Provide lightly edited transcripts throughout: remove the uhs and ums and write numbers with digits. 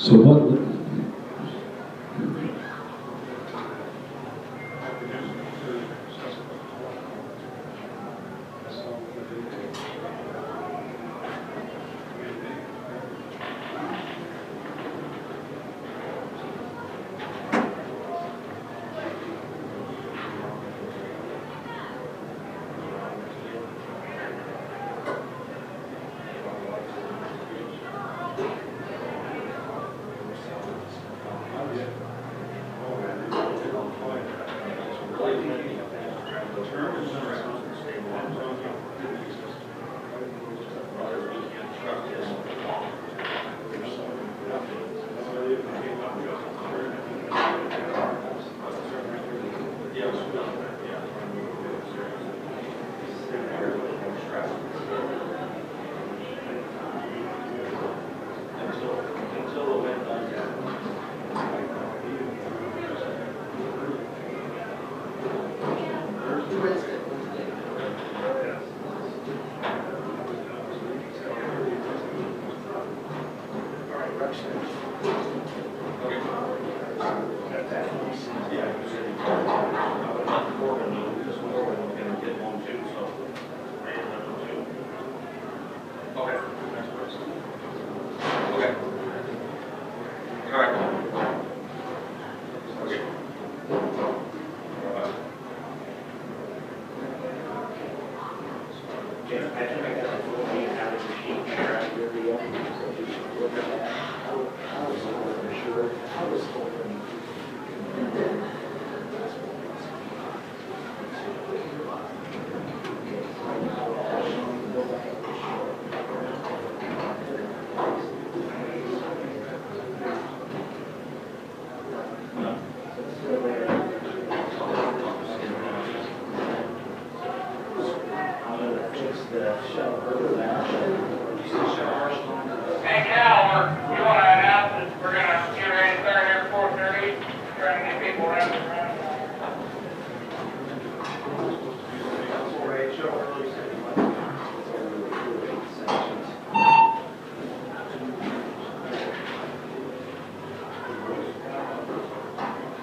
So what?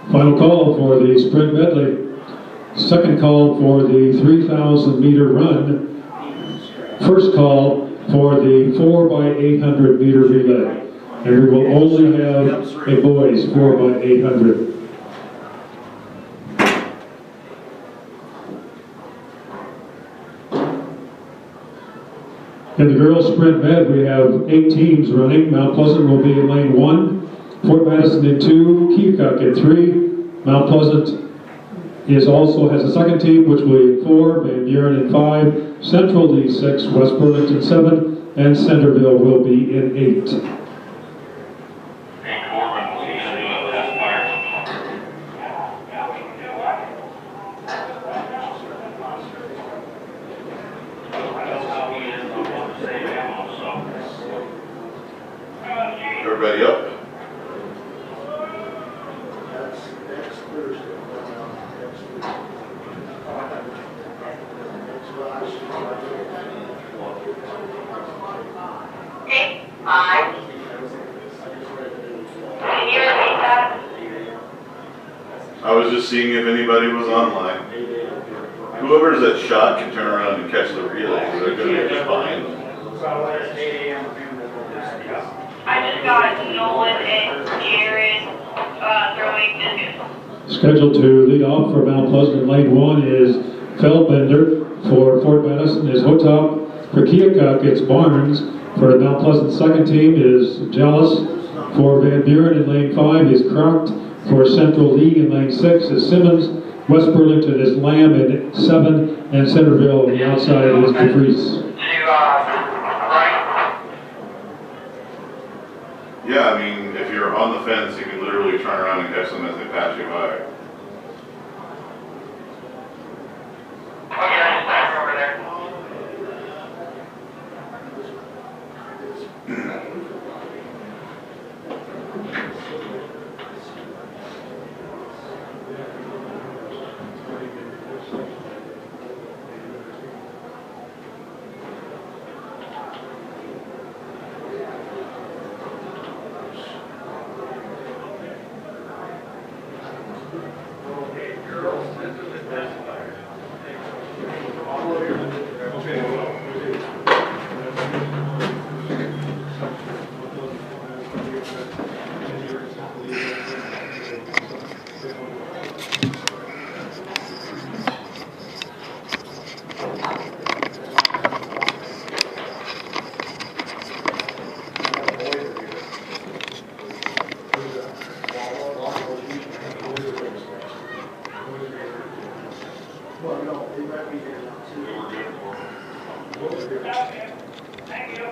Final call for the sprint medley. Second call for the 3,000 meter run. First call for the 4x800 meter relay. And we will only have a boys 4x800. In the girls sprint med, we have 8 teams running. Mount Pleasant will be in lane 1, Fort Madison in 2, Keokuk in 3. Mount Pleasant also has a second team, which will be in 4, Van Buren in 5, Central leads 6, West Burlington 7, and Centerville will be in 8. Everybody up? I was just seeing if anybody was online. Whoever's at shot can turn around and catch the relay. They're going to be just behind them. I just got Nolan and Jared throwing discus. Scheduled to lead off for Mount Pleasant in lane 1 is Feldbender. For Fort Madison is Hotop. For Keokuk, it's Barnes. For Mount Pleasant's second team is Jealous. For Van Buren in lane 5 is Crocked. For Central Lee in lane 6 is Simmons. West Burlington is Lamb in 7. And Centerville on the outside is DeVries. Yeah, I mean, if you're on the fence, you can literally turn around and catch them as they pass you by. Okay, I just back over there. Thank you.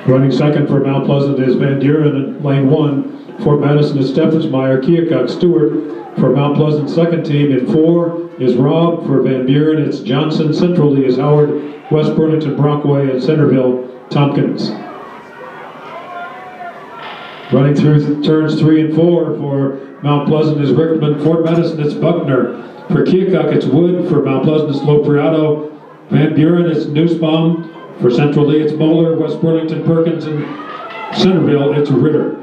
Running second for Mount Pleasant is Van Buren in lane 1. Fort Madison is Steffensmeyer. Keokuk Stewart for Mount Pleasant second team. In 4 is Robb. For Van Buren, it's Johnson. Centrally is Howard. West Burlington, Brockway, and Centerville, Tompkins. Running through turns 3 and 4 for Mount Pleasant is Rickman. Fort Madison, it's Buckner. For Keokuk, it's Wood. For Mount Pleasant, it's Lopriato. Van Buren, it's Nussbaum. For Central Lee, it's Moeller. West Burlington, Perkins, and Centerville, it's Ritter.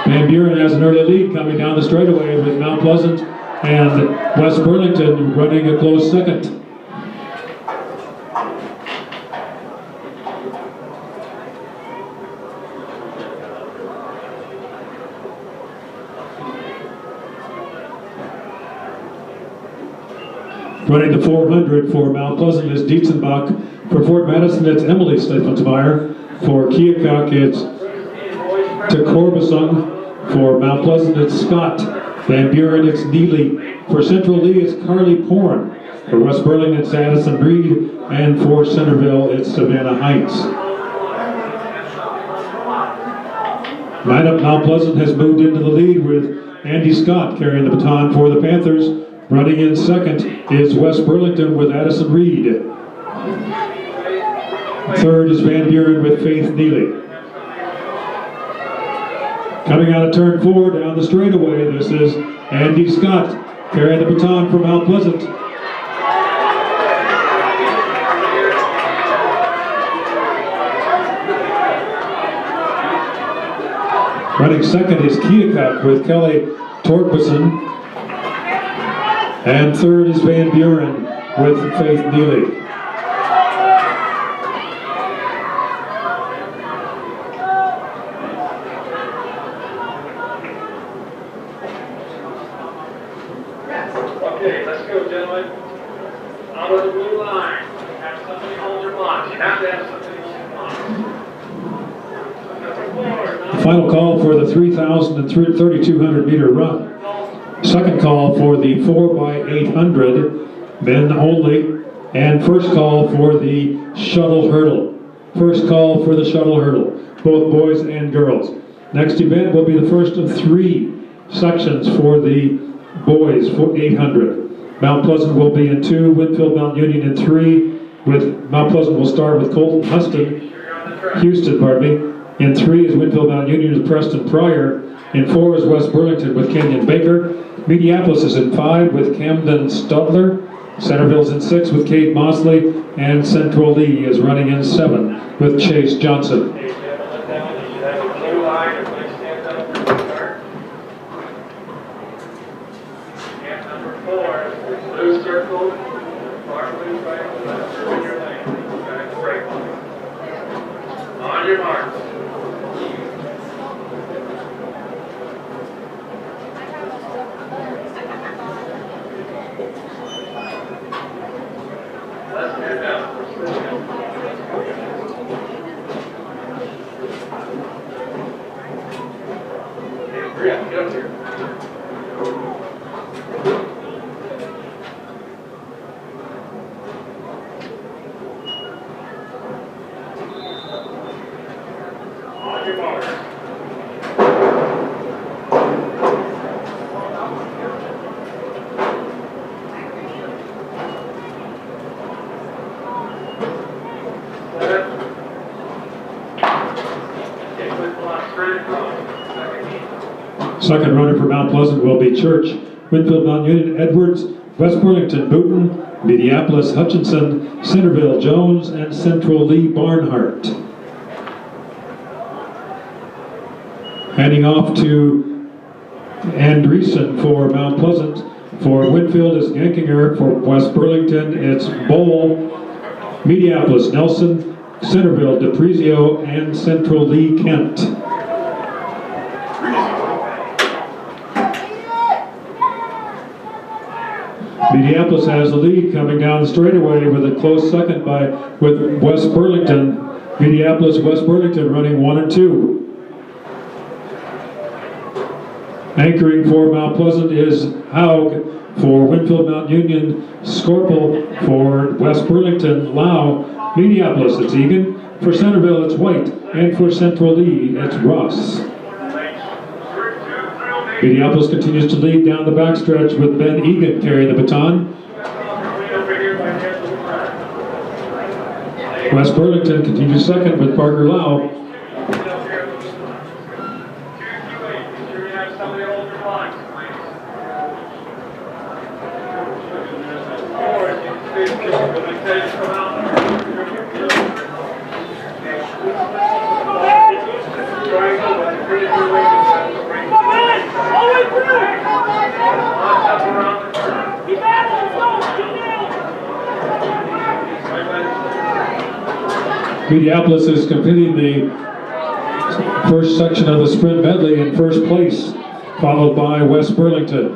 Van Buren has an early lead coming down the straightaway with Mount Pleasant and West Burlington running a close second. Running the 400 for Mount Pleasant is Dietzenbach. For Fort Madison, it's Emily Steffensmeyer. For Keokuk, it's Tekorbasung. For Mount Pleasant, it's Scott. Van Buren, it's Neely. For Central Lee, it's Carly Porn. For West Burlington, it's Addison Breed. And for Centerville, it's Savannah Heights. Lineup Mount Pleasant has moved into the lead with Andy Scott carrying the baton for the Panthers. Running in second is West Burlington with Addison Reed. Third is Van Buren with Faith Neely. Coming out of turn 4 down the straightaway, this is Andy Scott carrying the baton for Mount Pleasant. Running second is Keokuk with Kelly Torkbison. And third is Van Buren with Faith Neely. Okay, let's go, gentlemen. Out of the blue line. Have somebody hold your block. You have to have somebody hold your block. Number 4. Final call for the 3,000 and 3,200 meter run. Second call for the 4x800, men only, and first call for the shuttle hurdle. First call for the shuttle hurdle, both boys and girls. Next event will be the first of 3 sections for the boys, 800. Mount Pleasant will be in 2, Winfield Mount Union in 3, with Mount Pleasant will start with Colton Houston, In 3 is Winfield Mount Union with Preston Pryor. In 4 is West Burlington with Kenyon Baker. Minneapolis is in 5 with Camden Studler. Centerville's in 6 with Kate Mosley. And Central Lee is running in 7 with Chase Johnson. Blue circle, far blue right, left in your lane. Break. On your marks. Second runner for Mount Pleasant will be Church, Winfield, Mount Union, Edwards, West Burlington, Booton, Mediapolis, Hutchinson, Centerville, Jones, and Central Lee, Barnhart. Handing off to Andreessen for Mount Pleasant. For Winfield is Yankinger. For West Burlington, it's Bowl, Mediapolis, Nelson, Centerville, DePrizio, and Central Lee, Kent. Mediapolis has the lead coming down the straightaway with a close second with West Burlington. Mediapolis, West Burlington running 1 and 2. Anchoring for Mount Pleasant is Haug. For Winfield, Mount Union, Scorpel. For West Burlington, Lau. Mediapolis, it's Egan. For Centerville, it's White. And for Central Lee, it's Ross. Mediapolis continues to lead down the backstretch with Ben Egan carrying the baton. West Burlington continues second with Parker Lau. Mediapolis is completing the first section of the sprint medley in first place, followed by West Burlington.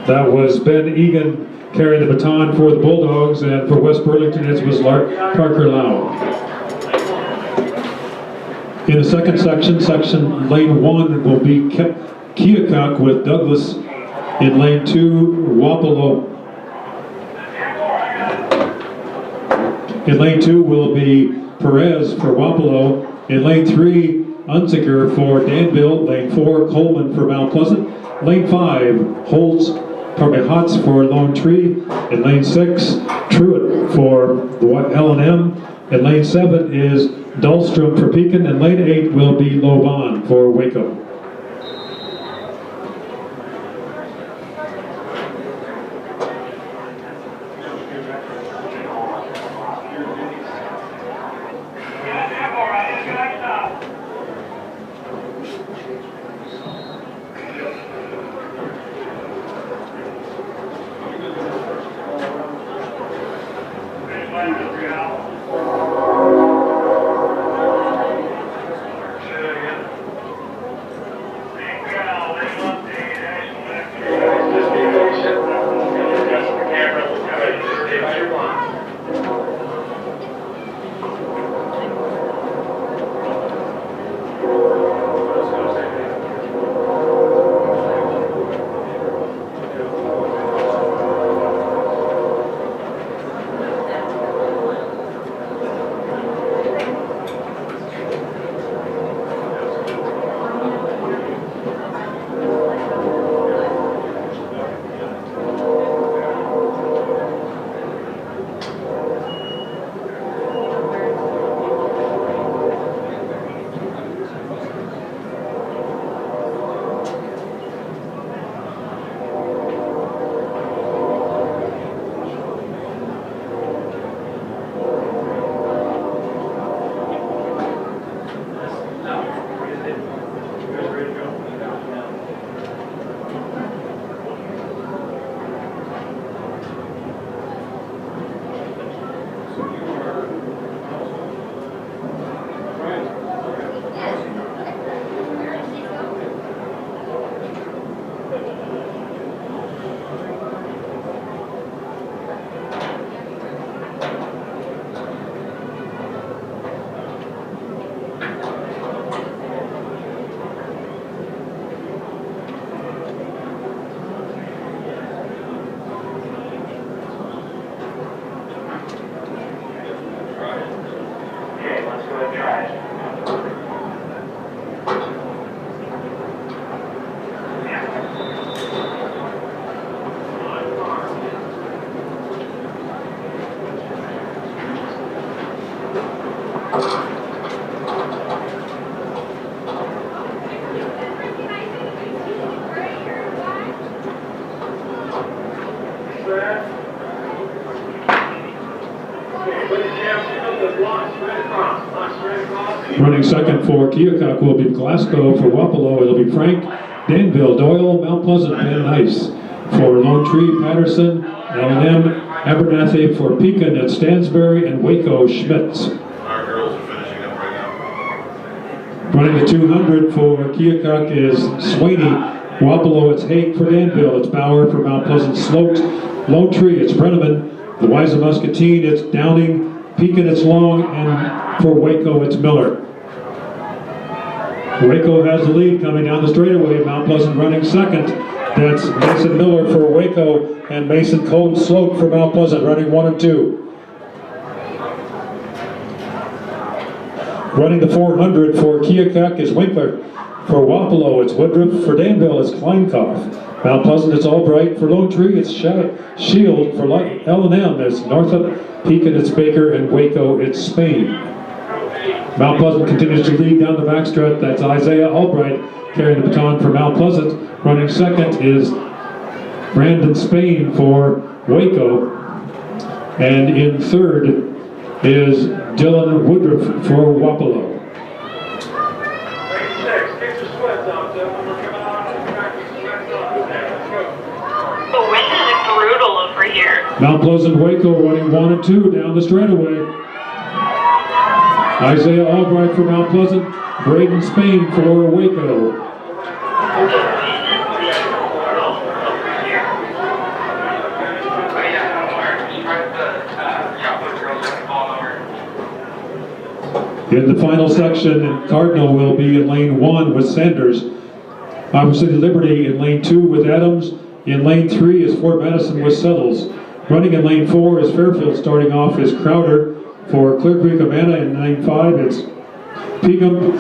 That was Ben Egan carrying the baton for the Bulldogs, and for West Burlington it was Parker Lau. In the second section lane 1 will be Keokuk with Douglas. In lane 2, Wapello. In lane 2 will be Perez for Wapello. In lane 3, Unziker for Danville. Lane 4, Coleman for Mount Pleasant. Lane 5, Hotz for Lone Tree. In lane 6, Truitt for L&M. In lane 7 is Dahlstrom for Pekin. And lane 8 will be Loban for Waco. Running second for Keokuk will be Glasgow. For Wapello, it'll be Frank, Danville, Doyle, Mount Pleasant, Van Nice. For Lone Tree, Patterson, L&M, Abernathy. For Pekin, it's Stansbury, and Waco, Schmitz. Our girls are finishing up right now. Running the 200 for Keokuk is Swaney. Wapello, it's Hake. For Danville, it's Bauer. For Mount Pleasant, Sloat. Lone Tree, it's Brenneman. The Wise of Muscatine, it's Downing. Pekin, it's Long. And for Waco, it's Miller. Waco has the lead coming down the straightaway. Mount Pleasant running second. That's Mason Miller for Waco and Mason Cone Sloat for Mount Pleasant, running 1 and 2. Running the 400 for Keokuk is Winkler. For Wapello, it's Woodruff. For Danville, it's Kleinkopf. Mount Pleasant, it's Albright. For Lone Tree, it's Shield. For L&M, it's Northup. Pekin, it's Baker. And Waco, it's Spain. Mount Pleasant continues to lead down the backstretch. That's Isaiah Albright carrying the baton for Mount Pleasant. Running second is Brandon Spain for Waco. And in third is Dylan Woodruff for Wapello. The wind is brutal over here. Mount Pleasant Waco running 1 and 2 down the straightaway. Isaiah Albright for Mount Pleasant, Braden Spain for Waco. In the final section, Cardinal will be in lane 1 with Sanders. Iowa City Liberty in lane 2 with Adams. In lane 3 is Fort Madison with Settles. Running in lane 4 is Fairfield. Starting off is Crowder. For Clear Creek Amana in lane 5, it's Pegham.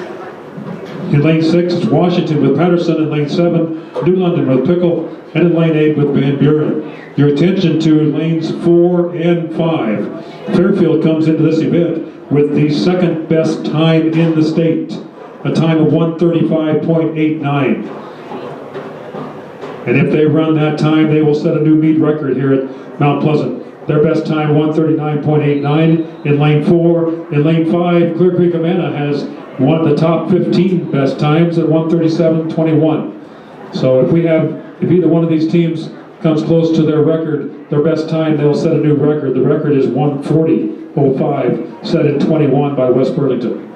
In lane 6, it's Washington with Patterson. In lane 7, New London with Pickle. And in lane 8 with Van Buren. Your attention to lanes 4 and 5. Fairfield comes into this event with the second best time in the state, a time of 1:35.89. And if they run that time, they will set a new meet record here at Mount Pleasant. Their best time, 1:39.89 in lane 4. In lane 5, Clear Creek Amana has one of the top 15 best times at 1:37.21. So if either one of these teams comes close to their record, their best time, they'll set a new record. The record is 1:40.05, set in 21 by West Burlington.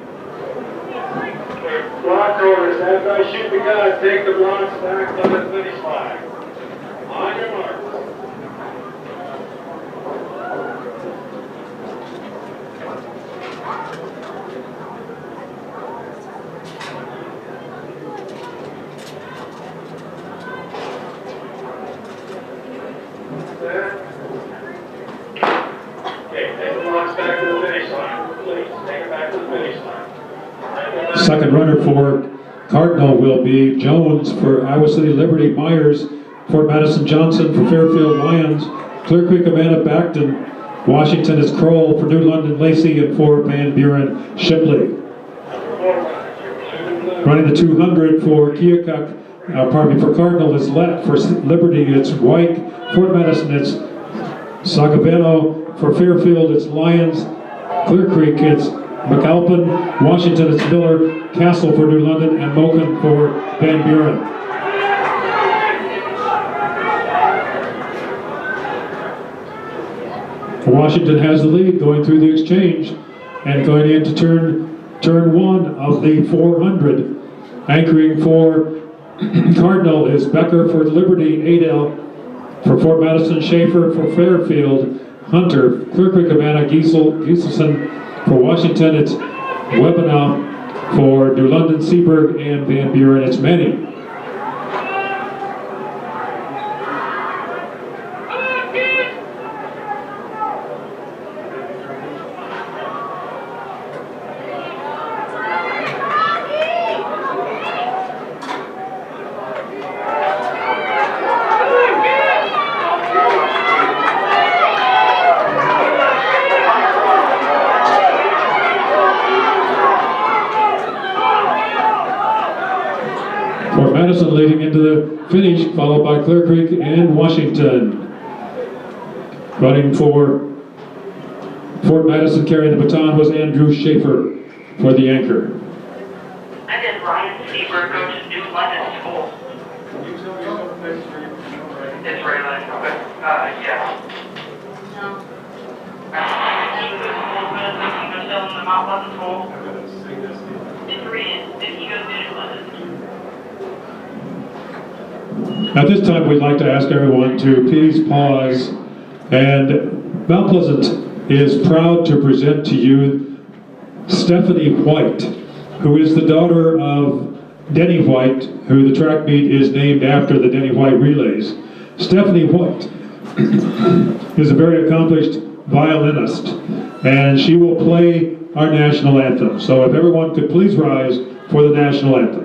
Block orders, stand by, shoot the gun, take the blocks back on the finish line. On your mark. Second runner for Cardinal will be Jones. For Iowa City Liberty, Myers. Fort Madison Johnson. For Fairfield, Lyons. Clear Creek Amana, Backton. Washington is Kroll. For New London, Lacey. And for Van Buren, Shipley. Running the 200 for Keokuk, for Cardinal is Lett. For Liberty, it's White. Fort Madison, it's Sagavano. For Fairfield, it's Lyons. Clear Creek, it's McAlpin. Washington, it's Miller. Castle for New London, and Moken for Van Buren. Washington has the lead going through the exchange and going into turn 1 of the 400. Anchoring for Cardinal is Becker. For Liberty, Adel. For Fort Madison, Schaefer. For Fairfield, Hunter. Clear Creek Amana, Gieselson. For Washington, it's Webenow. For New London, Seaberg. And Van Buren, it's Manning. Fort Madison leading into the finish, followed by Clear Creek and Washington. Running for Fort Madison carrying the baton was Andrew Schaefer for the anchor. I did Ryan Seaver go to New London School. It's Raylan. Okay. Yes. No. He goes still in the Mount Pleasant School. It's Ryan. Did he go to New London? At this time, we'd like to ask everyone to please pause. And Mount Pleasant is proud to present to you Stephanie White, who is the daughter of Denny White, who the track meet is named after the Denny White Relays. Stephanie White is a very accomplished violinist, and she will play our national anthem. So if everyone could please rise for the national anthem.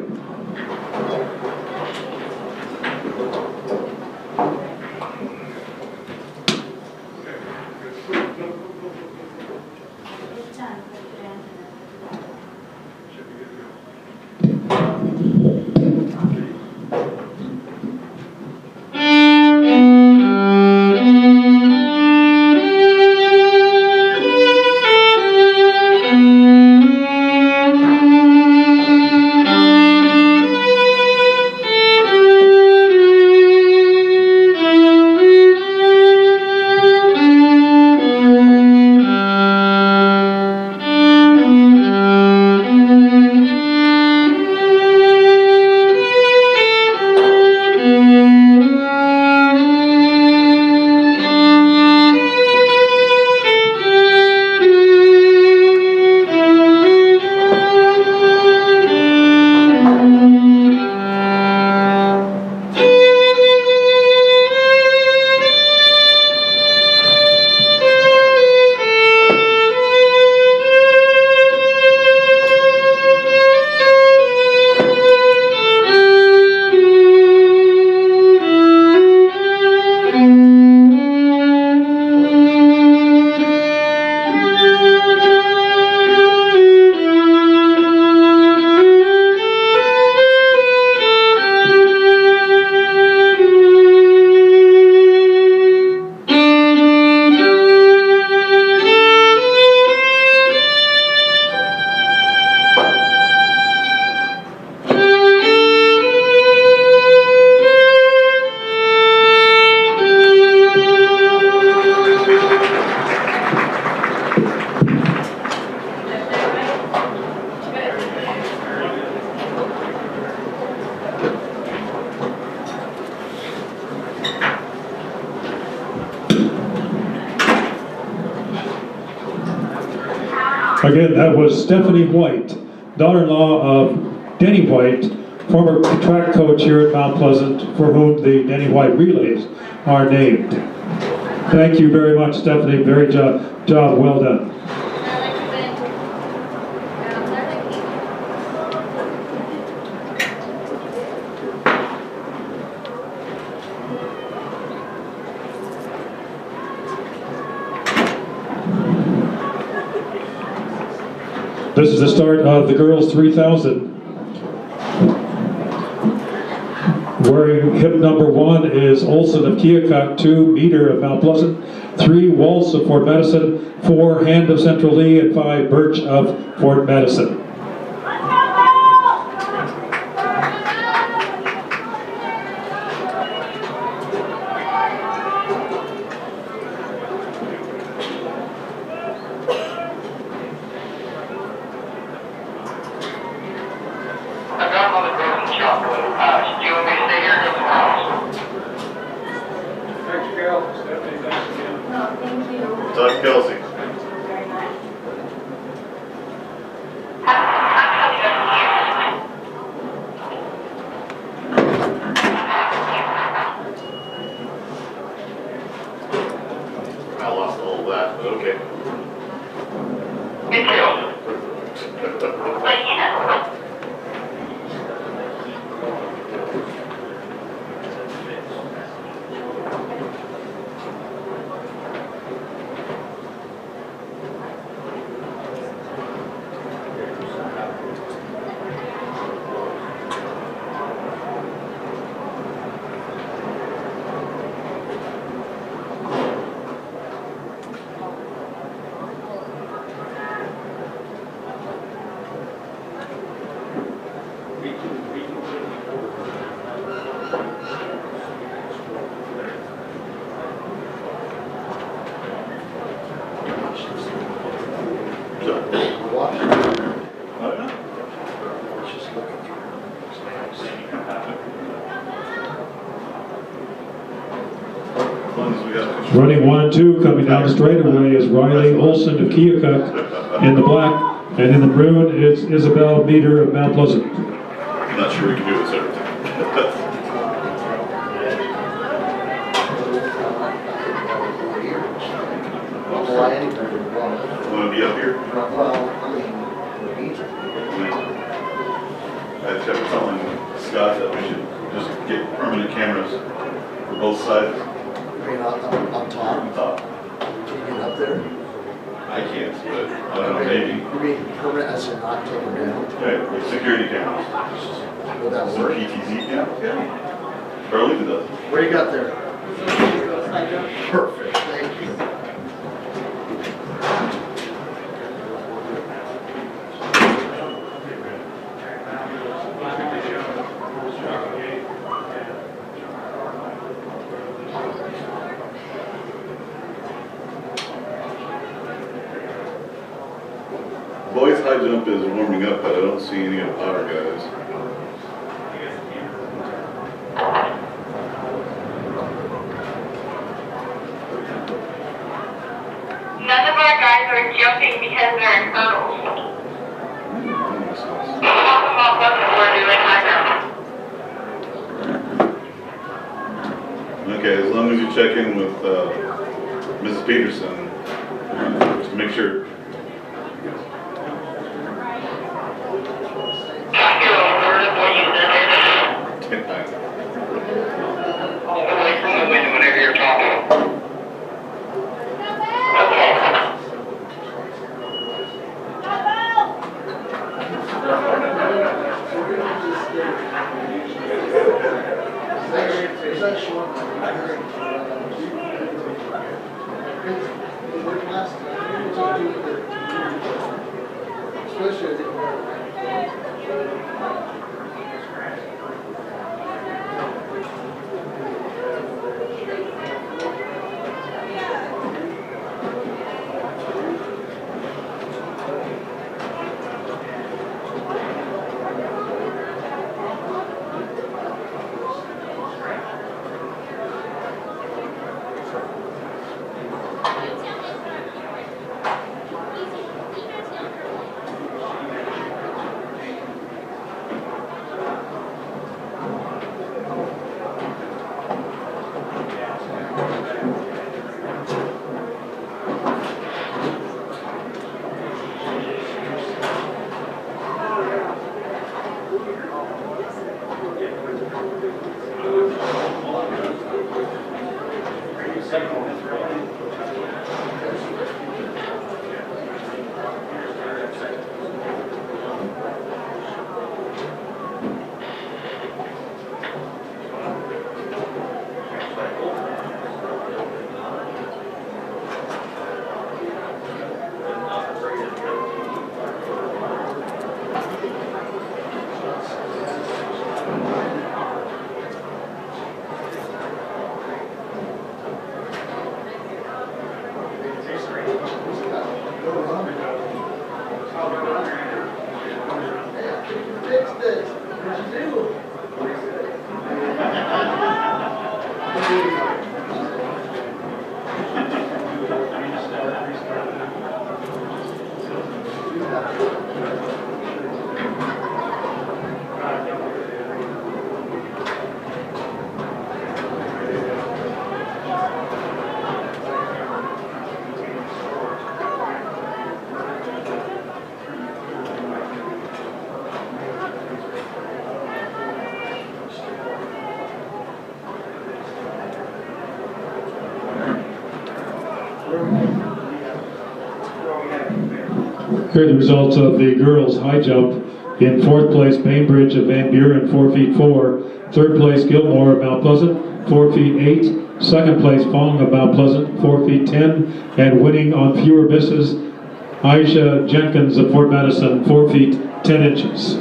Again, that was Stephanie White, daughter-in-law of Denny White, former track coach here at Mount Pleasant, for whom the Denny White Relays are named. Thank you very much, Stephanie. Very job well done. This is the start of the girls 3000. Wearing hip number 1 is Olson of Keokuk, 2 Meter of Mount Pleasant, 3 Waltz of Fort Madison, 4 Hand of Central Lee, and 5 Birch of Fort Madison. Running 1 and 2, coming down the straightaway is Riley Olson of Keokuk in the black, and in the maroon it's Isabel Meter of Mount Pleasant. I'm not sure we can do this every time. Want to be up here? I kept telling Scott that we should just get permanent cameras for both sides. Up top? On top. Can you get up there? I can't, but I don't know, maybe. You mean permanent as in not taken down? Okay, like security cameras. Would that Or work? PTZ cameras, yeah. Burlington does. What do you got there? Perfect, thank you. Boys high jump is warming up, but I don't see any of the powder guys. None of our guys are jumping because they're in hurdles. All the Mount Pleasant we're doing high jump. Okay, as long as you check in with Mrs. Peterson to make sure. Got your word of what you said. Away from the window whenever you're talking. Okay. Is that short? Especially, I think, Here are the results of the girls' high jump. In 4th place, Bainbridge of Van Buren, 4 feet 4. 3rd place, Gilmore of Mount Pleasant, 4 feet 8. 2nd place, Fong of Mount Pleasant, 4 feet 10. And winning on fewer misses, Aisha Jenkins of Fort Madison, 4 feet 10 inches.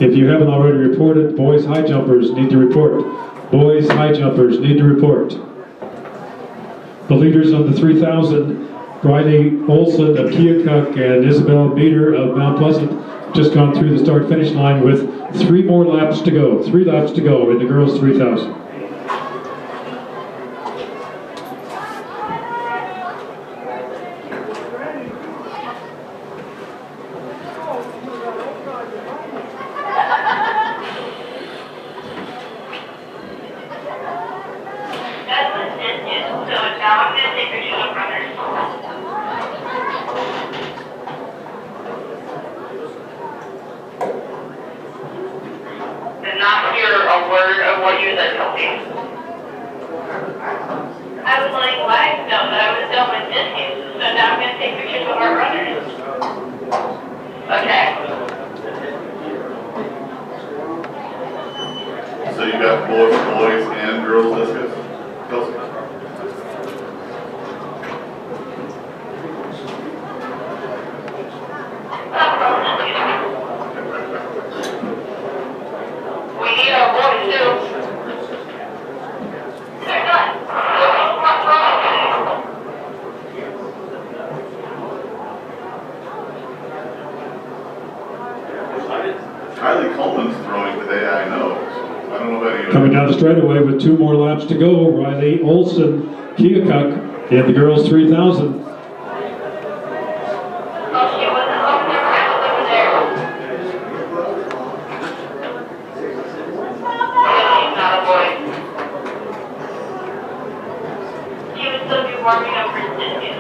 If you haven't already reported, boys high jumpers need to report. Boys high jumpers need to report. The leaders of the 3,000, Bridie Olson of Keokuk and Isabel Beater of Mount Pleasant, just gone through the start-finish line with 3 more laps to go. 3 laps to go in the girls' 3,000. Did not hear a word of what you said, Kelsey. I was like, flags done, but I was done with discus, so now I'm going to take pictures of our runners. Okay. So you got boys and girls discus? Kelsey? We need our boys too. They're not. What's wrong? Kylie Coleman's throwing today, I know. So I don't know about you. Coming down the straightaway with 2 more laps to go, Riley Olson, Keokuk, in the girls' 3,000. Oh, she wasn't over there. I was over there. She's not a boy. She would still be warming up for discus.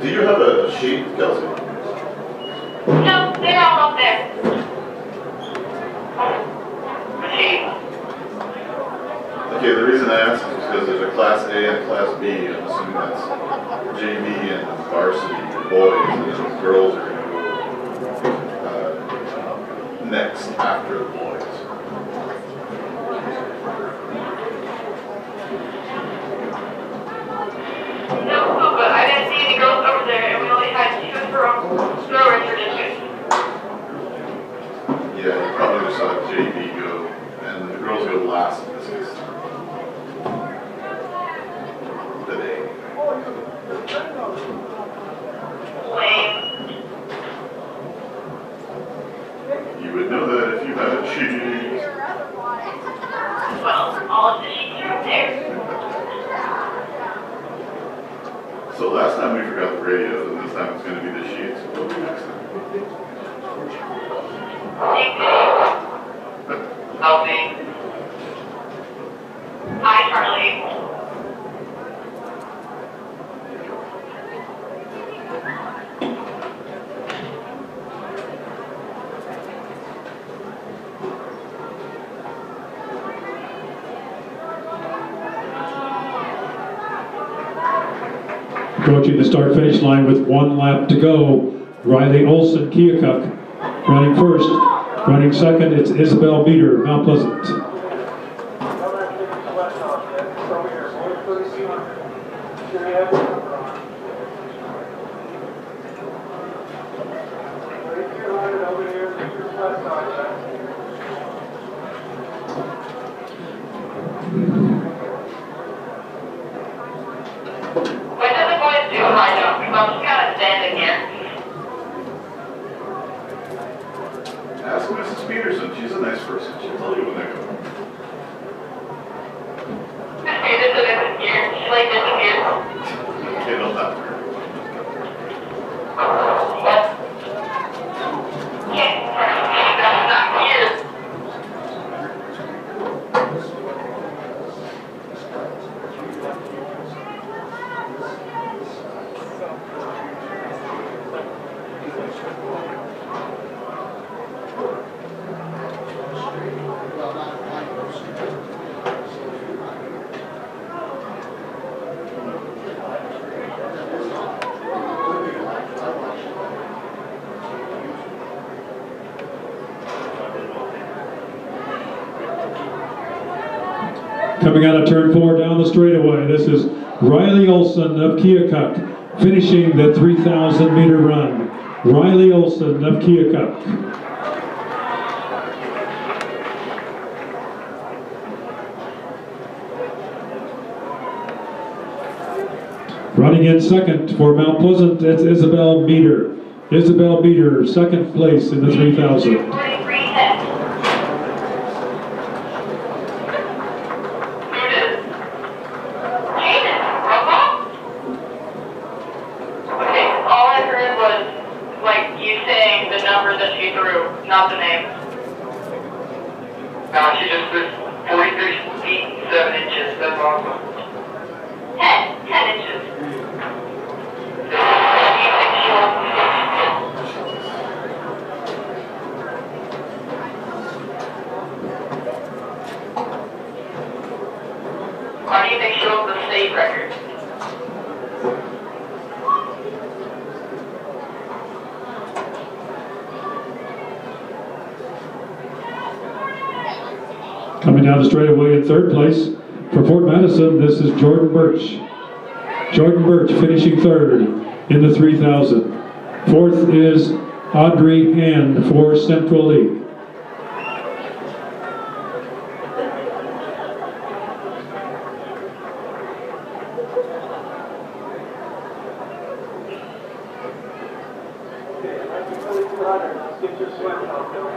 Do you have a sheet, Kelsey? No, they're all up there. Okay, the reason I ask is because there's a Class A and a Class B. I'm assuming that's JV and varsity boys, and then the girls are going to go next after the boys. No clue, but I didn't see any girls over there, and we only had 2 throwers for discus. Yeah, you probably just saw JV go, and the girls go last in this case. Today. Lame. You would know that if you had a sheet. Well, all of the sheets are up there. So last time we forgot the radios, and this time it's going to be the sheets. What'll be next time? Help me. Hi, Charlie. Approaching the start-finish line with 1 lap to go, Riley Olson, Keokuk, running first. Running second, it's Isabel Beater, Mount Pleasant. When did the boys do high jump? Because I'm just kind of standing here. Ask Mrs. Peterson. She's a nice person. She'll tell you when they go. Miss Peterson isn't here. She like disappeared. Okay, don't laugh at her. Yeah, that's not here. Coming out of turn 4 down the straightaway, this is Riley Olson of Keokuk, finishing the 3,000 meter run. Riley Olson of Keokuk. Running in second for Mount Pleasant, it's Isabel Meter. Isabel Meter, second place in the 3,000. Not the name. No, she just was 43 feet, 7 inches. That's awesome. 10 inches. Why do you think she holds the state record? Coming down the straightaway in third place for Fort Madison, this is Jordan Birch. Jordan Birch finishing third in the 3,000. Fourth is Audrey Hand for Central League. Get your sweat out there.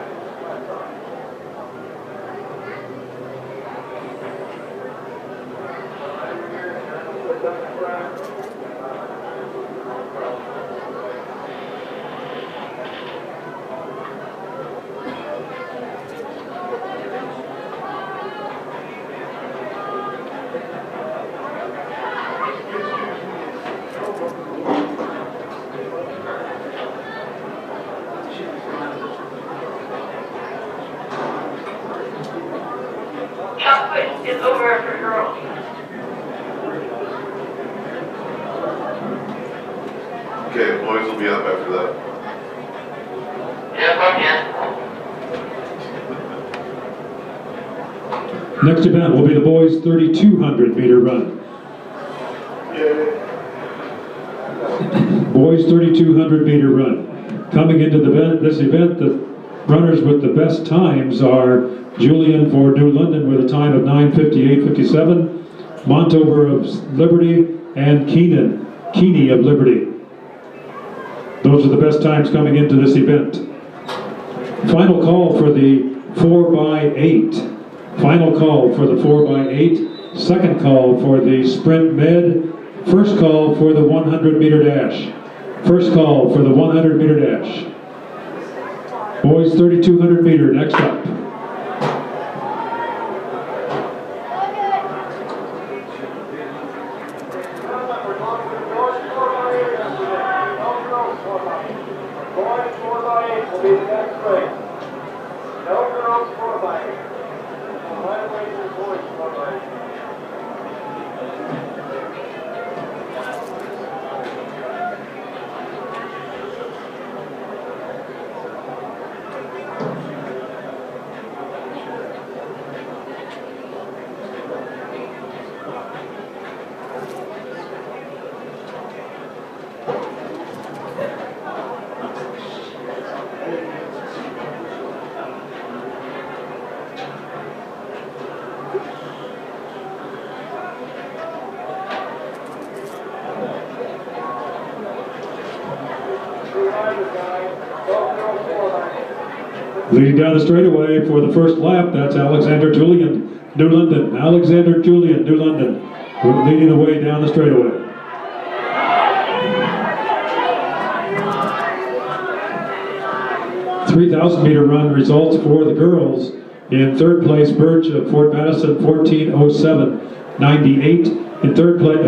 Chocolate is over for girls. Okay, the boys will be up after that. Yep, I'm here. Next event will be the boys' 3,200 meter run. Yay. Boys 3,200 meter run. Coming into this event, the runners with the best times are Julian for New London with a time of 9:58.57, Montover of Liberty, and Keeney of Liberty. Those are the best times coming into this event. Final call for the 4x8. Final call for the 4x8. Second call for the sprint med. First call for the 100 meter dash. First call for the 100 meter dash. Boys 3,200 meter next up. Boys 4x8 will be the next race. No girls 4x8. Right away to the boys 4x8. Leading down the straightaway for the first lap, that's Alexander Julian, New London. Alexander Julian, New London, leading the way down the straightaway. The 3,000 meter run results for the girls. In third place, Birch of Fort Madison, 14:07.98. In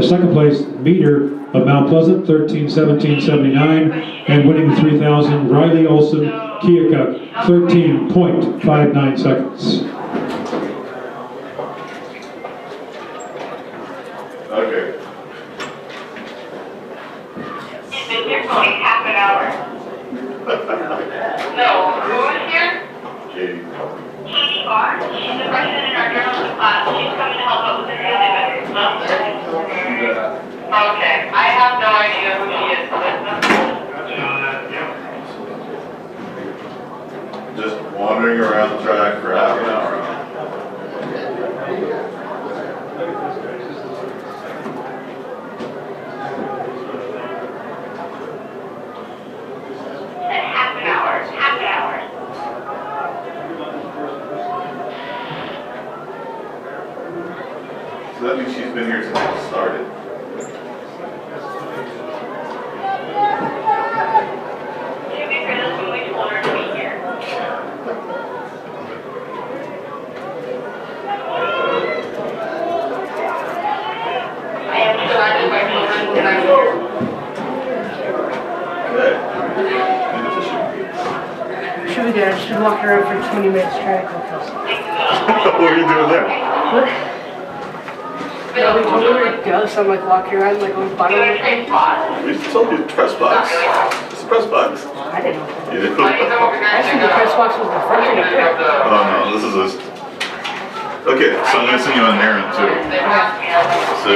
second place, Meter of Mount Pleasant, 13:17.79, and winning the 3,000, Riley Olson, Keokuk, 13.59 seconds. Okay. You've been here for like half an hour. No, who is here? Katie. Katie Barnes, she's a freshman in our journalism class. She's coming to help out with the music. Okay, I have no idea who she is. Just wandering around the track for half an hour. Half an hour. So that means she's been here since it started. She'll be here this when we told her to be here. I am surrounded by children and I'm here. Okay. Should be good. I just been walking around for 20 minutes trying to cook Kelsey. What are you doing there? What? No, we told her to go, so I'm like walking around like on the bottom of the thing. We told you press box. It's a press box. I didn't know. You didn't? I assumed the press box was the front of the car. Oh no, this is a... Okay, so I'm gonna send you on an errand too. So,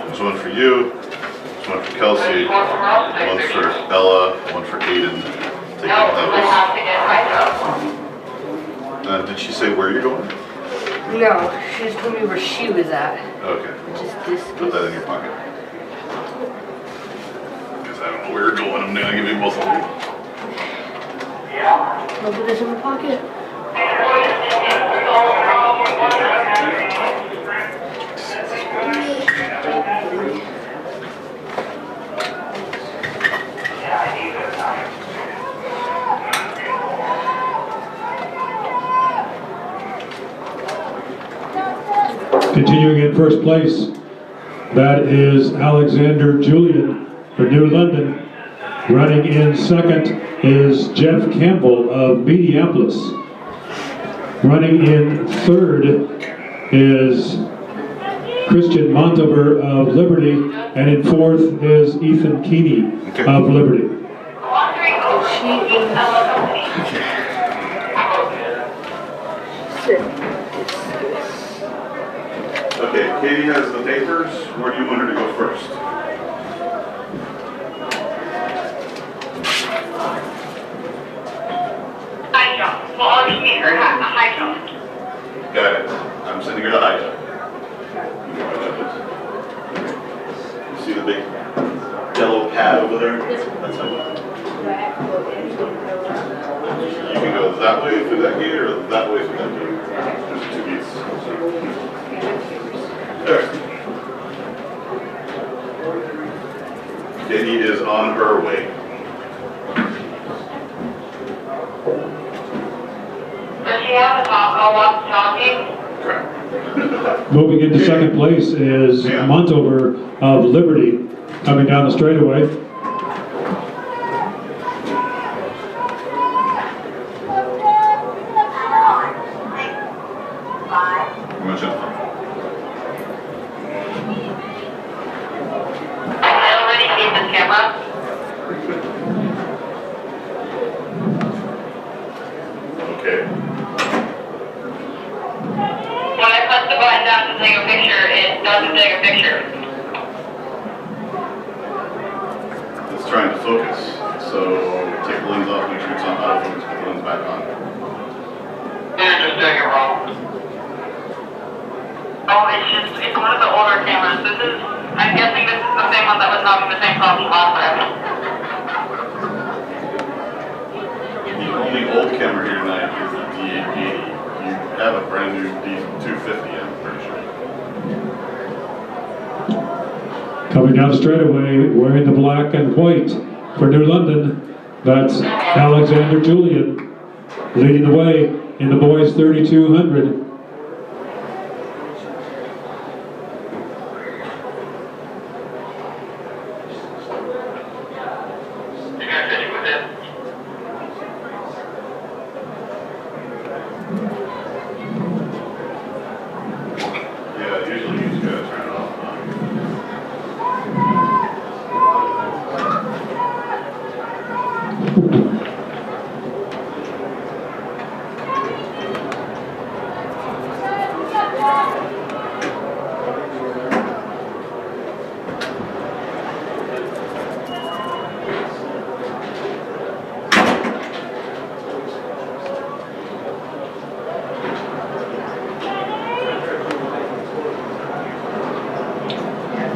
there's one for you, there's one for Kelsey, one for Ella, one for Aiden. Taking those. Did she say where you're going? No, she just told me where she was at. Okay. Which is this. Put that in your pocket. Because I don't know where you're going. I'm gonna give you both of them. I'll put this in my pocket. Continuing in first place, that is Alexander Julian for New London. Running in second is Jeff Campbell of Minneapolis. Running in third is Christian Montover of Liberty, and in fourth is Ethan Keeney of Liberty. Okay, Katie has the papers. Where do you want her to go first? High jump. Well, I'll just meet her at the high jump. Got it. I'm sending her to high jump. You see the big yellow pad over there? That's how you can go that way through that gate or that way through that gate. There's two gates. There. Katie is on her way. Does she have a walkie-talkie? Correct. Moving into second place is Montover of Liberty, coming down the straightaway. Okay. When I press the button down to take a picture, it doesn't take a picture. It's trying to focus. So take the lens off, make sure it's on autofocus, put the lens back on. You're just doing it wrong. Oh, it's one of the older cameras. I'm guessing this is the same one that was having the same problem last time. The only old camera here tonight is the D880. You have a brand new D250, I'm pretty sure. Coming down the straightaway, wearing the black and white for New London, that's Alexander Julian, leading the way in the boys 3200. Yeah, usually you just gotta turn it off.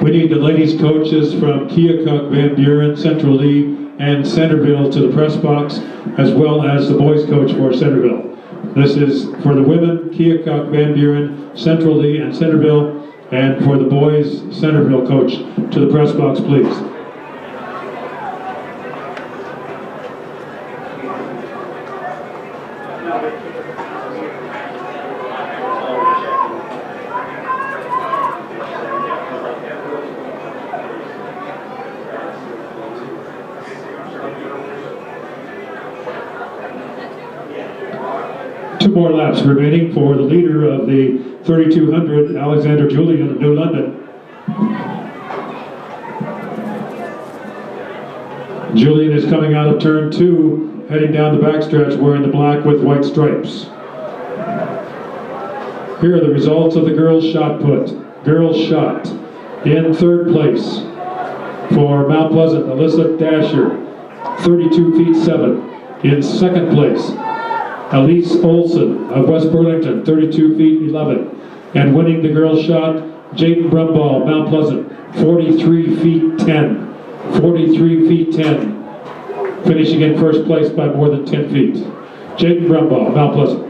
We need the ladies coaches from Keokuk, Van Buren, Central Lee, and Centerville to the press box, as well as the boys coach for Centerville. This is for the women, Keokuk, Van Buren, Central Lee, and Centerville, and for the boys, Centerville coach to the press box, please. Two more laps remaining for the leader of the 3200, Alexander Julian of New London. Julian is coming out of turn 2, heading down the backstretch wearing the black with white stripes. Here are the results of the girls' shot put. Girls' shot. In third place for Mount Pleasant, Alyssa Dasher, 32 feet 7. In second place, Elise Olson of West Burlington, 32 feet 11. And winning the girls' shot, Jaden Brumball, Mount Pleasant, 43 feet 10. 43 feet 10. Finishing in first place by more than 10 feet. Jaden Brumball, Mount Pleasant.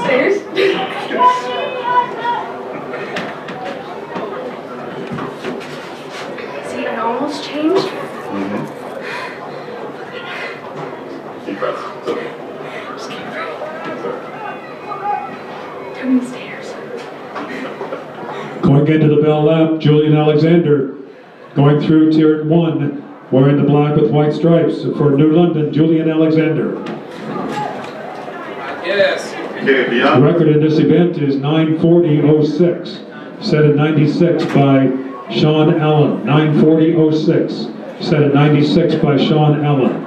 Stairs? See, I almost changed. Deep breaths. It's okay. Just keep breathing. It's okay. Turning the stairs. Going into the bell lap, Julian Alexander. Going through tier 1, wearing the black with white stripes. For New London, Julian Alexander. Yes. Okay, The beyond. record in this event is 9:40.06, set at 96 by Sean Allen. 9:40.06, set at 96 by Sean Allen.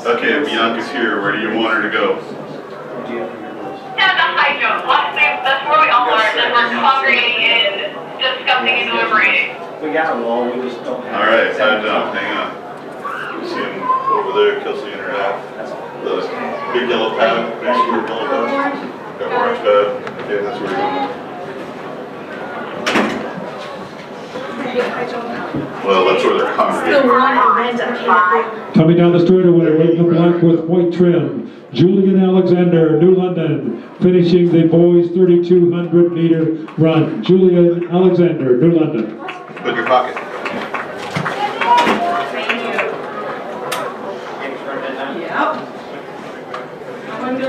Okay, Bianca's here. Where do you want her to go? Yeah, the high jump. That's where we all are, and we're congregating and discussing and deliberating. We got them all, we just don't have. All right, time down. Hang on. You see him over there, Kelsey and her half. The big yellow pad, big square yellow pad. Got orange pad. Okay, that's where you're going. Well, that's where they're The congregating. one event I can't. Coming down the straightaway with the black with white trim, Julian Alexander, New London, finishing the boys' 3,200 meter run. Julian Alexander, New London. Put in your pocket. Yep. I'm gonna go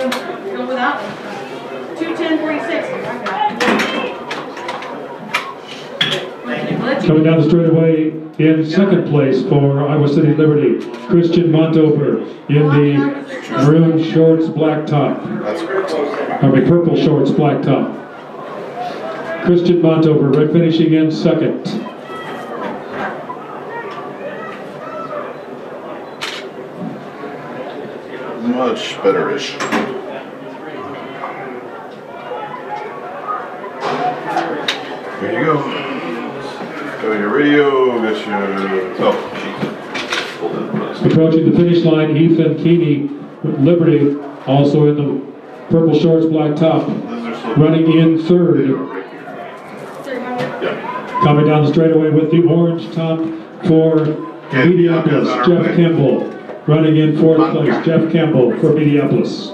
with that one. 2:10:46. Coming down the straightaway in second place for Iowa City Liberty, Christian Montover in the maroon shorts, black top. That's great. Purple shorts, black top. Christian Montover, red finishing in second. Much better-ish. Here you go. Go your radio, get your sheet. Hold it. Approaching the finish line, Ethan Keeney, Liberty, also in the purple shorts, black top, running in third. Yeah. Coming down the straightaway with the orange top for Mediapolis, Jeff Campbell. Running in fourth place, Jeff Campbell for Mediapolis.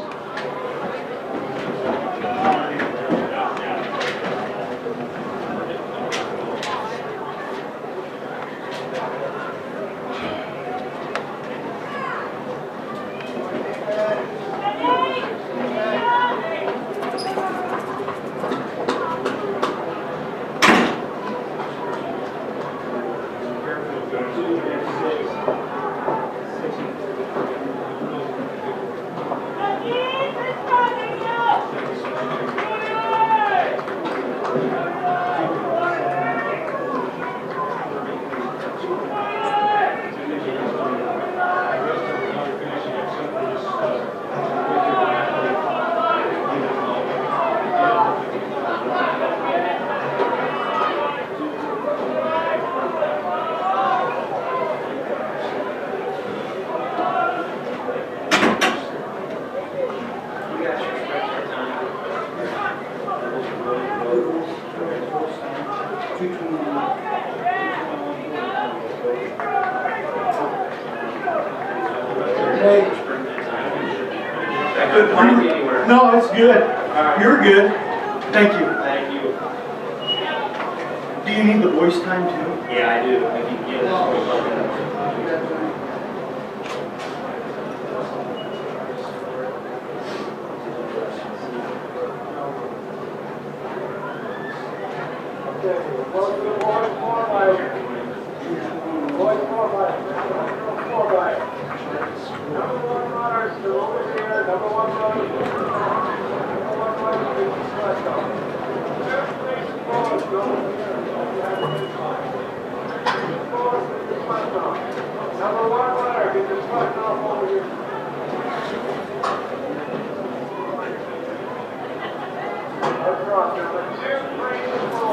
I couldn't find you anywhere. No, it's good. right. You're good. Thank you. Thank you. Do you need the voice time too? Yeah, I do. If you can get it. Number 1 runner, get your flag off over here. Across, number 2, 3, and 4.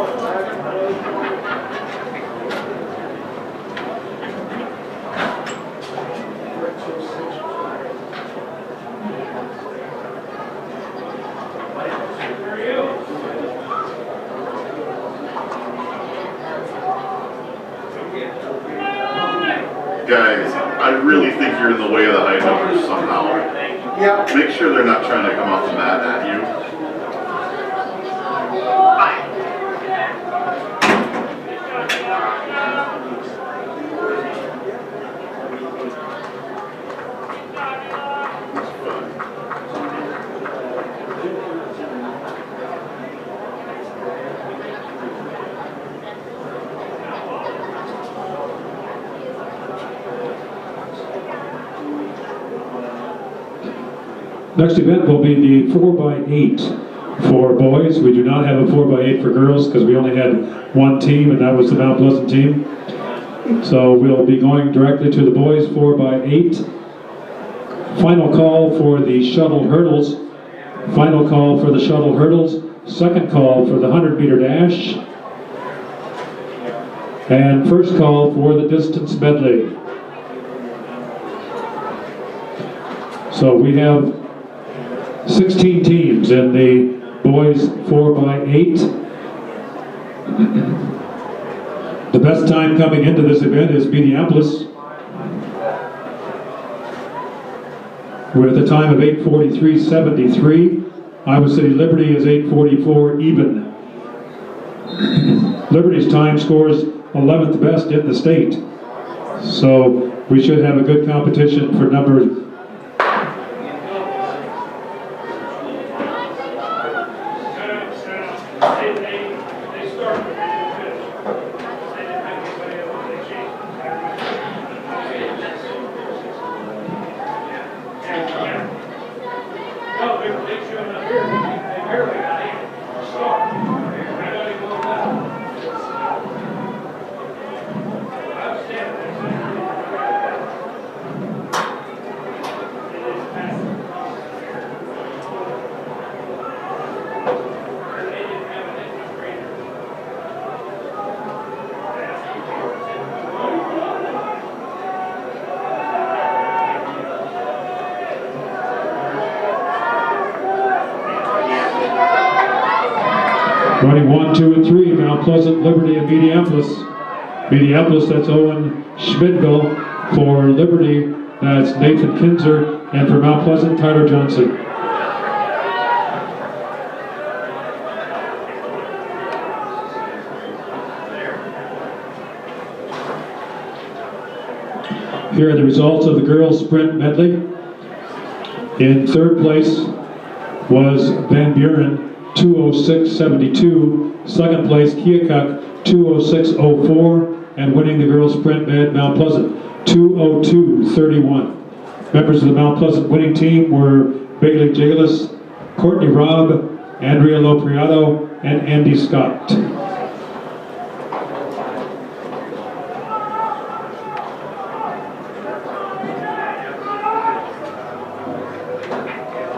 Guys, I really think you're in the way of the high numbers somehow. Yeah. Make sure they're not trying to come off the mat at you. Next event will be the 4x8 for boys. We do not have a 4x8 for girls because we only had one team, and that was the Mount Pleasant team. So we'll be going directly to the boys 4x8. Final call for the shuttle hurdles. Final call for the shuttle hurdles. Second call for the 100-meter dash. And first call for the distance medley. So we have 16 teams in the boys 4x8. The best time coming into this event is Minneapolis, with a time of 8:43.73. Iowa City Liberty is 8:44 even. Liberty's time scores 11th best in the state. So we should have a good competition for number. Running 1, 2, and 3, Mount Pleasant, Liberty, and Minneapolis. Minneapolis, that's Owen Schmidgall. For Liberty, that's Nathan Kinzer. And for Mount Pleasant, Tyler Johnson. Here are the results of the girls' sprint medley. In third place was Van Buren, 2:06.72. Second place, Keokuk, 2:06.04. And winning the girls' sprint med, Mount Pleasant, 2:02.31. Members of the Mount Pleasant winning team were Bailey Jalis, Courtney Robb, Andrea Lopriato, and Andy Scott.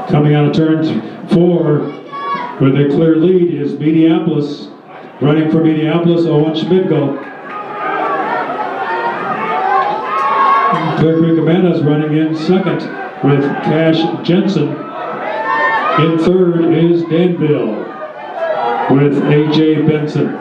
Coming out of turn 4 with a clear lead is Minneapolis. Running for Minneapolis, Owen Schmidgall. Clear Creek Amanda's running in second with Cash Jensen. In third is Danville with A.J. Benson.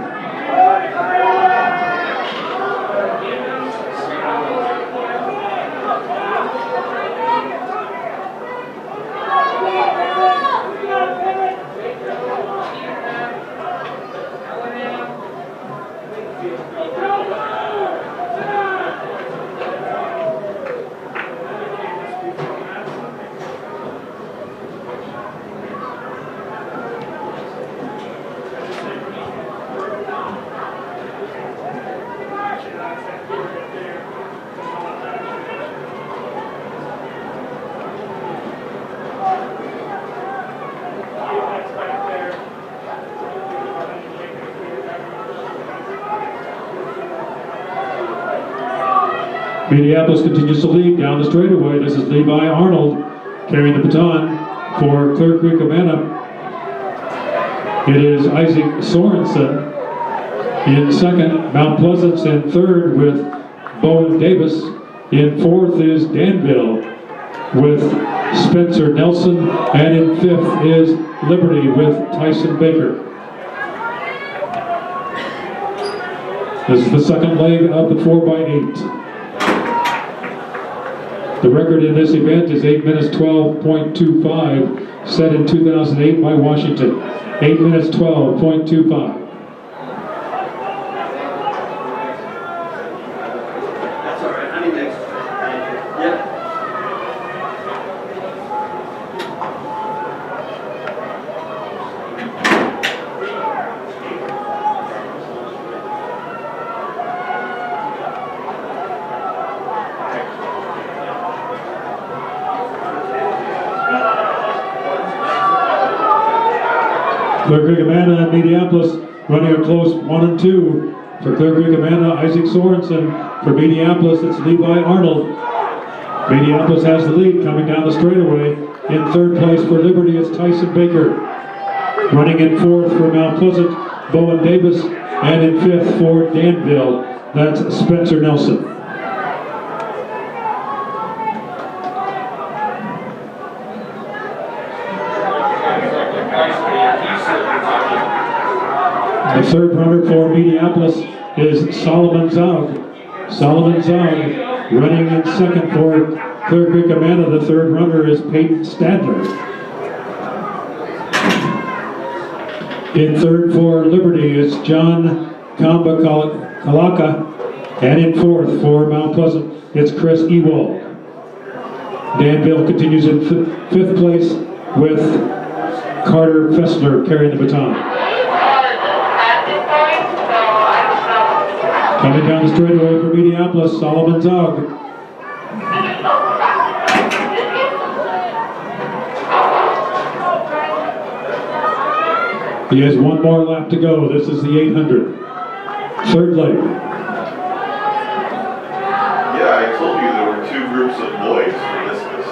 Minneapolis continues to lead down the straightaway. This is Levi Arnold carrying the baton for Clear Creek Amana. It is Isaac Sorensen in second, Mount Pleasant's in third with Bowen Davis. In fourth is Danville with Spencer Nelson, and in fifth is Liberty with Tyson Baker. This is the second leg of the 4x8. The record in this event is 8 minutes 12.25, set in 2008 by Washington. 8 minutes 12.25. That's all right. I need next. Yep. Clear Creek Amana and Minneapolis running a close 1 and 2. For Clear Creek Amana, Isaac Sorensen. For Minneapolis, it's Levi Arnold. Minneapolis has the lead coming down the straightaway. In third place for Liberty, it's Tyson Baker. Running in fourth for Mount Pleasant, Bowen Davis. And in fifth for Danville, that's Spencer Nelson. The third runner for Minneapolis is Solomon Zog. Solomon Zog running in second for Clear Creek Amana. The third runner is Peyton Stadler. In third for Liberty is John Kamba Kalaka. And in fourth for Mount Pleasant, it's Chris Ewald. Danville continues in fifth place with Carter Fessler carrying the baton. Coming down the straightaway for Minneapolis, Solomon Zog. He has one more lap to go. This is the 800. Third leg. Yeah, I told you there were two groups of boys for discus.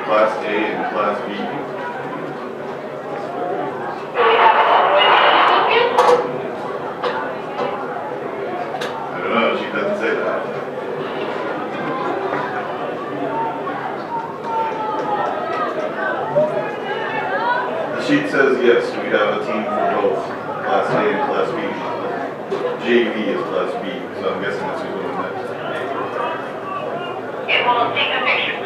Class A and Class B. No, she doesn't say that. The sheet says yes, we have a team for both Class A and Class B. JV is Class B, so I'm guessing that's who's going next. It won't take a picture.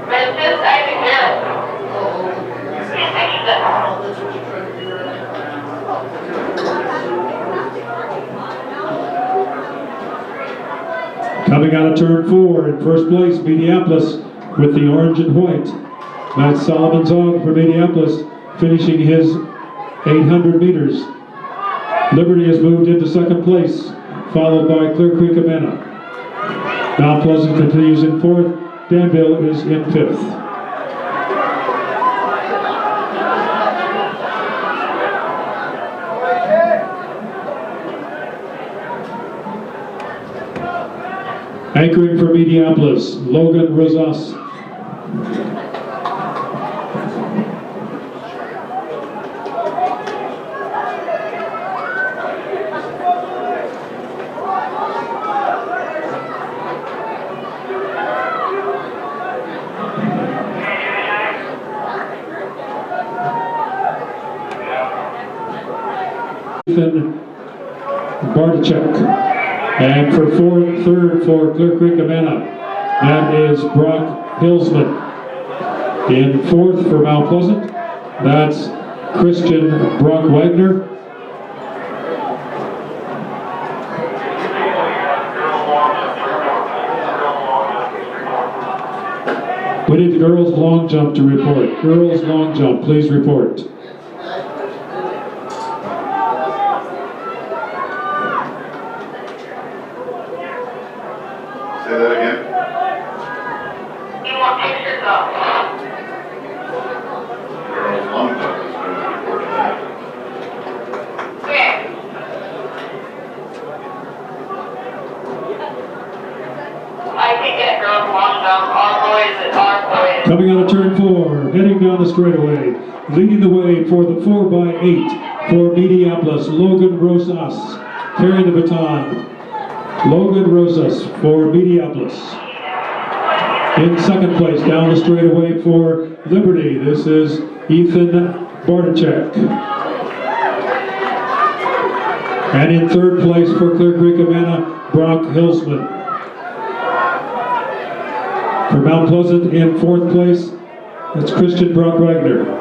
But it's just, I think, yeah. Take pictures of Coming out of turn 4 in first place, Minneapolis with the orange and white. That's Solomon Zog for Minneapolis, finishing his 800 meters. Liberty has moved into second place, followed by Clear Creek Amana. Mount Pleasant continues in fourth. Danville is in fifth. Anchoring for Minneapolis, Logan Rosas. Ethan Bartachek. And for third for Clear Creek Amana, that is Brock Hillsman. In fourth for Mount Pleasant, that's Christian Brock Wagner. We need the girls' long jump to report. Girls' long jump, please report. Say that again. You want pictures of? Girls' long jump is going to report that. Where? 4, heading down the straightaway. Leading the way for the 4x8 for Minneapolis, Logan Rosas. Carrying the baton, Logan Rosas for Minneapolis. In second place, down the straightaway for Liberty, this is Ethan Bartachek. And in third place for Clear Creek Amana, Brock Hilsman. For Mount Pleasant in fourth place, it's Christian Brock Wagner.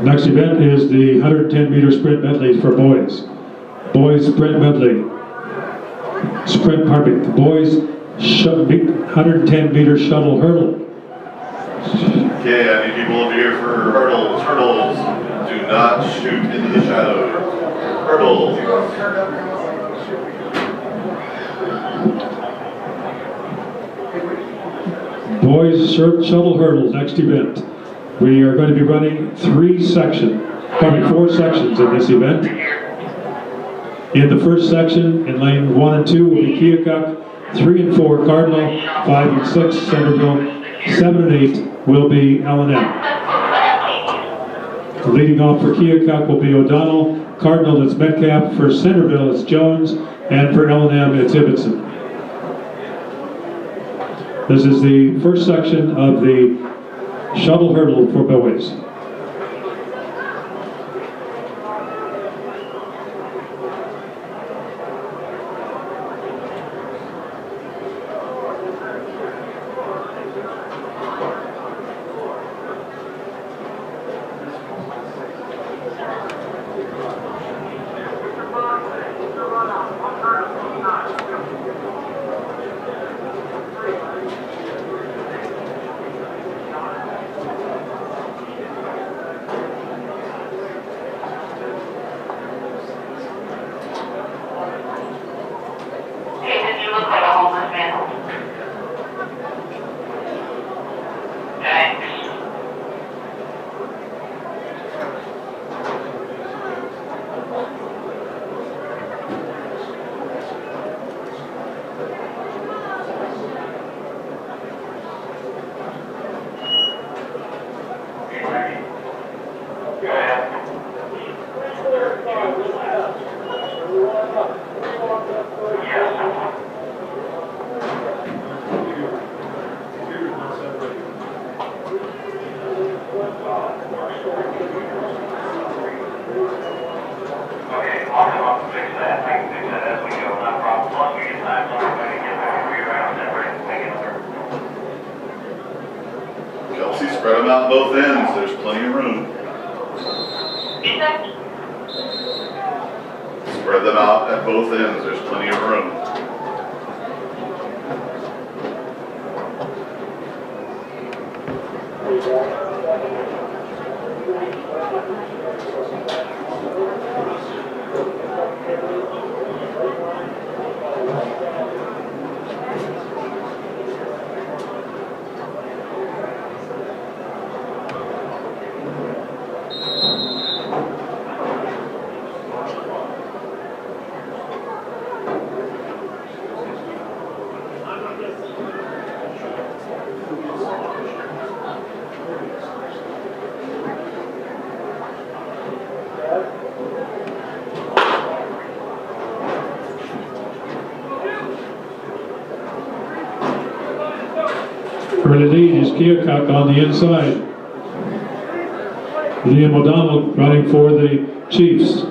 Next event is the 110-meter sprint medley for boys. Boys sprint medley. The boys 110-meter shuttle hurdle. Okay, I need people over here for hurdles. Hurdles. Do not shoot into the shadows. Hurdles. Boys shuttle hurdle, next event. We are going to be running 4 sections in this event. In the first section, in lane 1 and 2 will be Keokuk, 3 and 4 Cardinal, 5 and 6 Centerville, 7 and 8 will be L&M. Leading off for Keokuk will be O'Donnell, Cardinal it's Metcalf, for Centerville it's Jones, and for L&M it's Ibbotson. This is the first section of the shuttle hurdle for boys. Spread them out both ends, there's plenty of room. Spread them out at both ends, there's plenty of room. Early lead is Keokuk on the inside. Liam O'Donnell running for the Chiefs.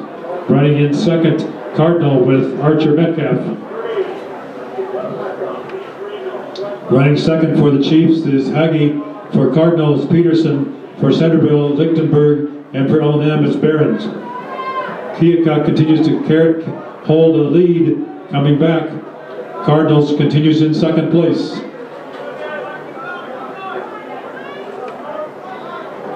Running in second, Cardinal with Archer Metcalf. Running second for the Chiefs is Haggie. For Cardinals, Peterson. For Centerville, Lichtenberg. And for L&M, it's Behrens. Keokuk continues to hold a lead. Coming back, Cardinals continues in second place.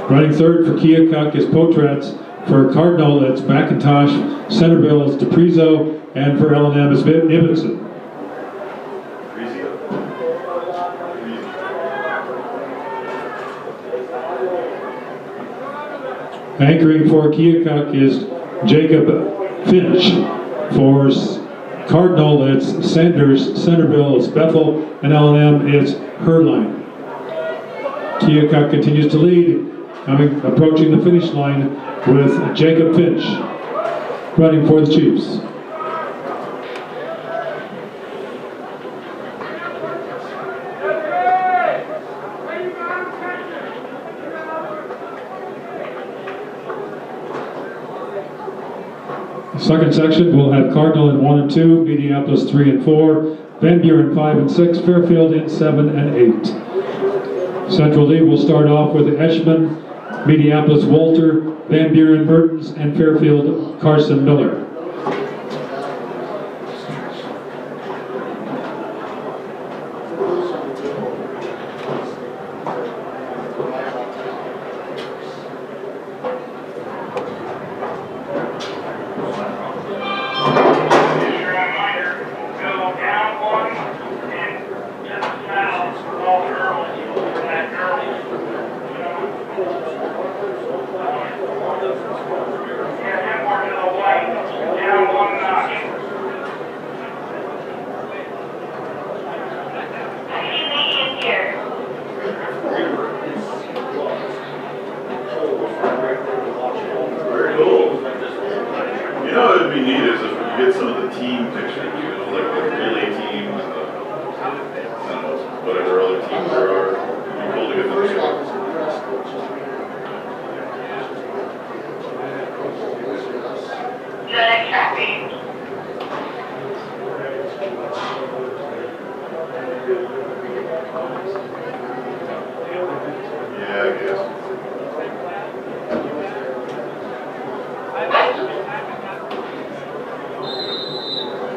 Running third for Keokuk is Potrats. For Cardinal, it's McIntosh. Centerville is DePrizo. And for L&M, it's Ibbotson. Anchoring for Keokuk is Jacob Finch. For Cardinal, it's Sanders. Centerville is Bethel. And L&M is Herline. Keokuk continues to lead. Approaching the finish line with Jacob Finch running for the Chiefs. The second section will have Cardinal in 1 and 2, Mediapolis 3 and 4, Van Buren 5 and 6, Fairfield in 7 and 8. Central League will start off with Eschman, Mediapolis Walter, Van Buren Mertens, and Fairfield Carson Miller.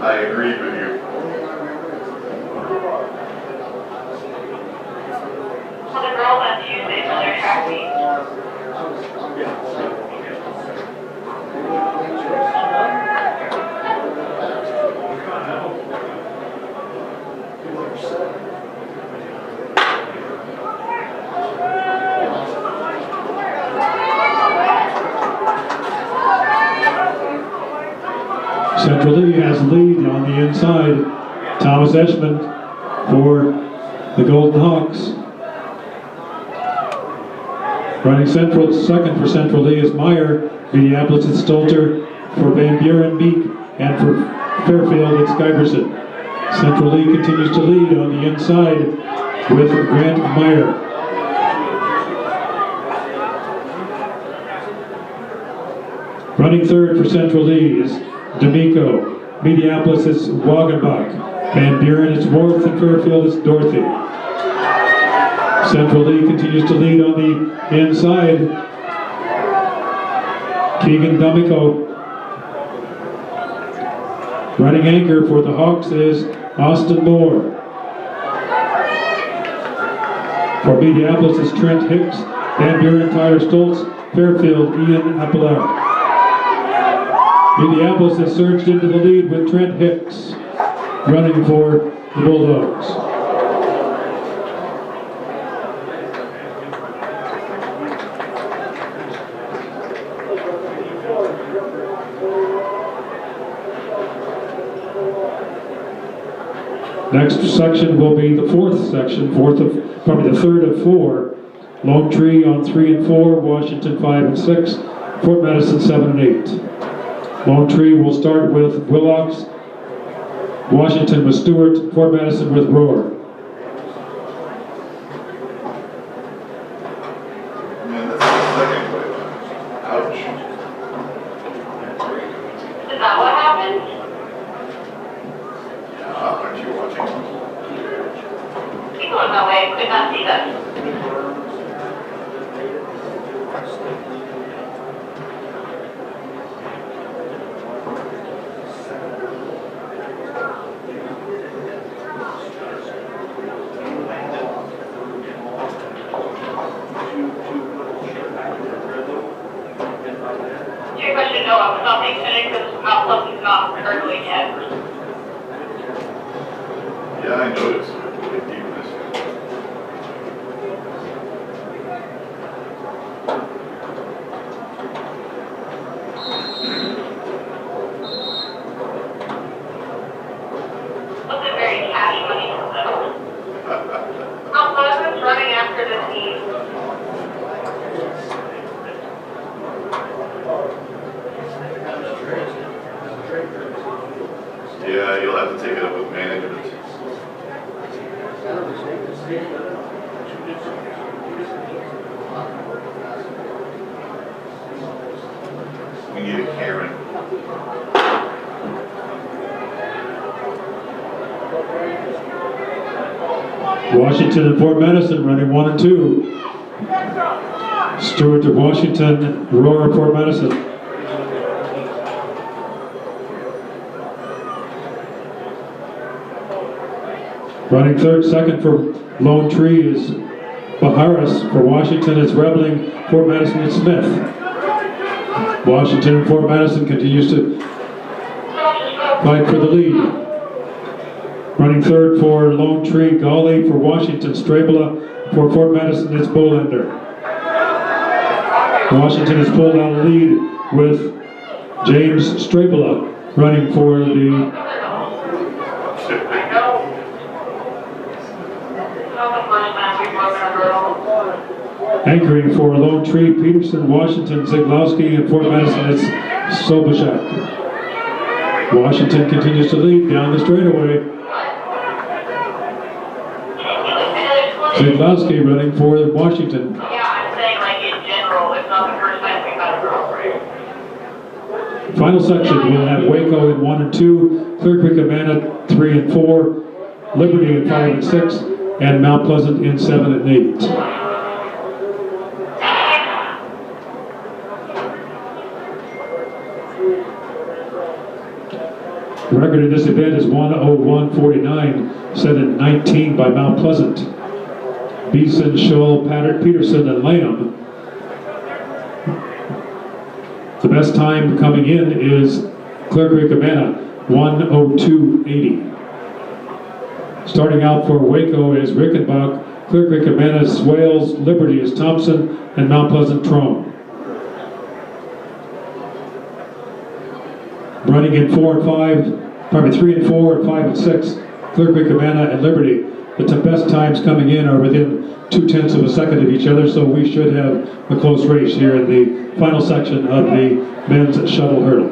I agree with you. For the girls on Tuesday for their track meet. Central League has the lead on the inside. Thomas Eschman for the Golden Hawks. Running Central, second for Central League is Meyer. Mediapolis is Stolter. For Van Buren, Meek. And for Fairfield, it's Giberson. Central League continues to lead on the inside with Grant Meyer. Running third for Central League is D'Amico. Mediapolis is Wagenbach. Van Buren is Worth, and Fairfield is Dorothy. Central League continues to lead on the inside. Keegan D'Amico. Running anchor for the Hawks is Austin Moore. For Mediapolis is Trent Hicks. Van Buren, Tyler Stoltz. Fairfield, Ian Appelard. Mediapolis has surged into the lead with Trent Hicks running for the Bulldogs. Next section will be the fourth section, the third of 4. Lone Tree on 3 and 4, Washington 5 and 6, Fort Madison 7 and 8. Lone Tree will start with Willocks, Washington with Stewart, Fort Madison with Rohr. didn't know I was not being finished because Mount Pleasant's not hurdling yet. Yeah, I noticed. Big deep in this. Wasn't very cash money, though. Mount Pleasant's running after the team. Yeah, you'll have to take it up with management. We need a Karen. Washington and Fort Madison running 1 and 2. Stewart to Washington, Aurora, Fort Madison. Running third, second for Lone Tree is Baharis. For Washington, it's Rebling. Fort Madison, it's Smith. Washington and Fort Madison continues to fight for the lead. Running third for Lone Tree, Gawley. For Washington, Strabla. For Fort Madison, it's Bolander. Washington has pulled out a lead with James Strabla running for the anchoring for Lone Tree, Peterson, Washington, Ziglowski, and Fort Madison, it's Sobachak. Washington continues to lead down the straightaway. Ziglowski running for Washington. Yeah, I'm saying like in general, it's not the first time we've had a girl. Final section, we'll have Waco in 1 and 2, Clear Creek, Amana 3 and 4, Liberty in 5 and 6, and Mount Pleasant in 7 and 8. The record in this event is 1:01:49, set in 19 by Mount Pleasant. Beeson, Scholl, Peterson, and Lamb. The best time coming in is Clear Creek, Amana, 1:02:80. Starting out for Waco is Rickenbach, Clear Creek, Amana, Swales, Liberty is Thompson, and Mount Pleasant, Trone. Running in 3 and 4, and 5 and 6, Clear Creek, Amana, and Liberty. The best times coming in are within 0.2 of a second of each other, so we should have a close race here in the final section of the men's shuttle hurdle.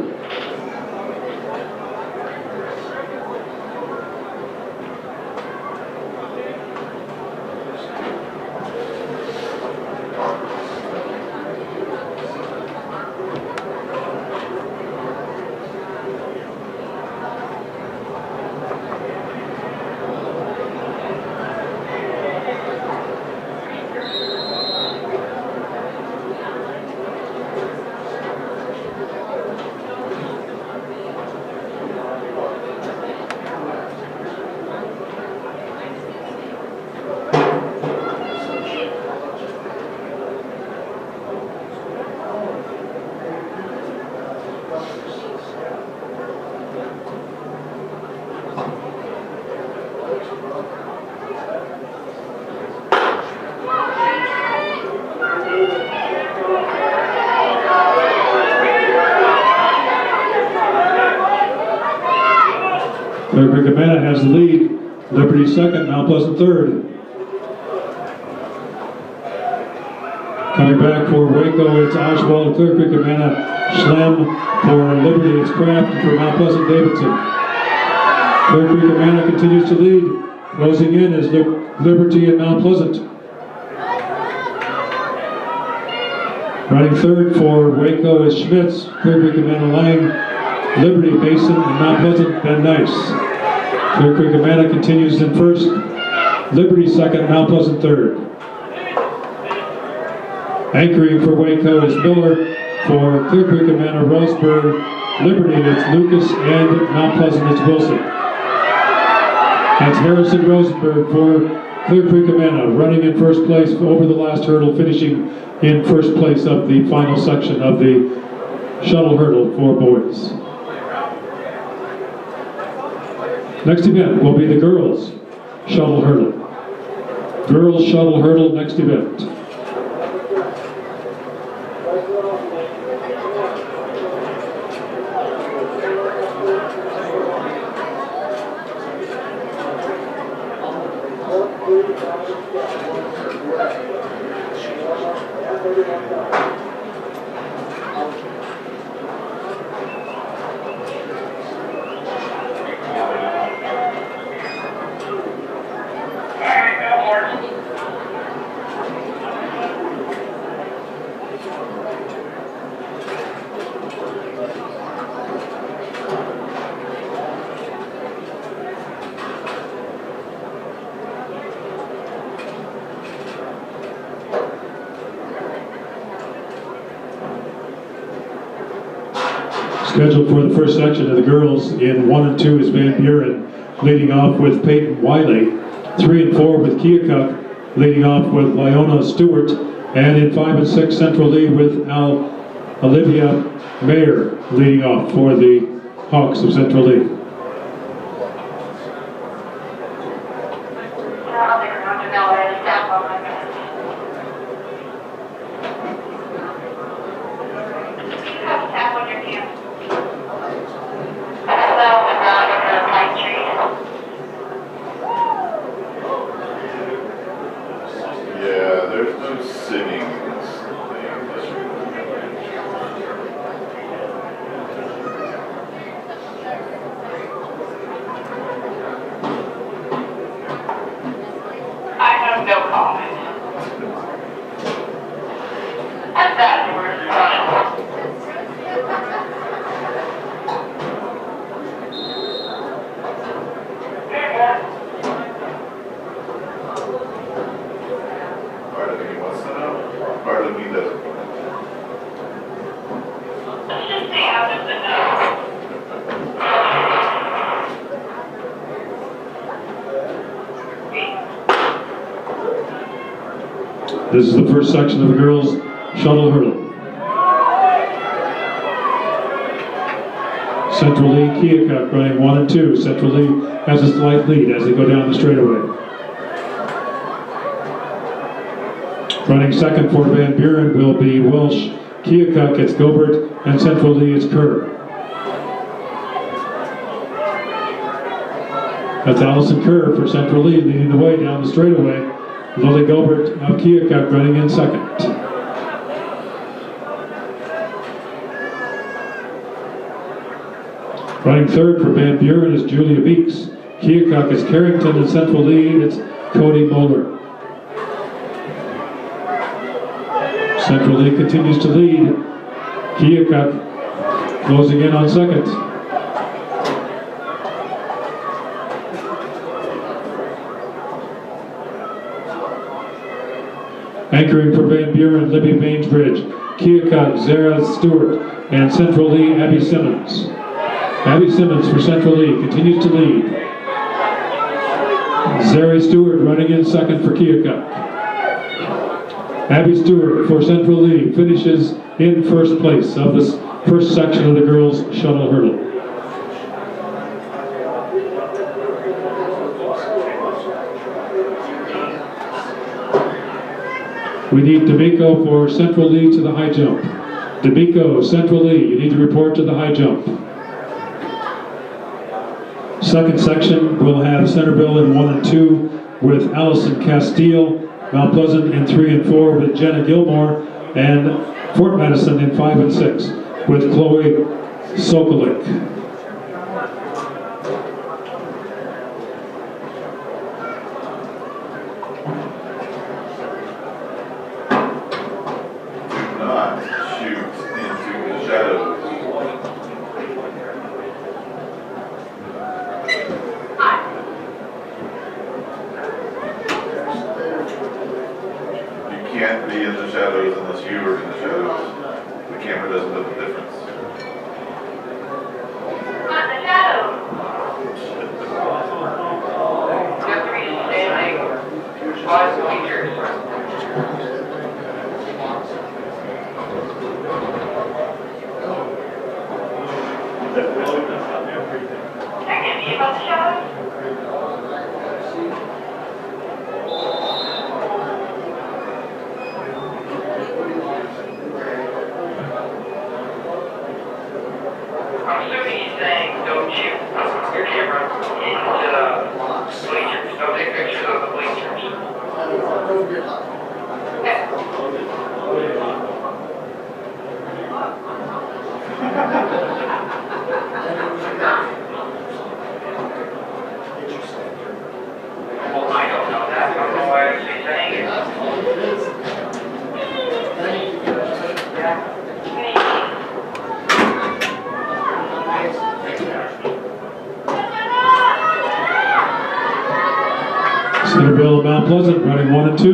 Clear Creek, Amana has the lead. Liberty second, Mount Pleasant third. Coming back for Waco, it's Oswald. Clear Creek, Amana, Schlem. For Liberty, it's Kraft. For Mount Pleasant, Davidson. Clear Creek, Amana continues to lead. Closing in is Liberty and Mount Pleasant. Running third for Waco is Schmitz. Clear Creek, Amana, Lang. Liberty, Basin, and Mount Pleasant, Van Nice. Clear Creek, Amana continues in first. Liberty second, Mount Pleasant third. Anchoring for Waco is Miller. For Clear Creek, Amana, Roseburg. Liberty, it's Lucas, and Mount Pleasant, it's Wilson. That's Harrison Rosenberg for Clear Creek, Amana, running in first place over the last hurdle, finishing in first place of the final section of the shuttle hurdle for boys. Next event will be the girls shuttle hurdle. Girls shuttle hurdle next event. Scheduled for the first section of the girls in 1 and 2 is Van Buren, leading off with Peyton Wiley. 3 and 4 with Keokuk, leading off with Lyona Stewart. And in 5 and 6, Central Lee with Olivia Mayer, leading off for the Hawks of Central Lee. Yeah, there's no sitting in this thing. I have no comment. And that's where it's from. Part of me wants to know, part of me doesn't. Let's just stay out of the know. This is the first section of the girls shuttle hurdle. Central Lee, Keokuk running 1 and 2. Central Lee has a slight lead as they go down the straightaway. Running second for Van Buren will be Welsh. Keokuk, it's Gobert, and Central Lee is Kerr. That's Allison Kerr for Central Lee leading the way down the straightaway. Lily Gobert of Keokuk running in second. Running third for Van Buren is Julia Beeks. Keokuk is Carrington, and Central Lee it's Cody Moeller. Central Lee continues to lead. Keokuk closing in on second. Anchoring for Van Buren, Libby Bainbridge. Keokuk, Zara Stewart, and Central Lee, Abby Simmons. Abby Simmons for Central Lee continues to lead. Zara Stewart running in second for Keokuk. Abby Stewart for Central Lee finishes in first place of this first section of the girls' shuttle hurdle. We need D'Amico for Central Lee to the high jump. D'Amico, Central Lee, you need to report to the high jump. Second section will have Centerville in 1 and 2 with Allison Castile, Mount Pleasant in 3 and 4 with Jenna Gilmore, and Fort Madison in 5 and 6 with Chloe Sokolik. Not shoot into the shadows. You can't be in the shadows unless you are in the shadows. The camera doesn't know the difference. Not the shadow. Got 3 standing. 5 bleachers. can be about the Shuttle. I'm assuming he's saying don't shoot your camera into the bleachers. Don't take pictures of the bleachers. Okay. Well, I don't know that. I don't know why he's saying it. Yeah. Centerville and Mount Pleasant running 1 and 2.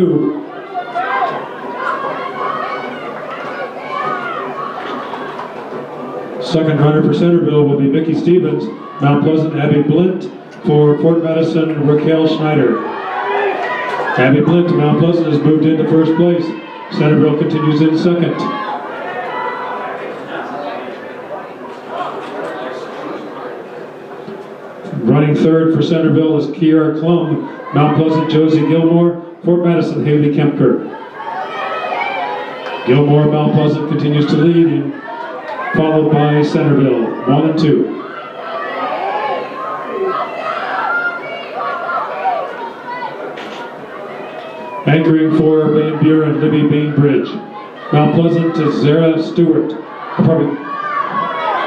Second runner for Centerville will be Mickey Stevens. Mount Pleasant, Abby Blint. For Fort Madison, Raquel Schneider. Abby Blint to Mount Pleasant has moved into first place. Centerville continues in second. Running third for Centerville is Kiara Klum. Mount Pleasant, Josie Gilmore. Fort Madison, Haley Kempker. Gilmore, Mount Pleasant continues to lead, followed by Centerville, 1 and 2. Anchoring for Van Buren, Libby Bainbridge. Mount Pleasant is Zara Stewart.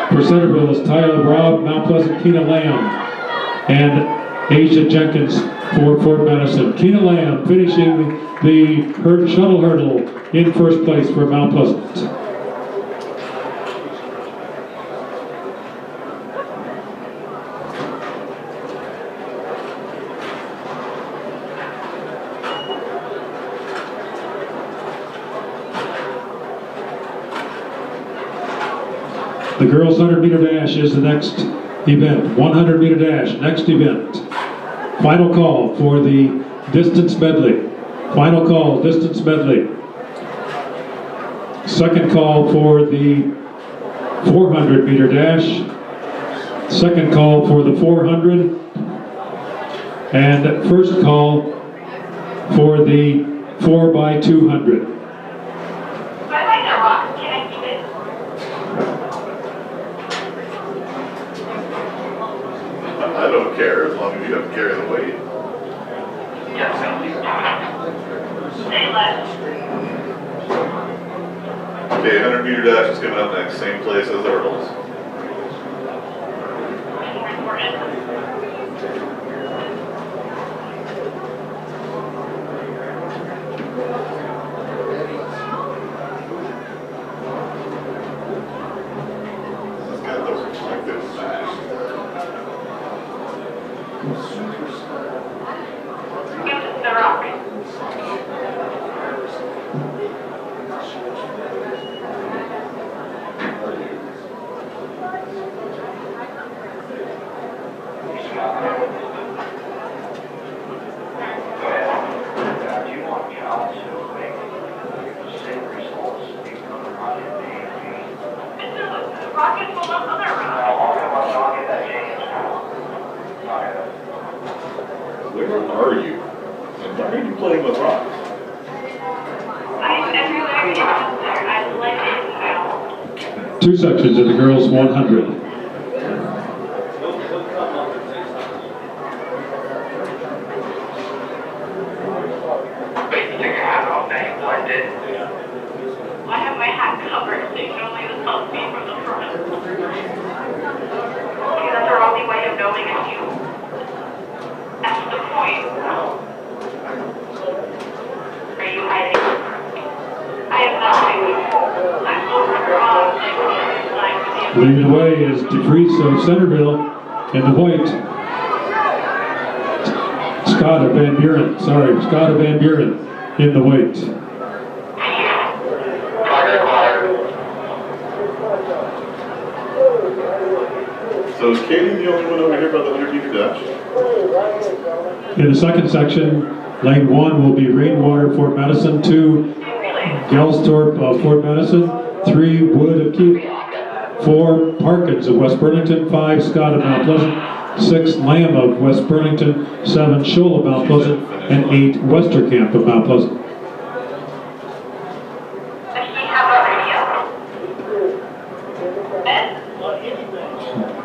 For Centerville is Tyler Robb, Mount Pleasant, Keena Lamb, and Asia Jenkins for Fort Madison. Keena Lamb finishing the shuttle hurdle in first place for Mount Pleasant. The girls' 100-meter dash is the next event. 100-meter dash, next event. Final call for the distance medley. Final call, distance medley. Second call for the 400-meter dash. Second call for the 400. And first call for the 4x200. I don't care as long as you don't carry the weight. Yes, stay left. Okay, 100-meter dash is coming up next, same place as the hurdles. It's got those reflective flash. The rock. Rockets will love other rocks. Where are you? And why are you playing with rocks? I'm everywhere you there. I blend in now. Two sections of the girls' 100. Wait, you took your hat off, now you blended. I have my hat covered, so you can only tell me from the front. Okay, that's our only way of knowing if you. That's the point. Are you hiding? I am not hiding. I'm overdrawn. Leading the way is DeVries of Centerville in the white. Scott of Van Buren in the white. So is Katie the only one over here about the 100-meter dash? In the second section, lane 1 will be Rainwater, Fort Madison, 2 Gelstorp of Fort Madison, 3 Wood of 4 Parkins of West Burlington, 5 Scott of Mount Pleasant, 6 Lamb of West Burlington, 7 Shuttle of Mount Pleasant, and 8 Westerkamp of Mount Pleasant.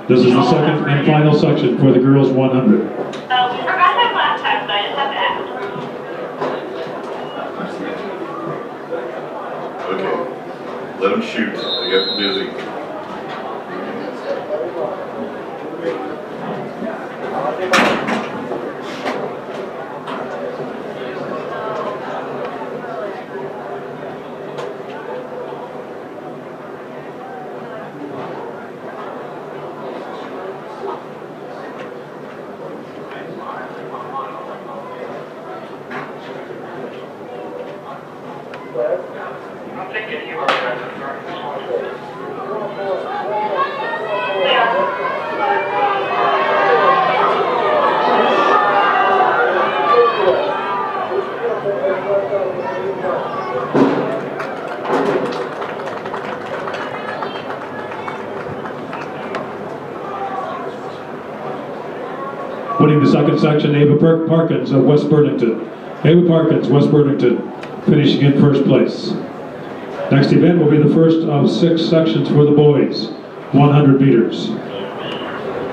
This is the second and final section for the girls 100. We forgot that last time, so I just have to ask. Okay, let them shoot. They get busy. I'm thinking you are right. Winning the second section, Ava Parkins of West Burlington. Ava Parkins, West Burlington, finishing in first place. Next event will be the first of 6 sections for the boys, 100 meters.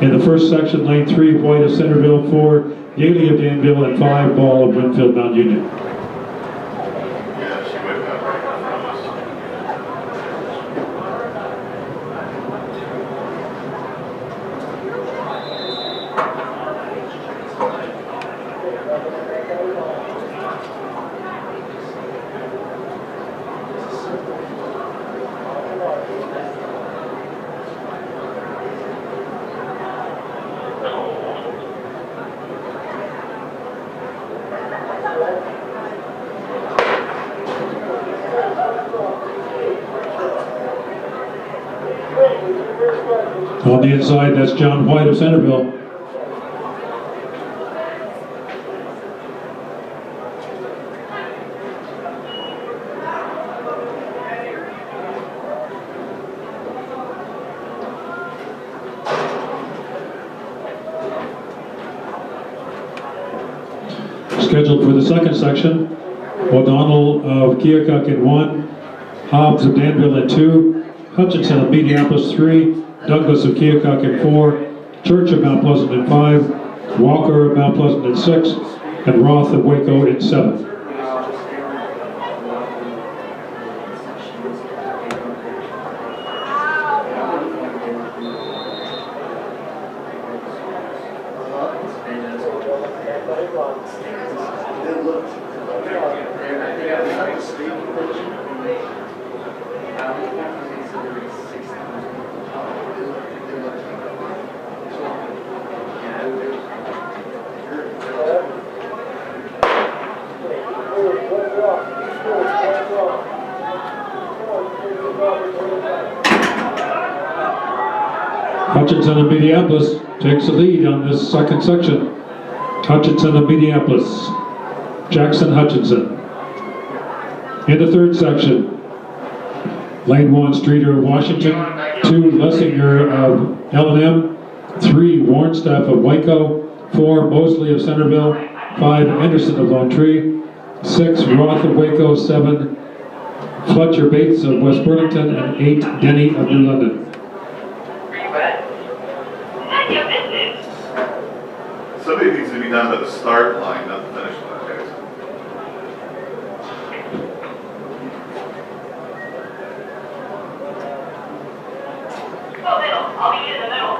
In the first section, lane 3, White of Centerville, 4, Yaley of Danville, and 5, Ball of Winfield Mount Union. Yeah, she went back right from us. On the inside, that's John White of Centerville. Scheduled for the second section, O'Donnell of Keokuk in 1, Hobbs of Danville in 2, Hutchinson of Minneapolis 3, Douglas of Keokuk in 4, Church of Mount Pleasant in 5, Walker of Mount Pleasant in 6, and Roth of Waco in 7. Hutchinson of Minneapolis takes the lead on this second section. Hutchinson of Minneapolis, Jackson Hutchinson. In the third section, lane 1, Streeter of Washington, 2, Lessinger of L&M, 3, Warnstaff of Waco, 4, Mosley of Centerville, 5, Anderson of Lone Tree, 6, Roth of Waco, 7, Fletcher Bates of West Burlington, and 8, Denny of New London. Somebody needs to be down to the start line, not the finish line, guys. Oh, middle. I'll be in the middle.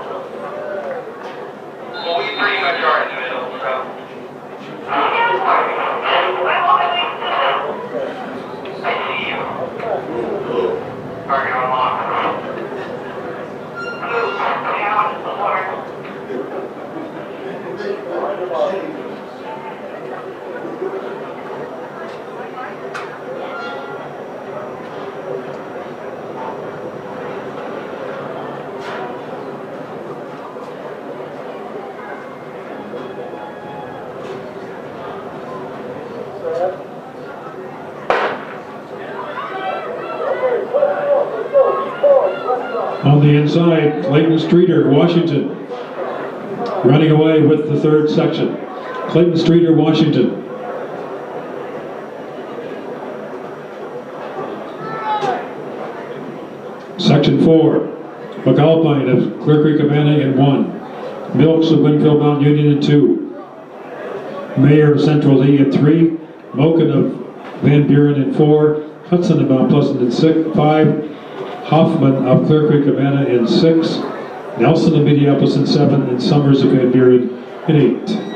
Well, we pretty much are in the middle, so. I see you. Hello. Target unlocked. Move down the water. On the inside, Clayton Streeter, Washington, running away with the third section. Clayton Streeter, Washington. Section 4, McAlpine of Clear Creek Havana in 1. Milks of Winfield Mount Union in 2. Mayor of Central Lee in 3. Moken of Van Buren in 4. Hudson of Mount Pleasant in 5. Hoffman of Clear Creek Havana in 6. Nelson of Minneapolis in 7. And Summers of Van Buren in 8.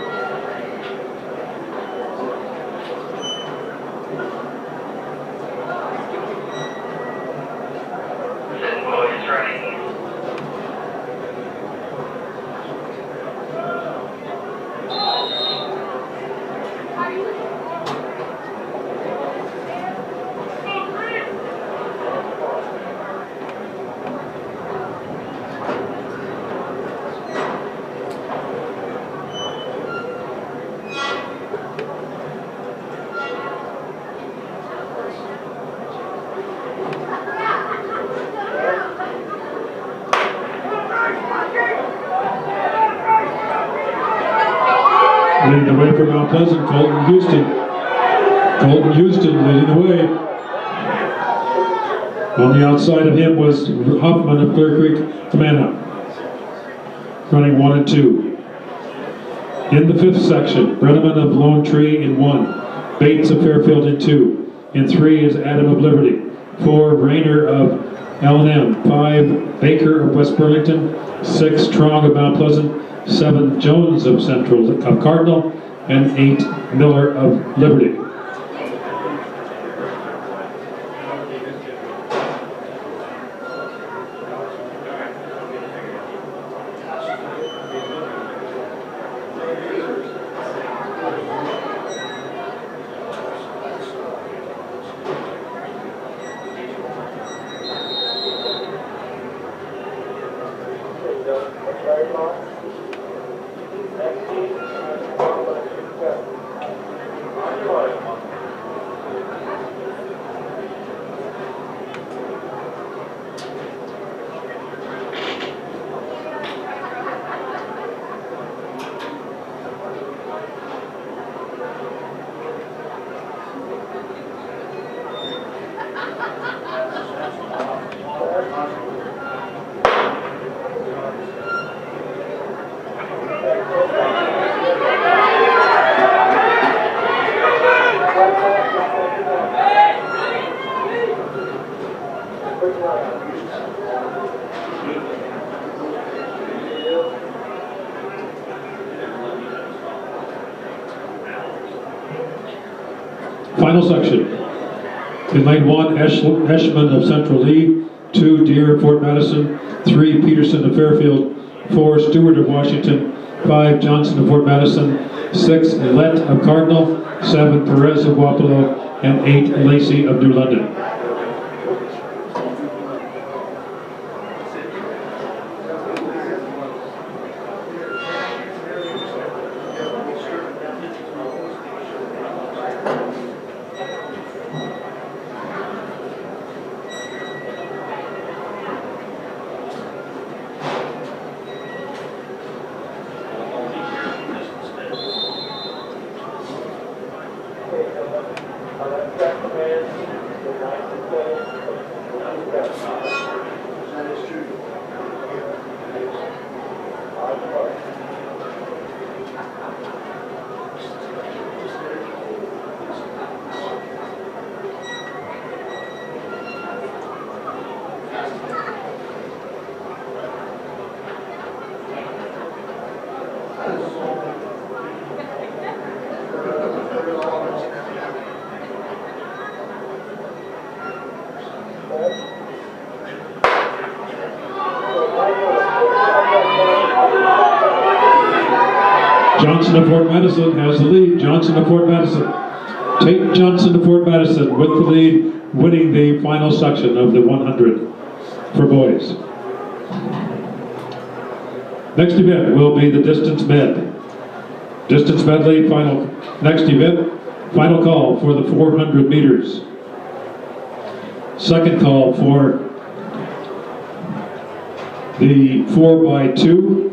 Leading the way for Mount Pleasant, Colton Houston. Colton Houston leading the way. On the outside of him was Hoffman of Clear Creek, Havana, running 1 and 2. In the 5th section, Brenneman of Lone Tree in 1. Bates of Fairfield in 2. In 3 is Adam of Liberty. 4, Rayner of L&M. 5, Baker of West Burlington. 6, Trong of Mount Pleasant. 7, Jones of Cardinal, and 8, Miller of Liberty. Final section. In lane 1, Eschman of Central Lee. 2, Deere of Fort Madison. 3, Peterson of Fairfield. 4, Stewart of Washington. 5, Johnson of Fort Madison. 6, Lett of Cardinal. 7, Perez of Wapello. And 8, Lacey of New London. Johnson of Fort Madison has the lead. Johnson of Fort Madison. Tate Johnson of Fort Madison with the lead, winning the final section of the 100 for boys. Next event will be the distance med. Distance medley final. Next event, final call for the 400 meters. Second call for the 4x2,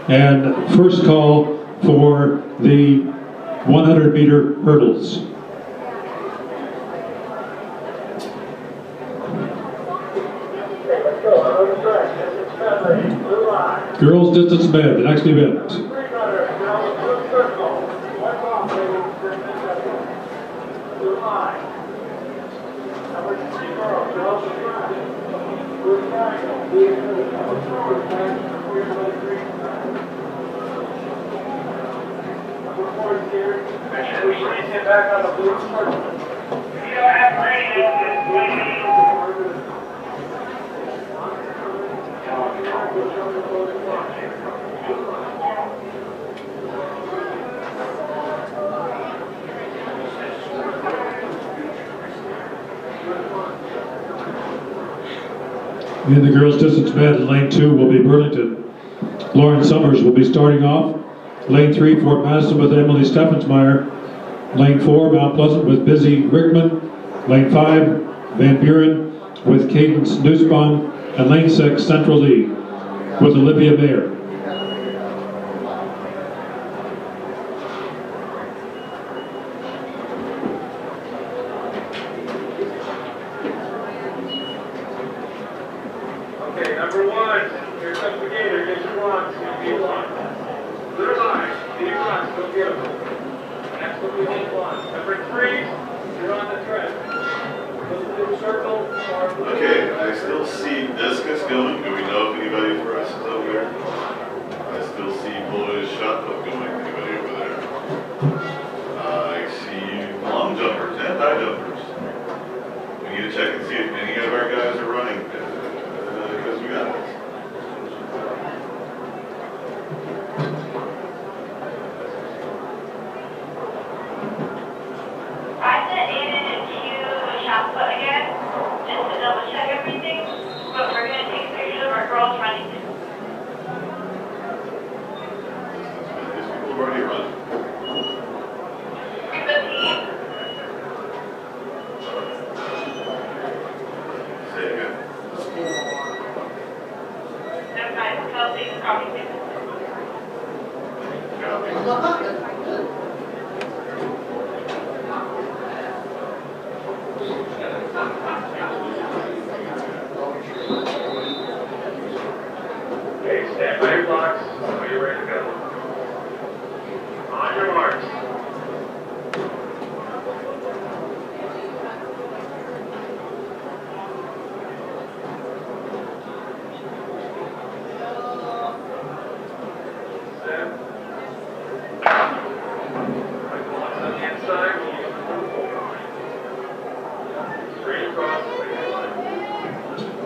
and first call for the 100-meter hurdles. Girls distance med, the next event. Back on the blue circle. In the girls distance med, lane 2 will be Burlington. Lauren Summers will be starting off. Lane 3, Fort Madison with Emily Steffensmeyer. Lane 4, Mount Pleasant with Busy Rickman. Lane 5, Van Buren with Cadence Nussbaum. And Lane 6, Central Lee with Olivia Mayer. Okay, number 1, here comes the gator, get your lunch, get your lunch. Clear line, get your lunch, go get them. Next will be home lunch. Number 3, you're on the tread. Go to the little circle. Okay, I still see discus going. Do we know if anybody for us is over there? I still see boys shuttle going. Anybody over there? I see long jumpers and high jumpers. We need to check and see if any of our guys are running. Because we got it. I sent Aiden and Q a shot put again, just to double check everything, but we're gonna take pictures of our girls running. These people have already run. Say it again. Them guys, Kelsey, copy. Okay, stand by your blocks. Are you ready to go? On your marks. Set. Right blocks on the inside. Straight across.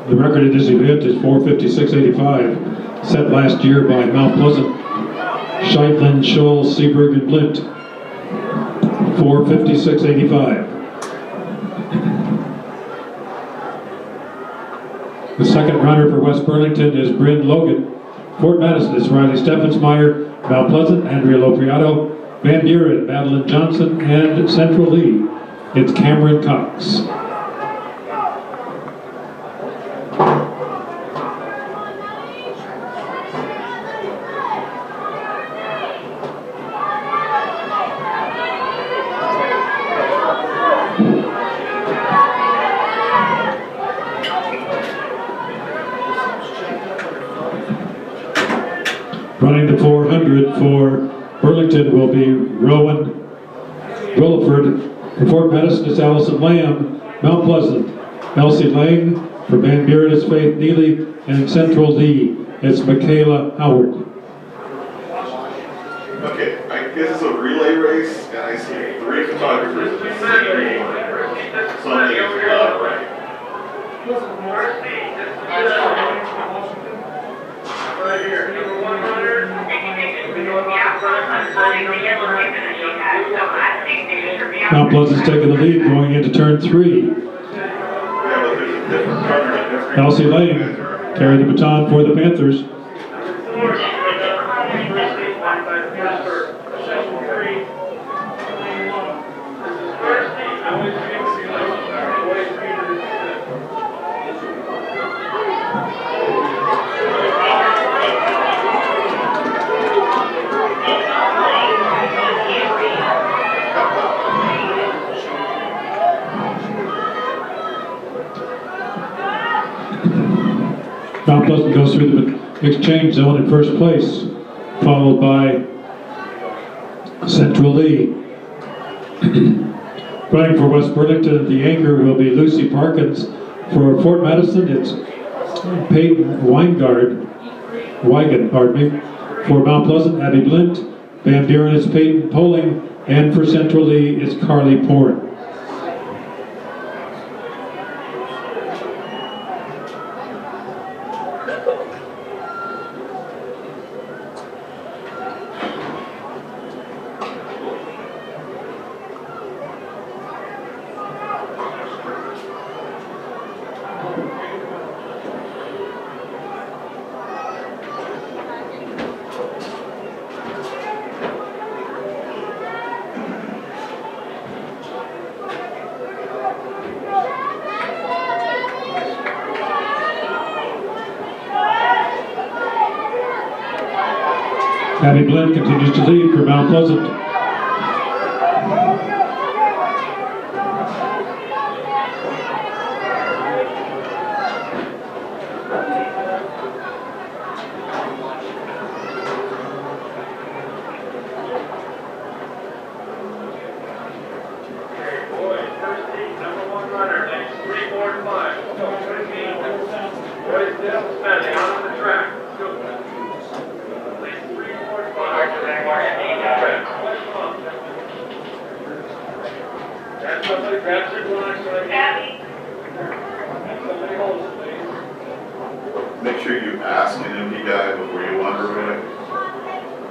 The record of this event is 4:56.85, set last year by Mount Pleasant, Scheidlin, Scholl, Seaberg, and Blint. 4:56.85. The second runner for West Burlington is Bryn Logan. Fort Madison is Riley Steffensmeyer. Mount Pleasant, Andrea Lopriato. Van Buren, Madeline Johnson. And Central Lee, it's Cameron Cox. Running the 400 for Burlington will be Rowan Williford. For Fort Madison is Allison Lamb. Mount Pleasant, Elsie Lang. For Van Buren is Faith Neely. And Central Lee, it's Michaela Howard. Okay, I guess it's a relay race, and I see 3 photographers at the same time. Something is not right. Right here, number 100. Mount Pleasant's taking the lead going into turn 3. Yeah, but there's a different runner in every. Elsie Lang carried the baton for the Panthers. Mount Pleasant goes through the exchange zone in first place, followed by Central Lee. Running for West Burlington, the anchor will be Lucy Parkins. For Fort Madison, it's Peyton Wigan, pardon me. For Mount Pleasant, Abby Blint. Van Buren is Peyton Poling. And for Central Lee, it's Carly Porin. Abby Blint continues to lead for Mount Pleasant. Make sure you ask an empty guy before you wander away.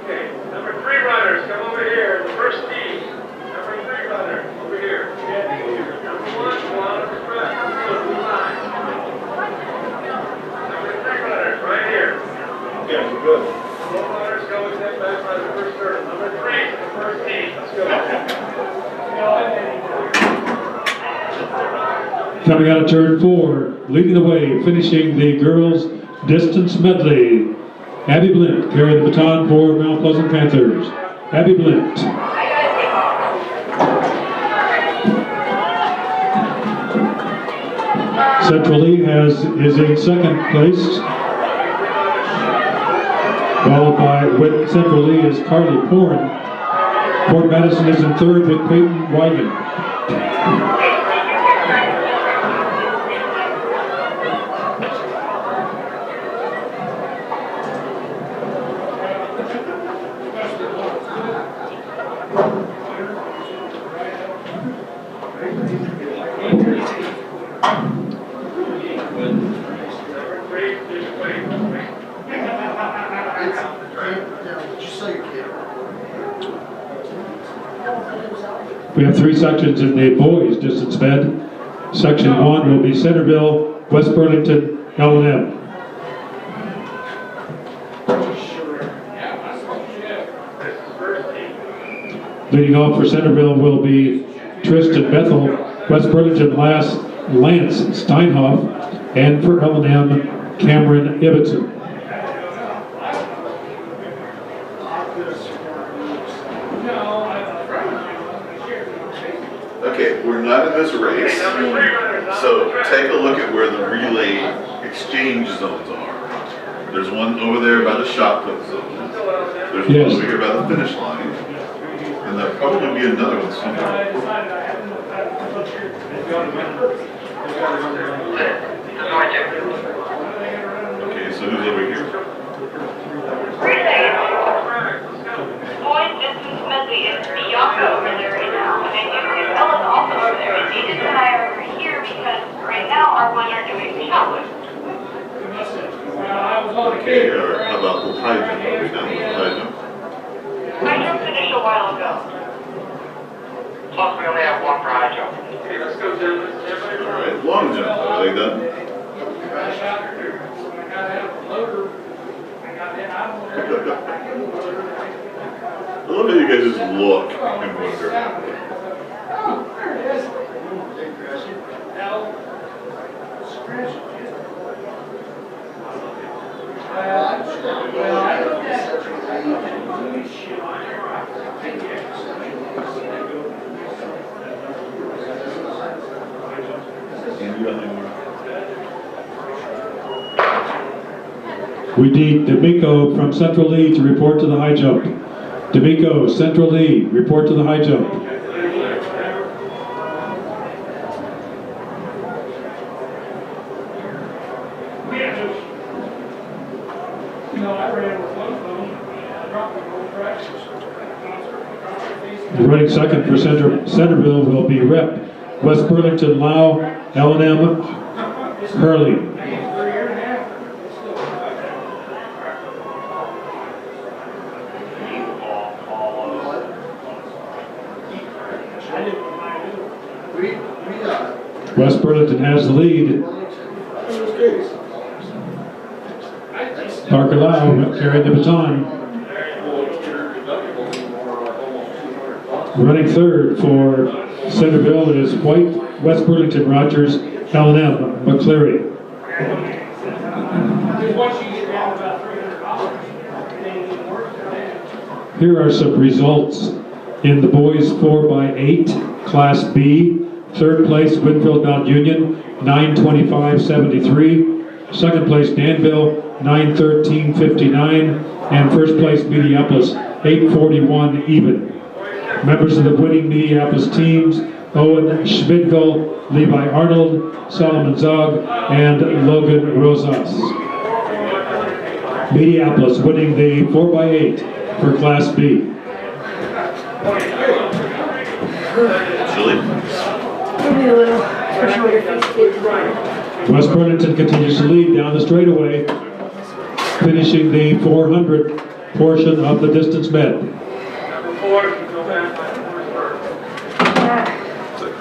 Okay, number 3 runners, come over here. The first team. Number 3 runner, over here. Number 1, go out of the track. Blue line. Number 3 runners, right here. Yeah, good. 4 runners go with them back by the first turn. Number 3 is the first team. Let's go. Coming out of turn 4, leading the way, finishing the girls' distance medley. Abby Blint carrying the baton for Mount Pleasant Panthers. Abby Blint. Central Lee is in second place, followed by with Central Lee is Carly Porin. Fort Madison is in third with Peyton Wigan. We have 3 sections in the boys' distance med. Section 1 will be Centerville, West Burlington, L&M. Leading off for Centerville will be Tristan Bethel, West Burlington Lance Steinhoff, and for L&M, Cameron Ibbotson. Okay, we're not in this race, so take a look at where the relay exchange zones are. There's one over there by the shot put zone. There's one over here by the finish line. And there'll probably be another one somewhere. Okay, so who's over here? Boys distance medley is Bianca over there right now, and Gabriel is also over there. And Nathan and I are over here because right now our ones are doing Shuttle. Okay, or how about the high jump? Are we done with the high jump? I just finished a while ago. Plus we only have 1 for high jump. Okay, let's go, gentlemen. Alright, long jump, are they done? I love how you guys just look and wonder. And you got any more? We need D'Amico from Central Lee to report to the high jump. D'Amico, Central Lee, report to the high jump. Running second for Centerville will be Rep. West Burlington, Lau, L&M, Hurley. West Burlington has the lead. Parker Lau carrying the baton. Running third for Centerville is White, West Burlington, Rogers, L&M, McCleary. Here are some results in the boys 4x8, Class B. Third place, Winfield Mount Union, 9:25.73. Second place, Danville, 9:13.59. And first place, Minneapolis, 8:41 even. Members of the winning Minneapolis teams, Owen Schmidgel, Levi Arnold, Solomon Zog, and Logan Rosas. Minneapolis winning the 4x8 for Class B. Maybe a little, especially when your face gets dry. West Burlington continues to lead down the straightaway, finishing the 400 portion of the distance med.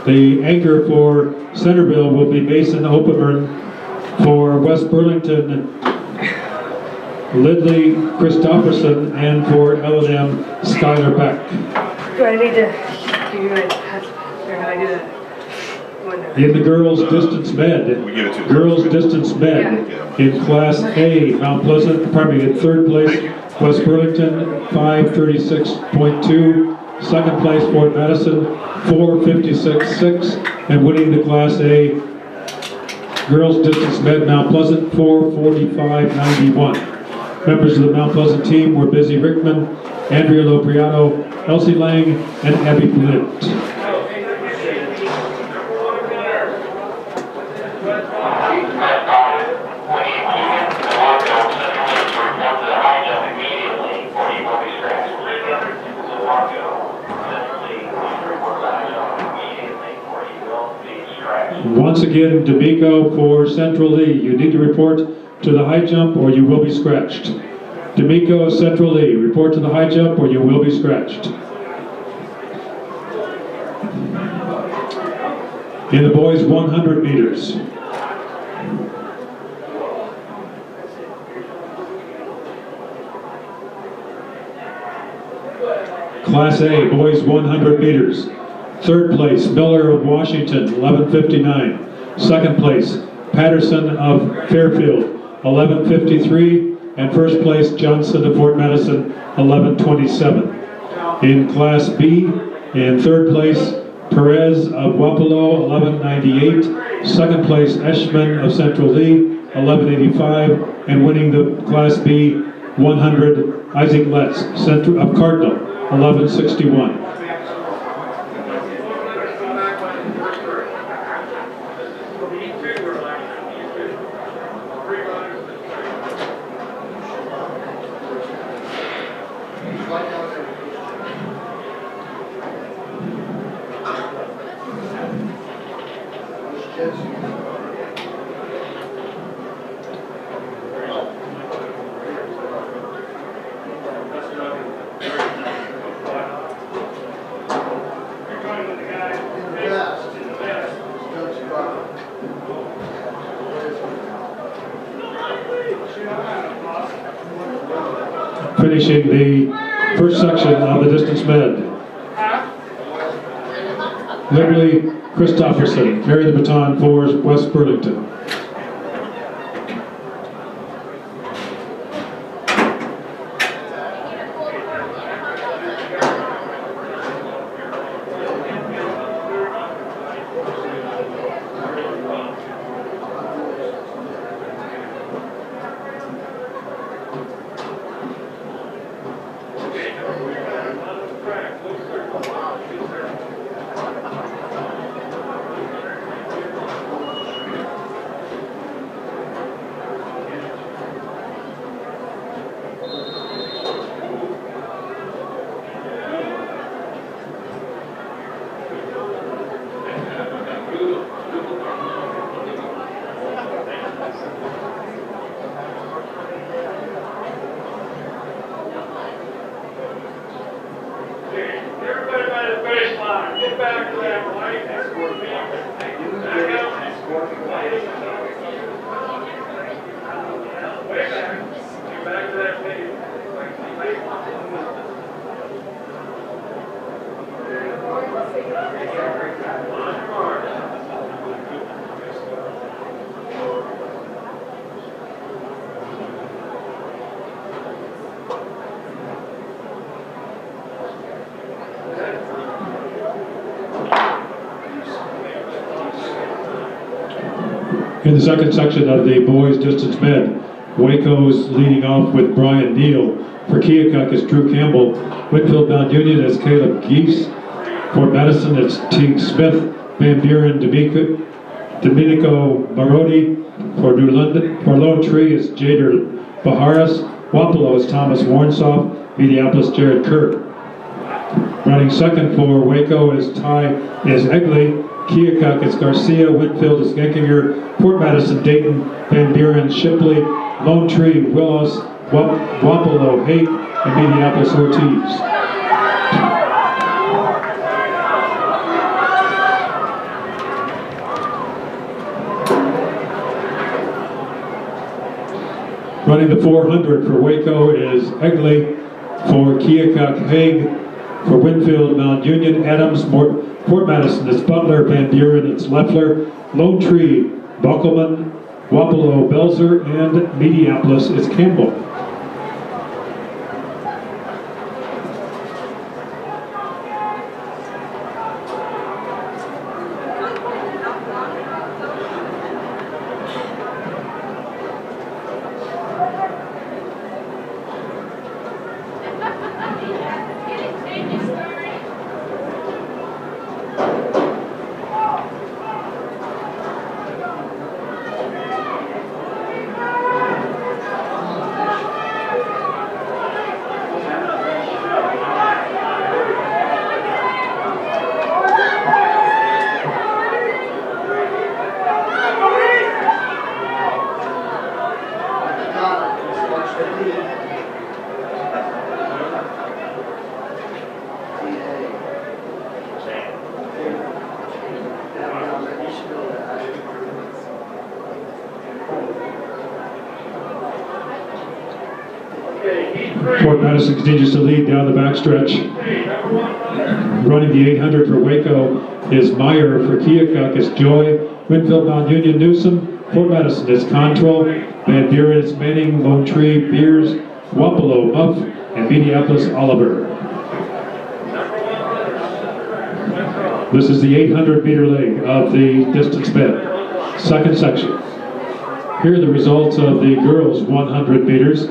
The anchor for Centerville will be Mason Oppenburn. For West Burlington, Lidley Christopherson, and for L&M, Skylar Beck. Do I need to give you my pass? Or how do I do that? In the girls' distance med, in Class A, Mount Pleasant, in third place, West Burlington, 5:36.2. Second place, Fort Madison, 4:56.6. And winning the Class A girls' distance med, Mount Pleasant, 4:45.91. Members of the Mount Pleasant team were Busy Rickman, Andrea Lopriano, Elsie Lang, and Abby Blint. Once again, D'Amico for Central Lee. You need to report to the high jump or you will be scratched. D'Amico, Central Lee, report to the high jump or you will be scratched. In the boys 100 meters. Class A, boys 100 meters. Third place, Miller of Washington, 11:59. Second place, Patterson of Fairfield, 11:53. And first place, Johnson of Fort Madison, 11:27. In Class B, in third place, Perez of Wapello, 11:98. Second place, Eschman of Central Lee, 11:85. And winning the Class B 100, Isaac Letts of Cardinal, 11:61. Finishing the first section of the distance med. Liberty Christopherson carry the baton for West Burlington. In the second section of the boys distance med, Waco's leading off with Brian Neal. For Keokuk, it's Drew Campbell. Whitfield Mount Union is Caleb Geese. For Madison, it's Teague Smith. Van Buren, Domenico Marodi. For Lone Tree, it's Jader Baharis. Wapello is Thomas Warnsoff. Mediapolis, Jared Kirk. Running second for Waco is Egley. Keokuk, it's Garcia. Whitfield is Genkinger. Fort Madison, Dayton, Van Buren, Shipley, Lone Tree, Willis, Wapello, Haight, and Mediapolis, Ortiz. Running the 400 for Waco is Egley. For Keokuk, Haig. For Winfield, Mount Union, Adams, Fort Madison, it's Butler. Van Buren, it's Leffler. Lone Tree, Buckelman, Wapello, Belzer, and Mediapolis, it's Campbell. Fort Madison continues to lead down the backstretch. Running the 800 for Waco is Meyer. For Keokuk, it's Joy. Winfield, Mount Union, Newsom. Fort Madison is Control. Van Buren, it's Manning. Lone Tree, Beers. Wapello, Muff, and Mediapolis, Oliver. This is the 800-meter leg of the distance med. Second section. Here are the results of the girls 100 meters.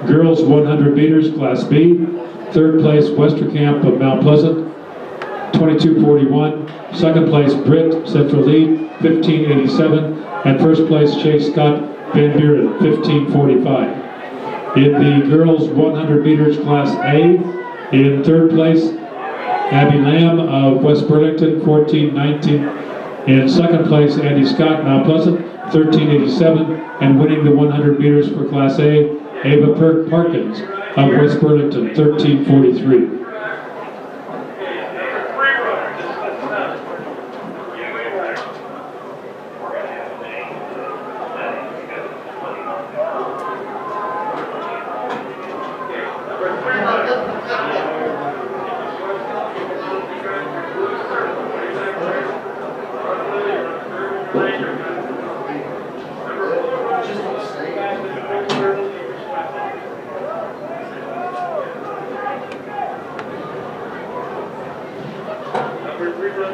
Girls 100 meters, Class B. Third place, Westerkamp of Mount Pleasant, 22:41. Second place, Britt, Central Lead, 15:87. And first place, Chase Scott, Van Buren, 15:45. In the girls 100 meters, Class A, in third place, Abby Lamb of West Burlington, 14:19. In second place, Andy Scott, Mount Pleasant, 13:87. And winning the 100 meters for Class A, Ava Parkins of West Burlington, 13:43.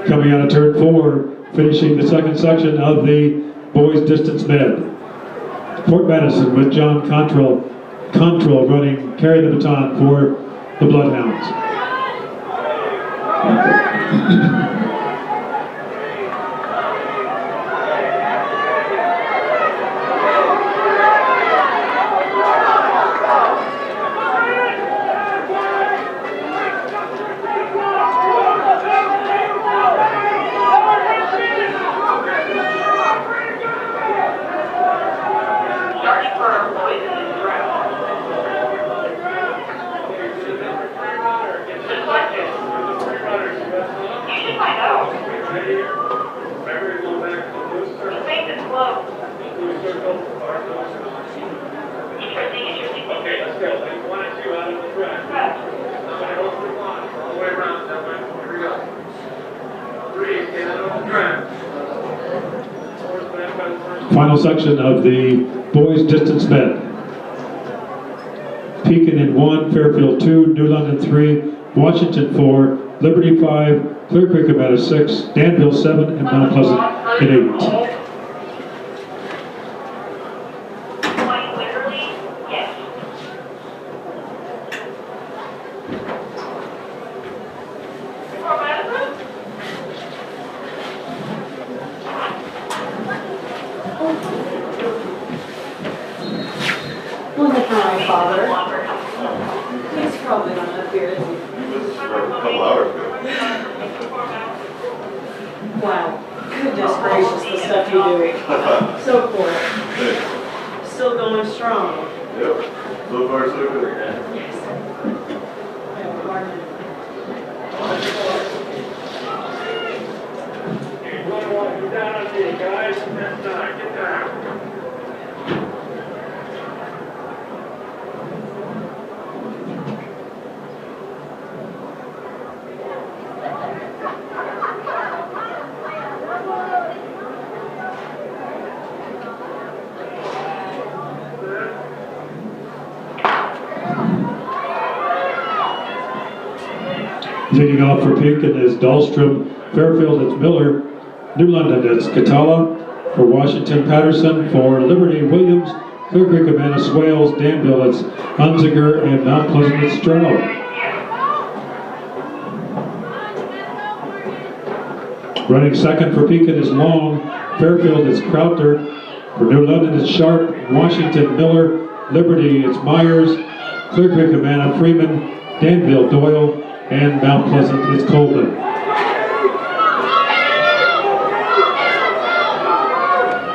Coming out of turn 4, finishing the second section of the boys distance med. Fort Madison with John Control running, carry the baton for the Bloodhounds. Final section of the boys distance med. Pekin in 1, Fairfield 2, New London 3, Washington 4, Liberty 5, Clear Creek about 6, Danville 7, and Mount Pleasant at 8. Wasn't for my father. He's probably not up here, is he? He was a couple hours ago. Wow. Goodness gracious, the stuff you do. So cool. Still going strong. Yep. So far, so good. Yes. You're down on me, guys. That's not. Get down. Leading off for Pekin is Dahlstrom. Fairfield, it's Miller. New London, it's Catala. For Washington, Patterson. For Liberty, Williams. Clear Creek, Amana, Swales. Danville, it's Hunziger. And Mount Pleasant, it's Stroud. Running second for Pekin is Long. Fairfield, it's Crowther. For New London, it's Sharp. Washington, Miller. Liberty, it's Myers. Clear Creek, Amana, Freeman. Danville, Doyle. And Mount Pleasant, it's Colvin.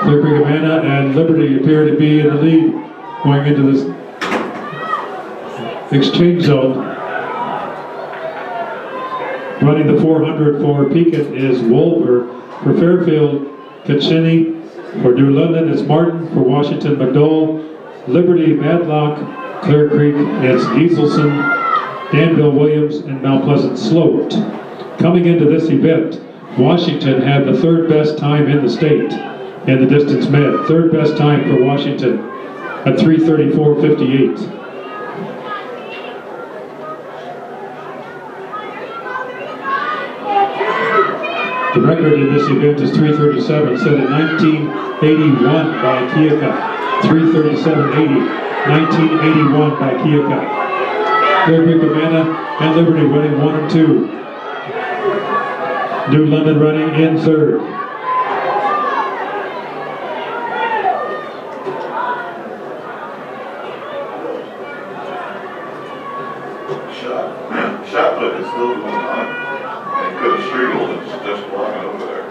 Clear Creek, Amana, and Liberty appear to be in the lead going into this exchange zone. Running the 400 for Pekin is Wolver. For Fairfield, Caccini. For New London, it's Martin. For Washington, McDowell. Liberty, Madlock. Clear Creek, it's Easelson. Danville, Williams, and Mount Pleasant sloped. Coming into this event, Washington had the third best time in the state in the distance med. Third best time for Washington at 3:34.58. The record in this event is 3:37, set in 1981 by Keokuk. 3:37.80, 1981 by Keokuk. Clear Creek, Amana, and Liberty running 1 and 2. New London running in third. Shot put is still going on. And could have struggled and just walking over there.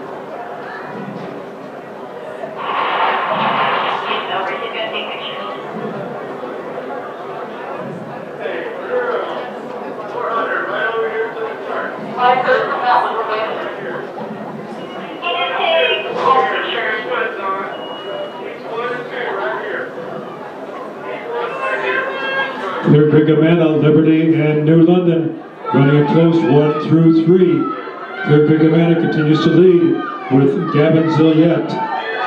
Clear Creek, Amana, Liberty, and New London running a close 1 through 3. Clear Creek, Amana continues to lead with Gavin Zilliette.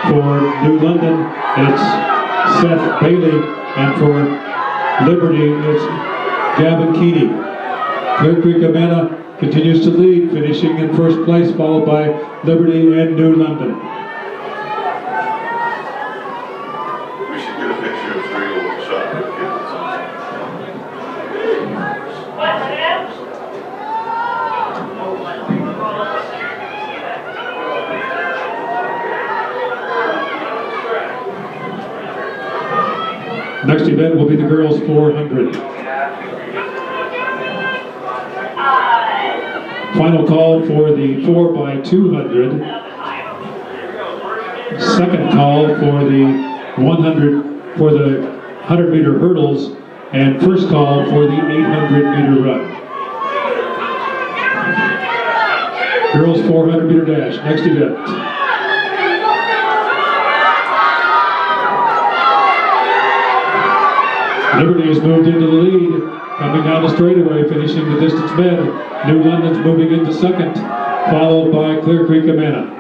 For New London, it's Seth Bailey, and for Liberty, it's Gavin Keeney. Clear Creek, Amana continues to lead, finishing in first place, followed by Liberty and New London. We should get a picture of three little shot put kids or something. Next event will be the girls 400. Final call for the 4x200. Second call for the 100-meter hurdles, and first call for the 800-meter run. Girls 400-meter dash, next event. Liberty has moved into the lead, coming down the straightaway, finishing the distance med. New London's moving into second, followed by Clear Creek, Amana.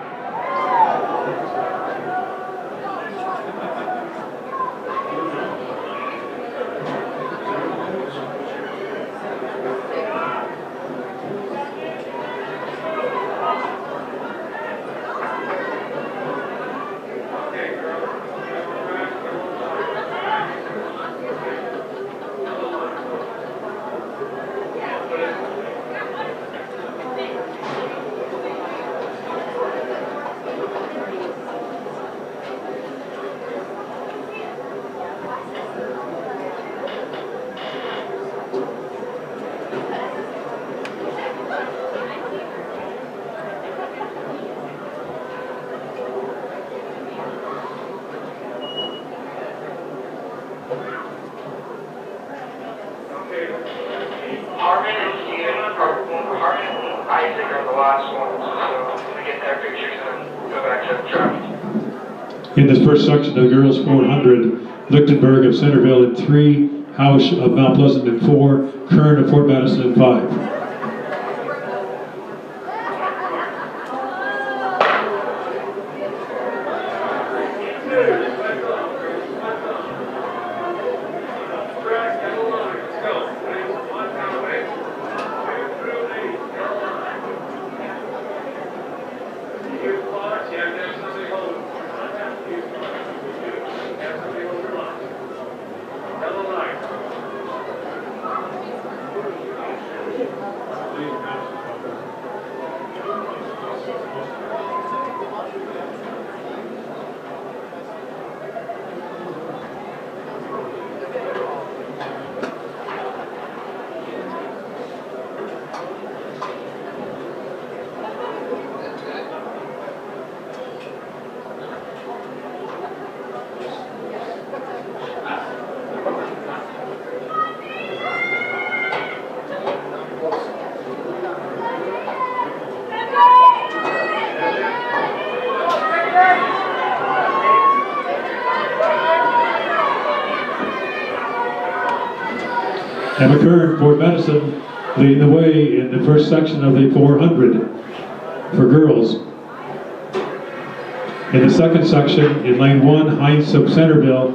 icing are the last ones, so we get their pictures and go back to the track. In this first section of girls 400, Lichtenberg of Centerville in 3, Hausch of Mount Pleasant in 4, Kern of Fort Madison in 5. Emma Kern, Fort Madison, leading the way in the first section of the 400 for girls. In the second section, in lane 1, Heinz of Centerville,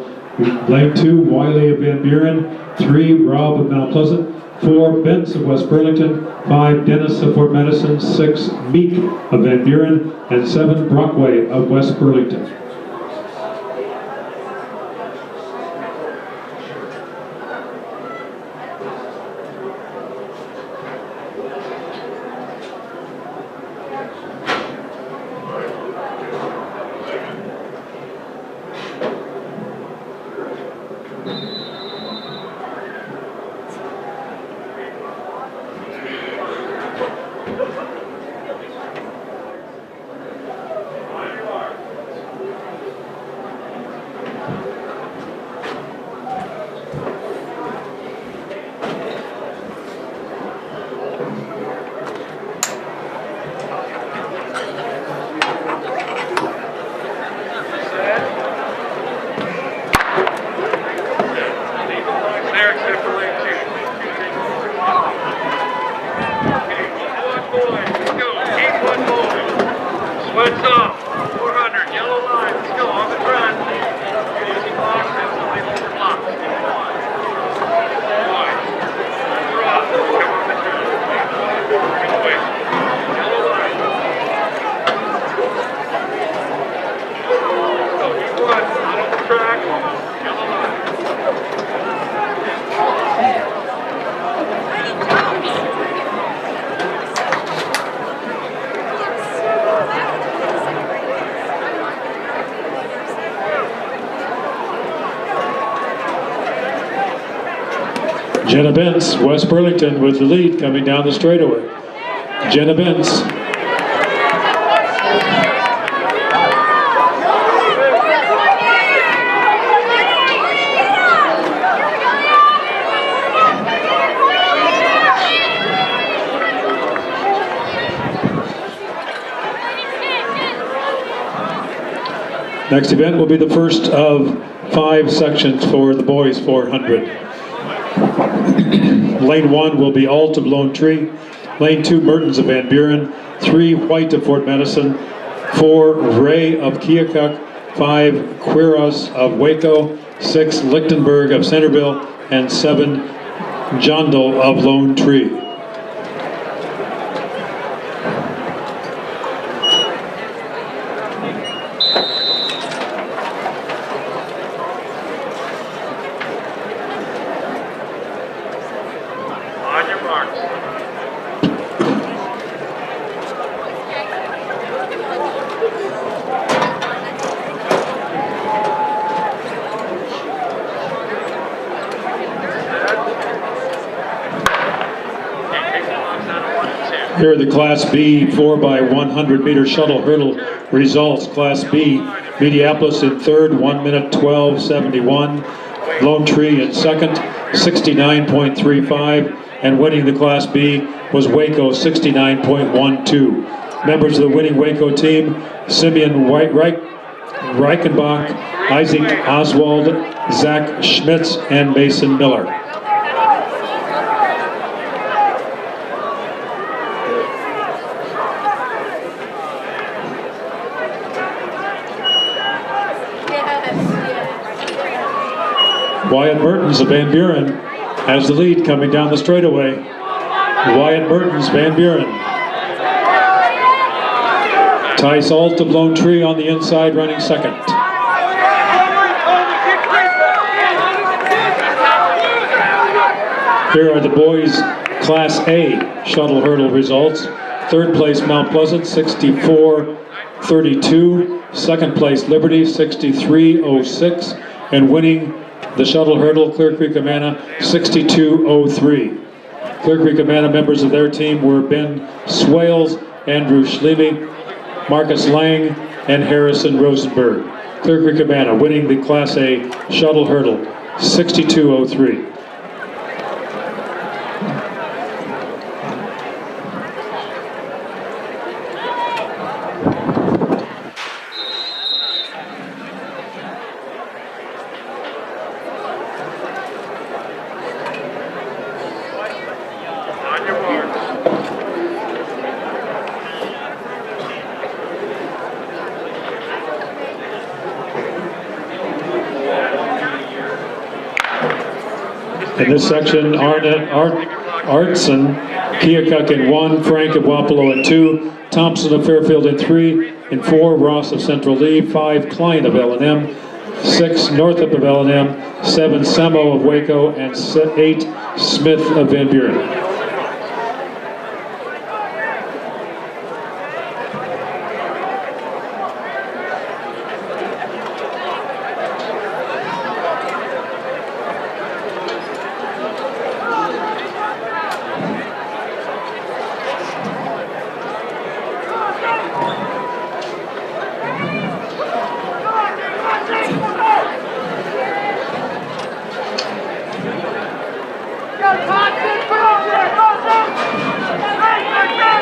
lane 2, Wiley of Van Buren, 3, Rob of Mount Pleasant, 4, Bentz of West Burlington, 5, Dennis of Fort Madison, 6, Meek of Van Buren, and 7, Brockway of West Burlington. Jenna Bentz, West Burlington with the lead coming down the straightaway. Jenna Bentz. Next event will be the first of 5 sections for the boys 400. Lane 1 will be Alt of Lone Tree, Lane 2 Mertens of Van Buren, 3 White of Fort Madison, 4 Ray of Keokuk, 5 Quiros of Waco, 6 Lichtenberg of Centerville, and 7 Jondal of Lone Tree. Here are the Class B 4x100 meter shuttle hurdle results. Class B, Minneapolis in third, 1 minute 12.71. Lone Tree in second, 69.35. and winning the Class B was Waco 69.12. Members of the winning Waco team, Simeon Reichenbach, Isaac Oswald, Zach Schmitz, and Mason Miller. Wyatt Mertens of Van Buren has the lead coming down the straightaway. Wyatt Mertens, Van Buren. Tice Alt of Lone Tree on the inside, running second. Here are the boys' Class A shuttle hurdle results. Third place Mount Pleasant, 64.32. Second place Liberty, 63.06. And winning the shuttle hurdle, Clear Creek Amana, 62.03. Clear Creek Amana members of their team were Ben Swales, Andrew Schlemy, Marcus Lang, and Harrison Rosenberg. Clear Creek Amana winning the Class A shuttle hurdle, 62.03. In this section, Artson, Keokuk in 1, Frank of Wapello in 2, Thompson of Fairfield in 3, in 4, Ross of Central Lee, 5, Klein of L&M, 6, Northup of L&M, 7, Samo of Waco, and 8, Smith of Van Buren.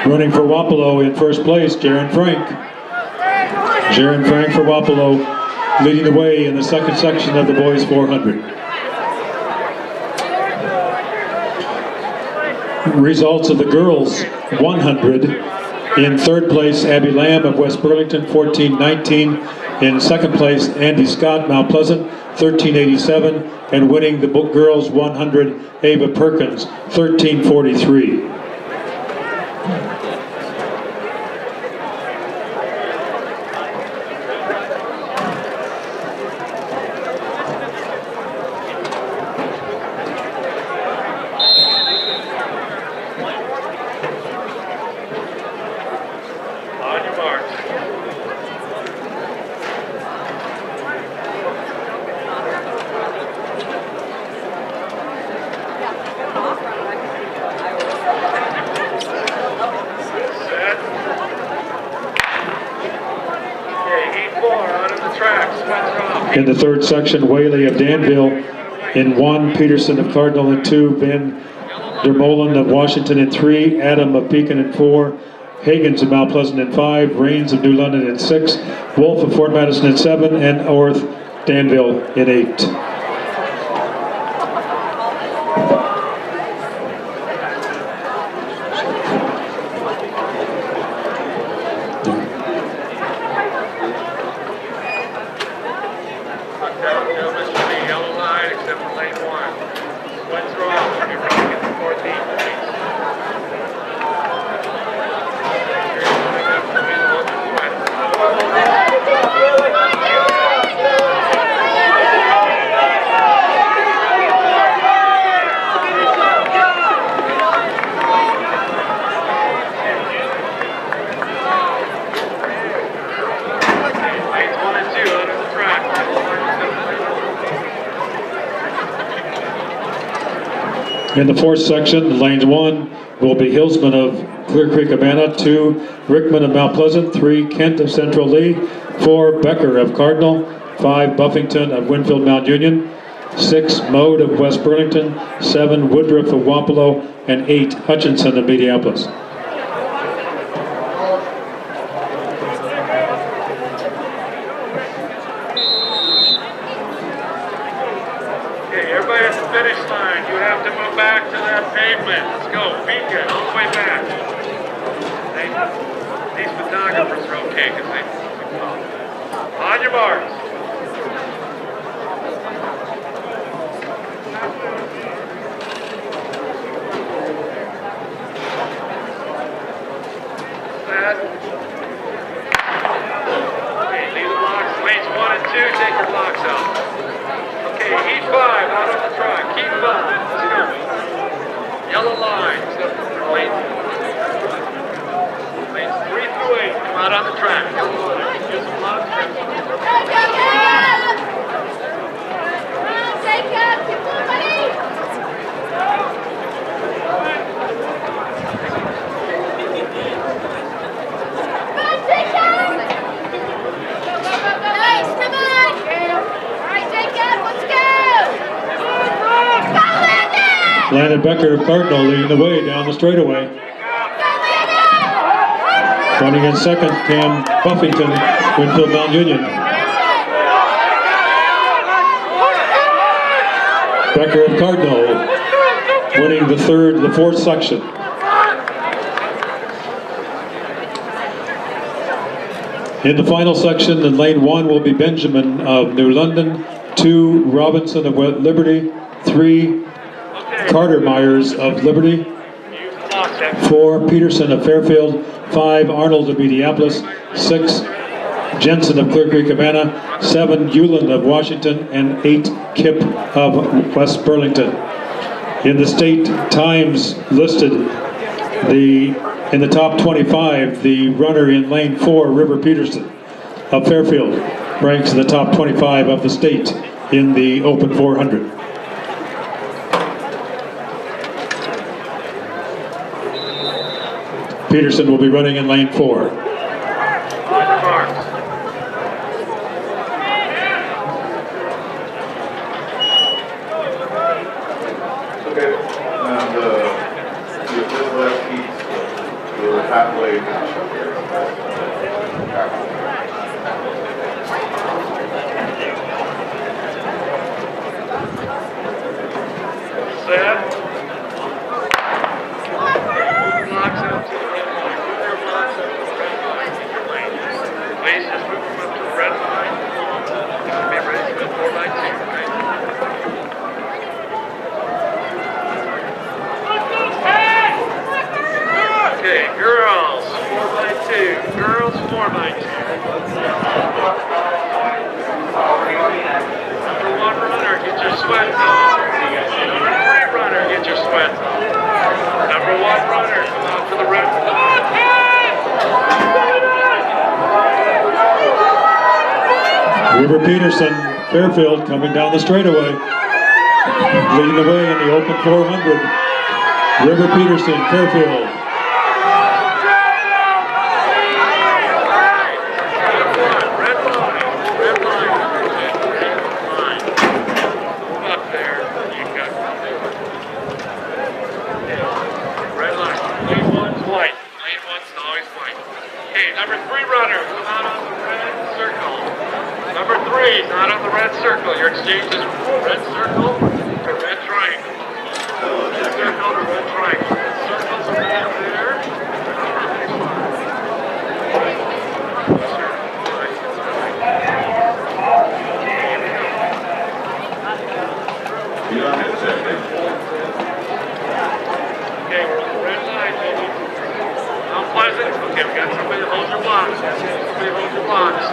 Running for Wapello in first place, Jaron Frank. Jaron Frank for Wapello, leading the way in the second section of the boys 400. Results of the girls 100. In third place, Abby Lamb of West Burlington, 14.19. In second place, Andy Scott, Mount Pleasant, 13.87. And winning the girls 100, Ava Perkins, 13.43. In the third section, Whaley of Danville in 1, Peterson of Cardinal in 2, Van der Molen of Washington in 3, Adam of Beacon in 4, Higgins of Mount Pleasant in 5, Rains of New London in 6, Wolf of Fort Madison in 7, and Orth Danville in 8. In the fourth section, lanes 1 will be Hillsman of Clear Creek Amana, 2, Rickman of Mount Pleasant, 3, Kent of Central Lee, 4, Becker of Cardinal, 5, Buffington of Winfield Mount Union, 6 Mode of West Burlington, 7 Woodruff of Wapello, and 8 Hutchinson of Mediapolis. Okay, everybody at the finish line, you have to move back to that pavement. Let's go, beat it all the way back. These photographers are okay because they on your marks. Set. Okay, leave the blocks. Lanes 1 and 2, take your blocks out. Okay, heat 5 out on the track. Heat 5. Let's go. Yellow lines. Lanes 3 through 8 come out on the track. Yellow lines. Use a lot of trips. Landon Becker of Cardinal leading the way down the straightaway. Running in second, Cam Buffington, Winfield Mount Union. Becker of Cardinal winning the fourth section. In the final section, in lane 1 will be Benjamin of New London, 2 Robinson of Liberty, 3 Carter Myers of Liberty, 4 Peterson of Fairfield, 5 Arnold of Mediapolis, 6 Jensen of Clear Creek, Havana, 7 Hewland of Washington, and 8 Kip of West Burlington. In the state times listed, in the top 25, the runner in lane 4, River Peterson of Fairfield, ranks in the top 25 of the state in the Open 400. Peterson will be running in lane 4. Okay, and this last heat, we're halfway finish up here. Set. Blocks out to the red line. Move your blocks out to the red line. Keep your lane. Please just move them up to the red line. You should be ready to go 4x2, right? Okay, girls, 4x2. Girls, 4x2. Number 1 runner, get your sweat on. Number 3 runner, get your sweat on. Number 1 runner, come out to the red line. River Peterson, Fairfield, coming down the straightaway, leading the way in the Open 400. River Peterson, Fairfield. Not on the red circle. Your exchange is red circle to red triangle. Red circle to red triangle. Circles are down there. Okay, we're on the red line, baby. Mount Pleasant. Okay, we got somebody that holds your blocks. Somebody holds your blocks.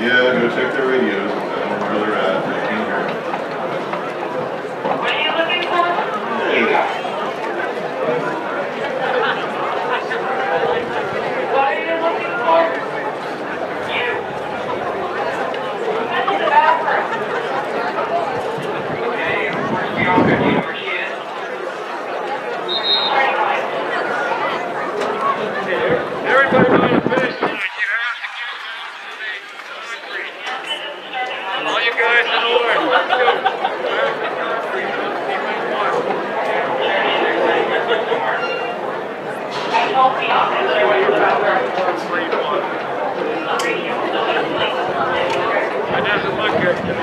Yeah, go check their radios. I don't know where they're at. They can't hear them. What are you looking for? What are you looking for? You. All you guys in order. Let's go. It doesn't look good to me.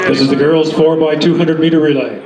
This is the girls' 4x200 meter relay.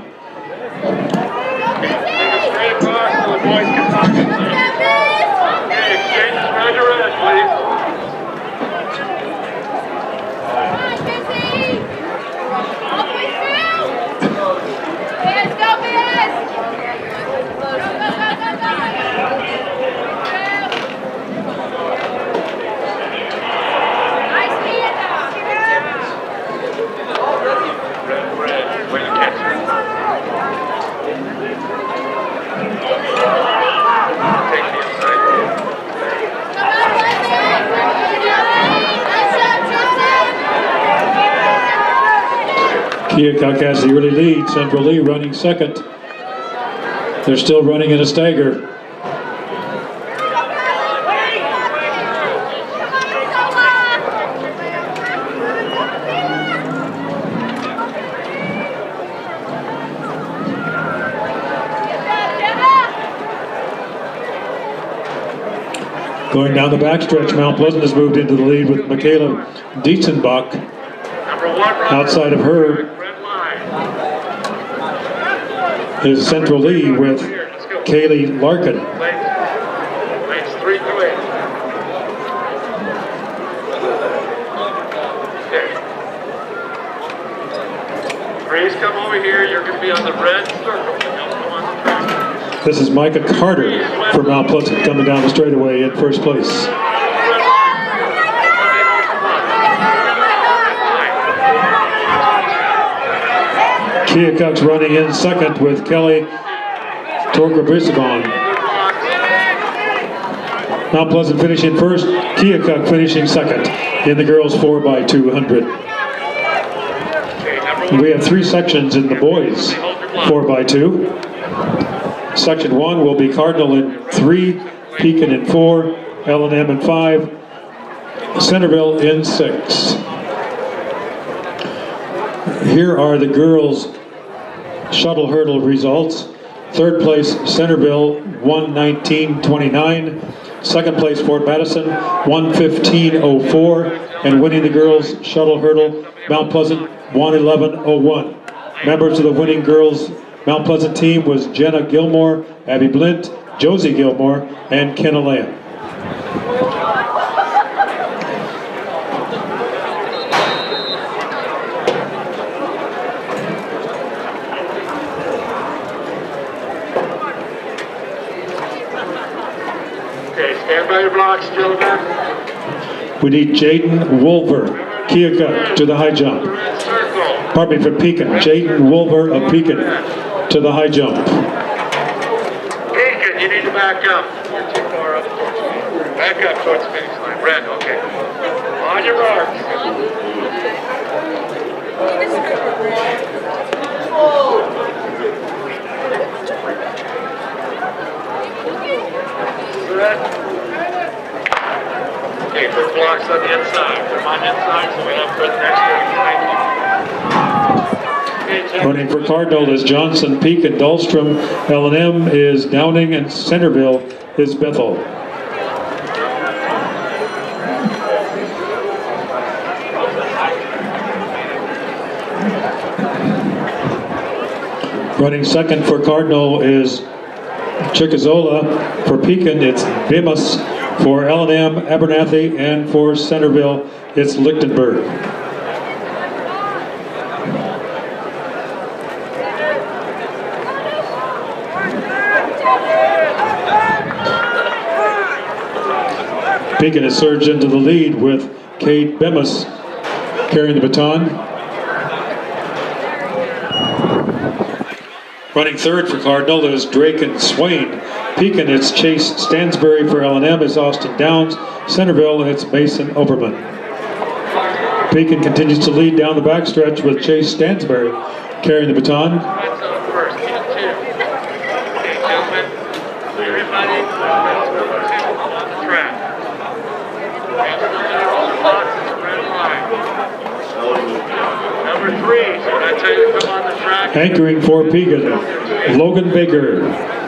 Keokuk has the early lead. Central Lee running second. They're still running in a stagger. Going down the backstretch, Mount Pleasant has moved into the lead with Michaela Dietzenbach. Outside of her is Central Lee with Kaylee Larkin. Lanes 3 through 8. Okay. Please come over here. You're going to be on the red circle. This is Micah Carter from Mount Pleasant coming down the straightaway in first place. Keokuk's running in second with Kelly Torker-Brisbane. Mount Pleasant finishing first, Keokuk finishing second in the girls 4x200. We have 3 sections in the boys 4x2. Section 1 will be Cardinal in 3, Pekin in 4, L&M in 5, Centerville in 6. Here are the girls' shuttle hurdle results. Third place, Centerville, 1:19.29. Second place, Fort Madison, 1:15.04. And winning the girls' shuttle hurdle, Mount Pleasant, 1:11.01. Members of the winning girls' Mount Pleasant team was Jenna Gilmore, Abby Blint, Josie Gilmore, and Kenna Lamb. Okay, stand by your blocks, children. We need Jaden Wolver, Keokuk, to the high jump. Pardon me, for Pekin. Jaden Wolver of Pekin to the high jump. Pekin, you need to back up. You're too far up towards me. Back up towards the finish line. Red, okay. On your marks. Red. Okay, put blocks on the inside. Put them on the inside so we have for the next one. Running for Cardinal is Johnson, Pekin, Dahlstrom, L&M is Downing, and Centerville is Bethel. Running second for Cardinal is Chickazola. For Pekin, it's Bimus. For L&M, Abernathy, and for Centerville, it's Lichtenberg. Pekin has surged into the lead with Kate Bemis carrying the baton. Running third for Cardinal is Drake and Swain. Pekin, it's Chase Stansbury. For L&M is Austin Downs. Centerville, it's Mason Oberman. Pekin continues to lead down the backstretch with Chase Stansbury carrying the baton. Number 3, so I tell you to come on the track. Anchoring for Pekin, Logan Baker.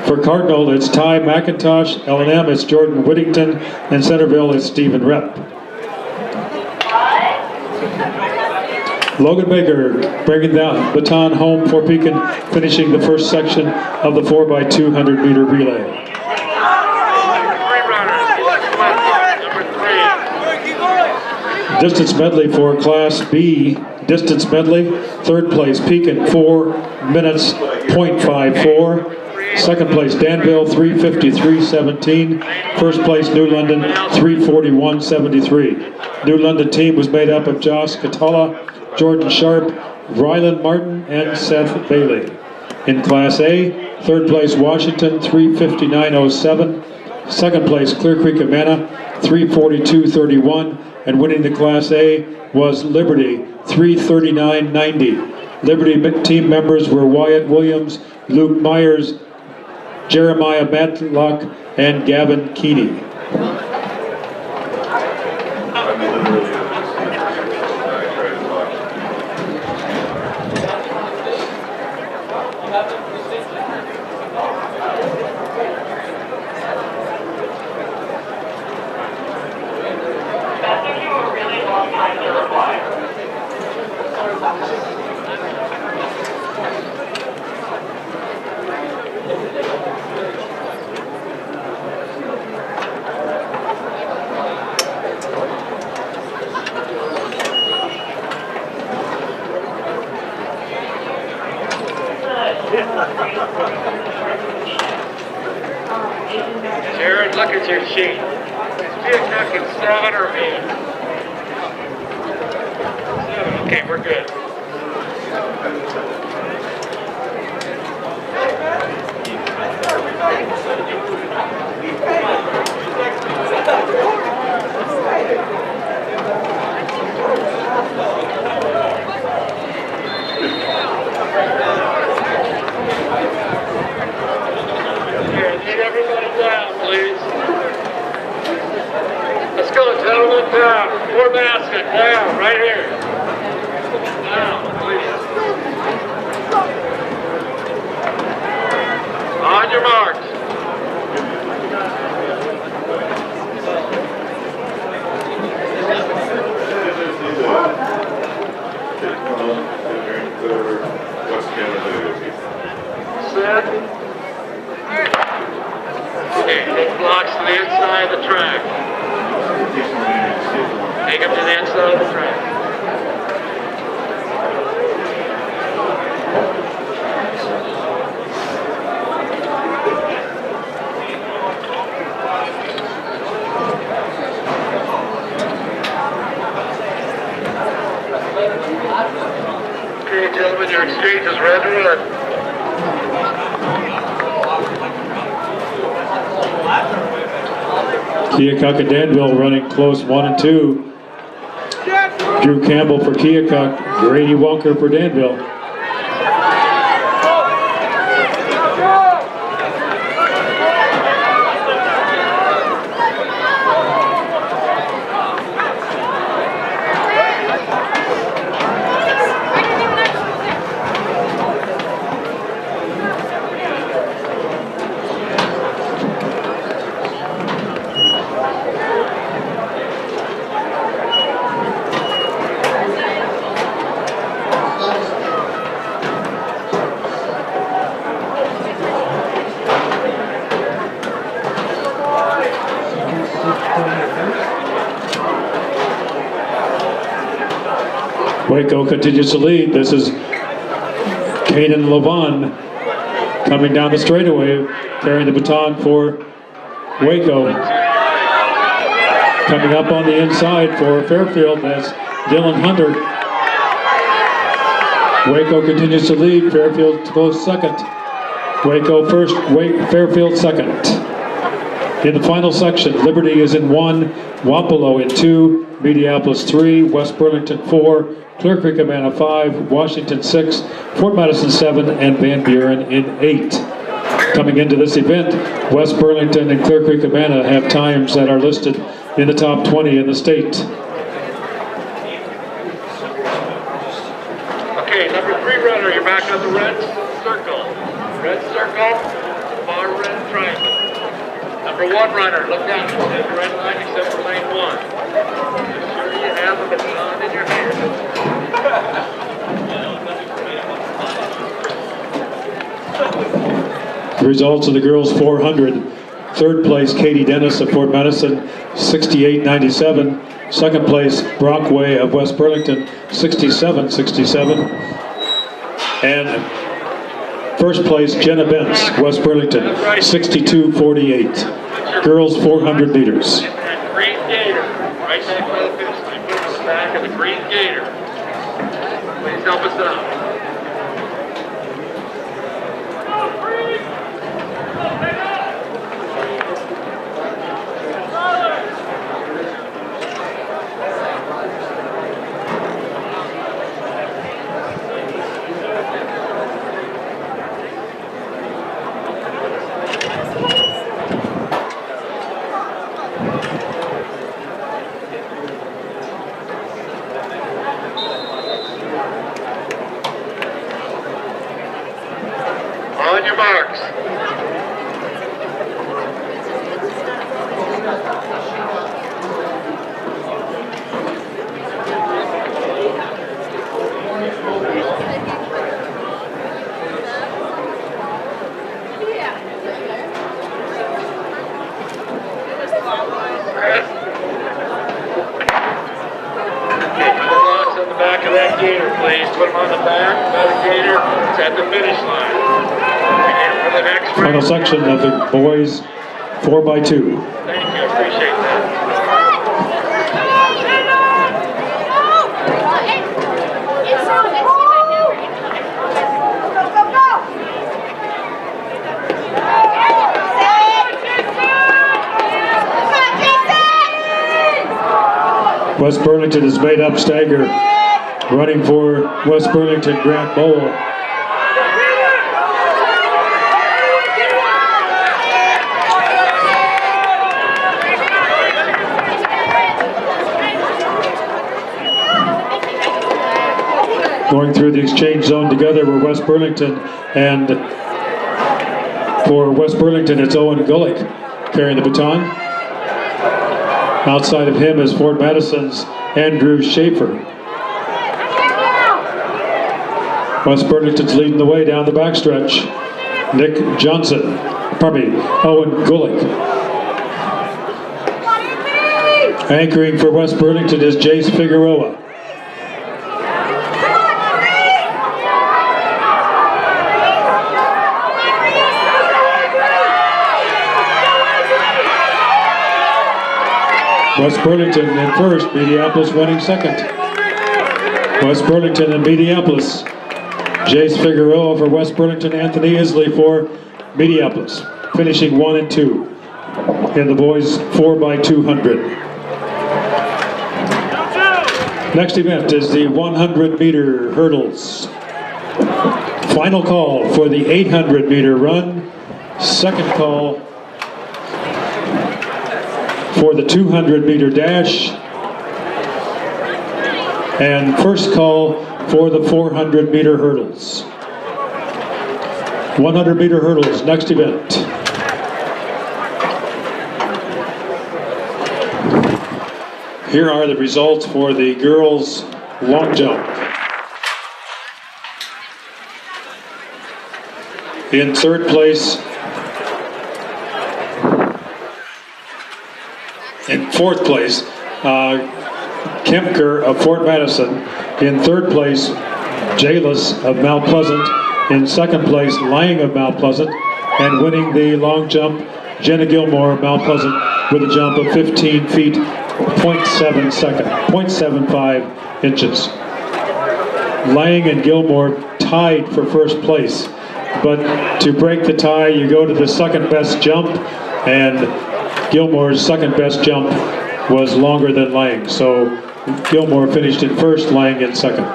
For Cardinal, it's Ty McIntosh. L&M, it's Jordan Whittington. And Centerville, it's Stephen Rep. Logan Baker bringing the baton home for Pekin, finishing the first section of the 4x200 meter relay. Distance medley for Class B. Distance medley, third place Pekin, 4 minutes, .54. Second place Danville, 3:53.17. First place New London, 3:41.73. New London team was made up of Josh Catala, Jordan Sharp, Rylan Martin, and Seth Bailey. In Class A, third place Washington, 3:59.07. Second place Clear Creek Amana, 3:42.31. And winning the Class A was Liberty, 3:39.90. Liberty team members were Wyatt Williams, Luke Myers, Jeremiah Matlock, and Gavin Keeney. Jared, look at your sheet. Keokuk is 7 or 8? 7, okay, we're good. Here, need everybody down, please. Let's go, gentlemen, down. 4 basket, down, right here. Down, please. On your marks. Set. Okay, take blocks to the inside of the track. Take them to the inside of the track. Okay, gentlemen, your exchange is red to red. Keokuk and Danville running close 1 and 2. Drew Campbell for Keokuk, Grady Walker for Danville. Waco continues to lead. This is Caden Levon coming down the straightaway, carrying the baton for Waco. Coming up on the inside for Fairfield, that's Dylan Hunter. Waco continues to lead. Fairfield close second. Waco first, Fairfield second. In the final section, Liberty is in 1, Wapello in 2, Mediapolis 3, West Burlington 4, Clear Creek Amana 5, Washington 6, Fort Madison 7, and Van Buren in 8. Coming into this event, West Burlington and Clear Creek Amana have times that are listed in the top 20 in the state. Okay, number 3 runner, you're back on the red circle. Red circle, far red triangle. Number 1 runner, look down, the red line except for lane 1. Make sure you have the baton in your hand. The results of the girls 400. Third place, Katie Dennis of Fort Madison, 68.97. Second place, Brockway of West Burlington, 67.67. And first place, Jenna Bentz, West Burlington, 62.48. Girls 400 meters. That green gator, right back by the finish line. Put the back of the green gator. Please help us out. On your marks. On the back of that gator, please. Put them on the back of the gator. It's at the finish line. And for the next Final race. section of the boys 4x2. Thank you, appreciate that. West Burlington has made up stagger. Running for West Burlington, Grant Bowl. Going through the exchange zone together were West Burlington, and for West Burlington it's Owen Gulick carrying the baton. Outside of him is Fort Madison's Andrew Schaefer. West Burlington's leading the way down the backstretch. Nick Johnson, Owen Gulick. Anchoring for West Burlington is Jace Figueroa. West Burlington in first, Mediapolis running second. West Burlington and Mediapolis. Jace Figueroa for West Burlington, Anthony Isley for Mediapolis, finishing 1 and 2 in the boys 4x200. Next event is the 100-meter hurdles. Final call for the 800-meter run. Second call for the 200-meter dash. And first call for the 400-meter hurdles. 100-meter hurdles, next event. Here are the results for the girls' long jump. In third place, in fourth place, Kemker of Fort Madison. In third place, Jalis of Mount Pleasant. In second place, Lang of Mount Pleasant. And winning the long jump, Jenna Gilmore of Mount Pleasant with a jump of 15 feet, 0.75 inches. Lang and Gilmore tied for first place. But to break the tie, you go to the second best jump, and Gilmore's second best jump was longer than Lang. So Gilmore finished in first, Lang in second.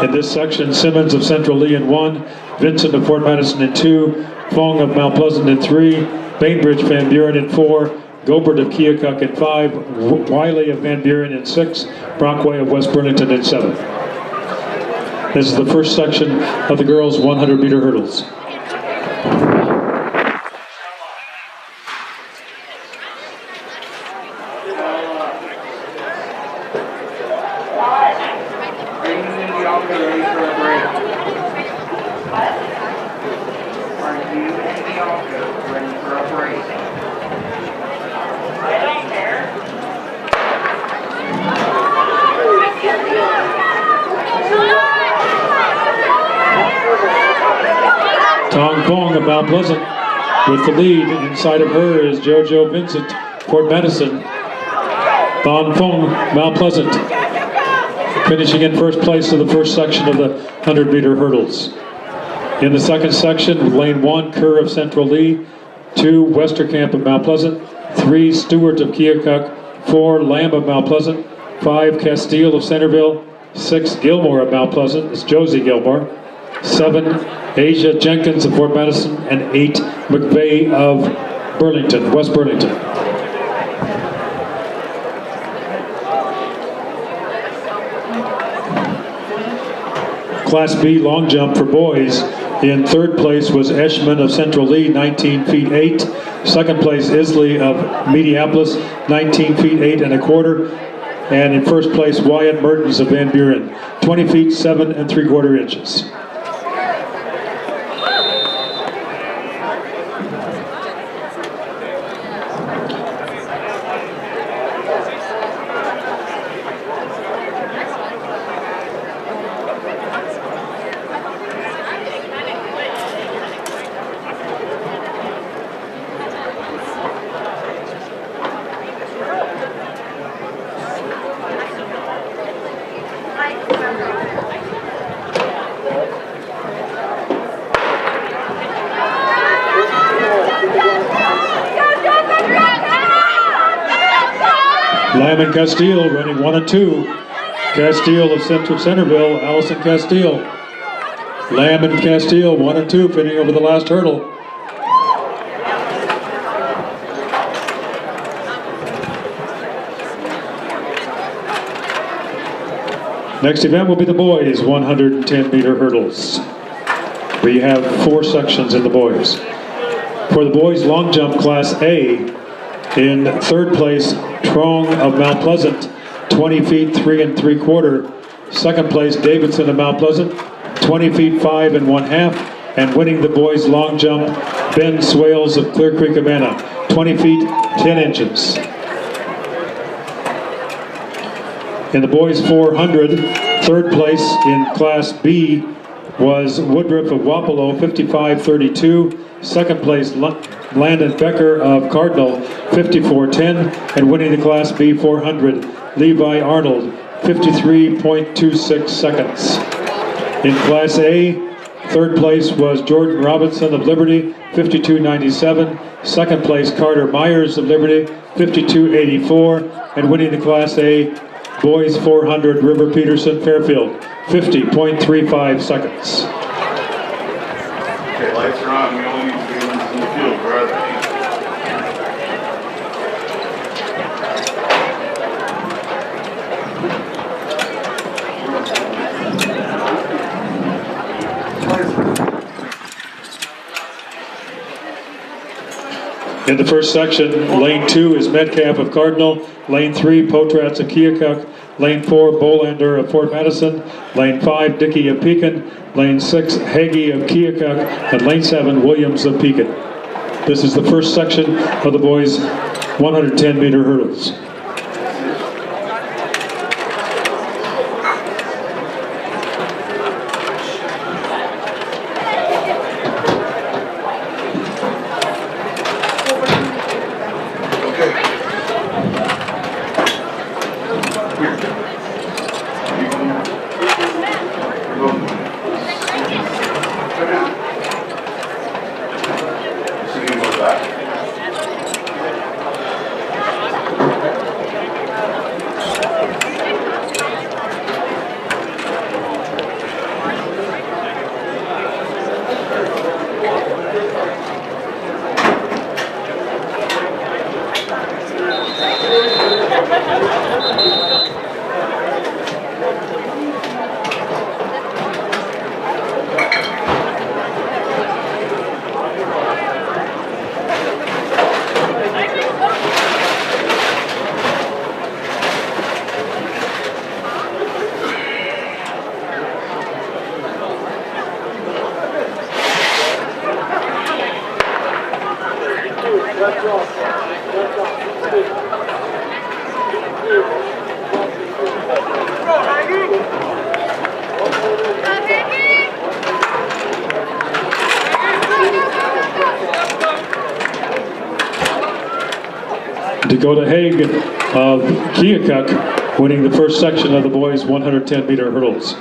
In this section, Simmons of Central Lee in 1, Vincent of Fort Madison in 2, Fong of Mount Pleasant in 3, Bainbridge Van Buren in 4, Gobert of Keokuk in 5, Wiley of Van Buren in 6, Brockway of West Burlington in 7. This is the first section of the girls' 100-meter hurdles. Tong Fong of Mount Pleasant with the lead. Inside of her is JoJo Vincent, Fort Madison. Tong Fong, Mount Pleasant, finishing in first place of the first section of the 100-meter hurdles. In the second section, lane 1, Kerr of Central Lee, 2, Westerkamp of Mount Pleasant, 3, Stewart of Keokuk, 4, Lamb of Mount Pleasant, 5, Castile of Centerville, 6, Gilmore of Mount Pleasant, it's Josie Gilmore, 7, Asia Jenkins of Fort Madison, and 8, McVeigh of Burlington, West Burlington. Class B long jump for boys. In third place was Eshman of Central Lee, 19 feet 8. Second place, Isley of Mediapolis, 19 feet 8 1/4. And in first place, Wyatt Mertens of Van Buren, 20 feet 7 3/4 inches. Lamb and Castile running 1 and 2. Castile of Centerville, Allison Castile. Lamb and Castile, 1 and 2, finishing over the last hurdle. Next event will be the boys' 110-meter hurdles. We have 4 sections in the boys. For the boys' long jump class A, in 3rd place, Trong of Mount Pleasant, 20 feet 3 3/4. 2nd place, Davidson of Mount Pleasant, 20 feet 5 1/2. And winning the boys' long jump, Ben Swales of Clear Creek, Amana, 20 feet 10 inches. In the boys' 400, 3rd place in class B was Woodruff of Wapello, 55.32. 2nd place, Landon Becker of Cardinal, 54.10. And winning the class B 400, Levi Arnold, 53.26 seconds. In class A, 3rd place was Jordan Robinson of Liberty, 52.97. 2nd place, Carter Myers of Liberty, 52.84. And winning the class A boys 400, River Peterson Fairfield, 50.35 seconds. Okay, lights are on. We only need 3 ones in the field. Where are they? In the first section, lane 2 is Metcalf of Cardinal, lane 3, Potratz of Keokuk, lane 4, Bolander of Fort Madison, lane 5, Dickey of Pekin, lane 6, Hagee of Keokuk, and lane 7, Williams of Pekin. This is the first section of the boys' 110-meter hurdles. Dakota Haig of Keokuk winning the first section of the boys' 110-meter hurdles.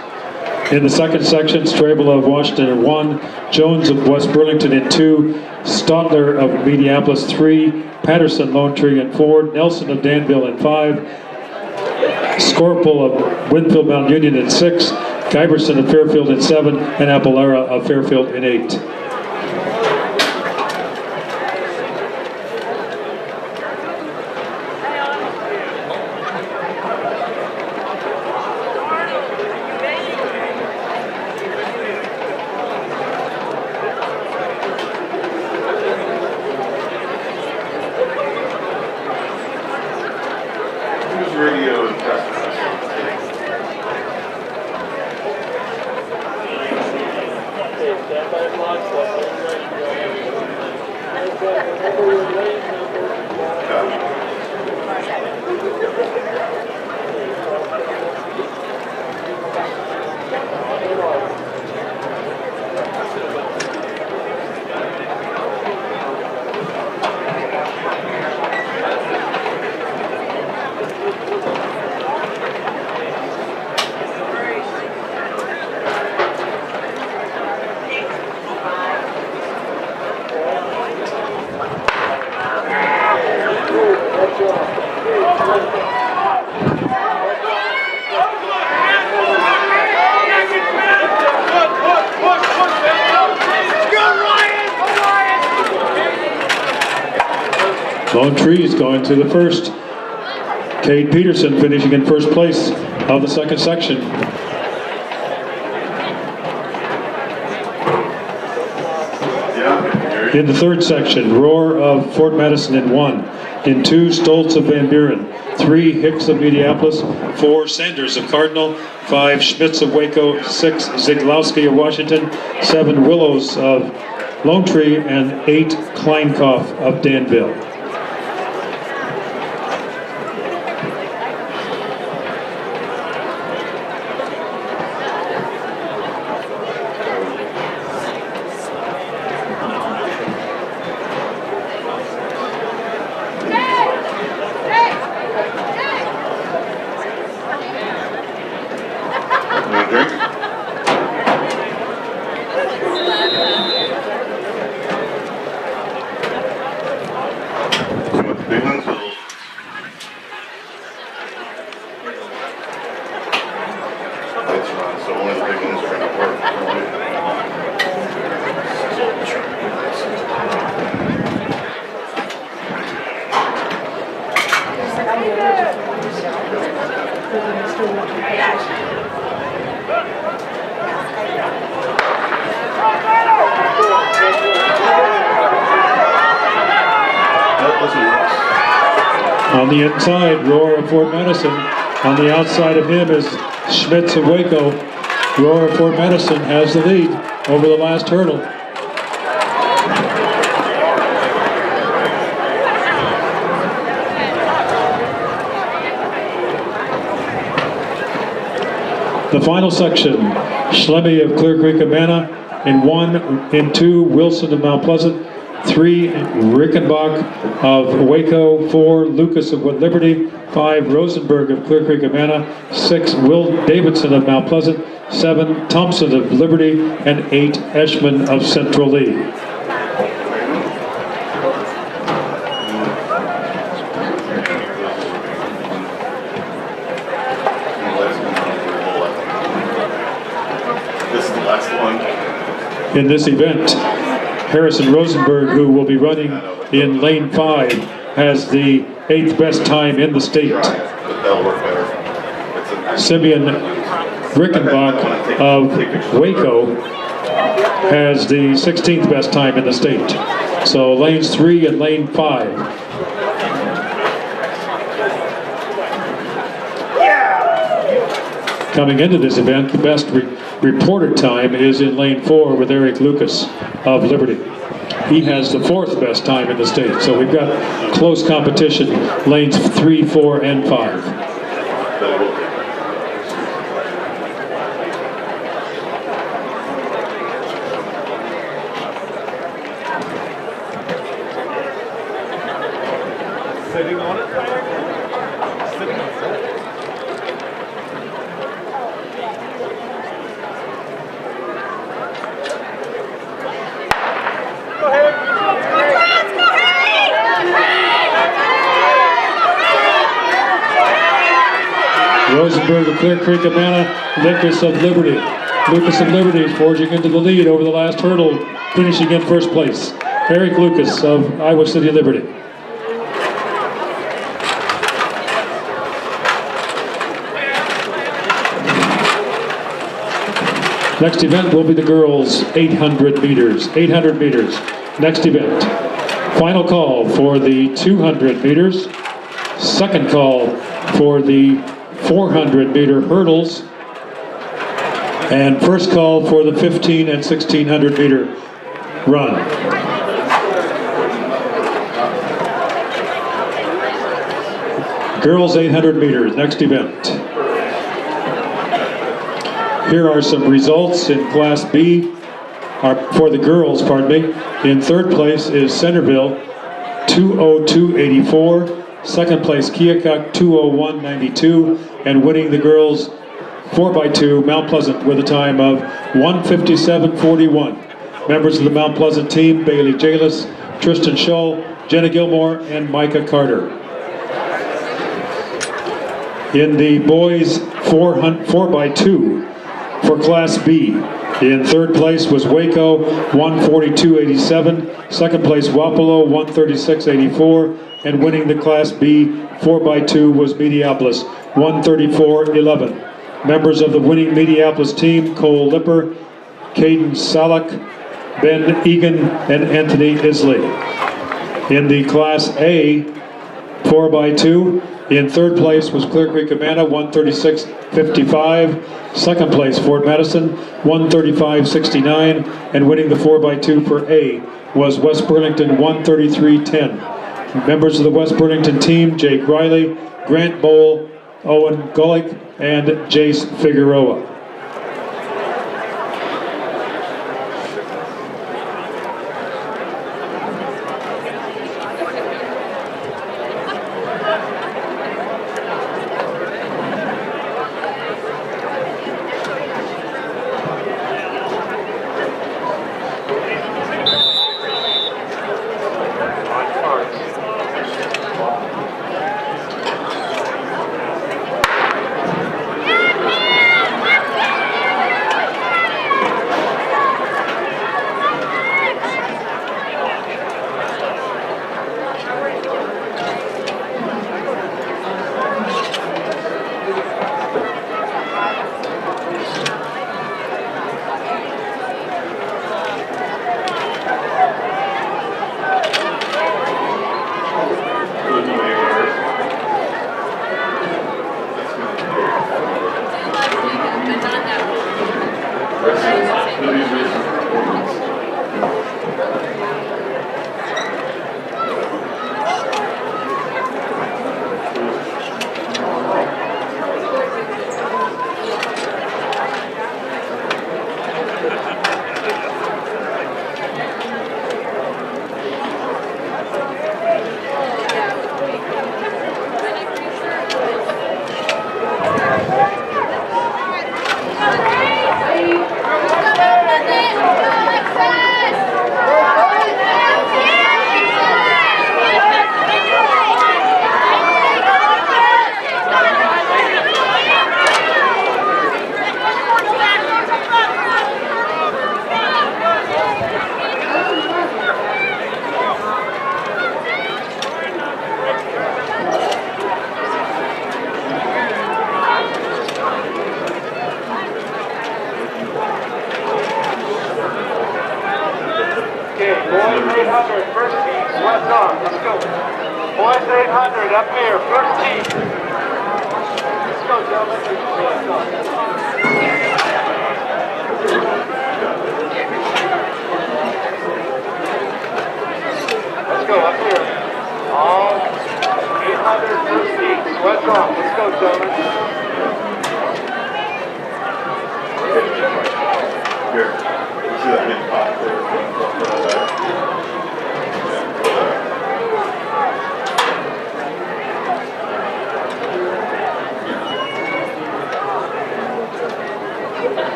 In the second section, Strable of Washington in 1, Jones of West Burlington in 2, Stotler of Mediapolis 3, Patterson Lone Tree in 4, Nelson of Danville in 5, Scorpel of Winfield Mount Union in 6, Guyberson of Fairfield in 7, and Appalera of Fairfield in 8. Radio and customers. Stand by, Lone Trees going to the first. Cade Peterson finishing in first place of the second section. In the third section, Roar of Fort Madison in 1. In 2, Stoltz of Van Buren. 3, Hicks of Mediapolis. 4, Sanders of Cardinal. 5, Schmitz of Waco. 6, Ziglowski of Washington. 7, Willows of Lone Tree. And 8, Kleinkopf of Danville. On the inside, Roar of Fort Madison. On the outside of him is Schmitz of Waco. Roar of Fort Madison has the lead over the last hurdle. The final section, Schlemme of Clear Creek, Amana. In 1, in 2, Wilson of Mount Pleasant. 3, Rickenbach of Waco. 4, Lucas of Wood Liberty. 5, Rosenberg of Clear Creek, Amana. 6, Will Davidson of Mount Pleasant. 7, Thompson of Liberty. And 8, Eschman of Central Lee. This is the last one. In this event, Harrison Rosenberg, who will be running in lane 5, has the 8th best time in the state. That'll work better. Simeon Rickenbach of Waco has the 16th best time in the state. So lanes 3 and lane 5. Coming into this event, the best reported time is in lane 4 with Eric Lucas of Liberty. He has the 4th best time in the state. So we've got close competition, lanes 3, 4, and 5. Sitting on it? Sitting on it. Rosenberg of Clear Creek, Amana. Lucas of Liberty. Lucas of Liberty is forging into the lead over the last hurdle, finishing in first place. Eric Lucas of Iowa City Liberty. Next event will be the girls' 800 meters. 800 meters. Next event. Final call for the 200 meters. Second call for the 400-meter hurdles. And first call for the 15 and 1600-meter run. Girls 800 meters, next event. Here are some results in Class B, for the girls, pardon me. In third place is Centerville, 2:02.84. Second place, Keokuk, 2:01.92. And winning the girls 4x2, Mount Pleasant, with a time of 1:57.41. Members of the Mount Pleasant team, Bailey Jalis, Tristan Shull, Jenna Gilmore, and Micah Carter. In the boys 4x2, for Class B. In third place was Waco, 142.87. Second place, Wapello, 136.84. And winning the Class B 4x2 was Mediapolis, 134.11. Members of the winning Mediapolis team, Cole Lipper, Caden Salak, Ben Egan, and Anthony Isley. In the Class A 4x2, in third place was Clear Creek Amana, 136.55. Second place, Fort Madison, 135.69. And winning the 4x2 for A was West Burlington, 133.10. Members of the West Burlington team, Jake Riley, Grant Bowl, Owen Gullick, and Jace Figueroa.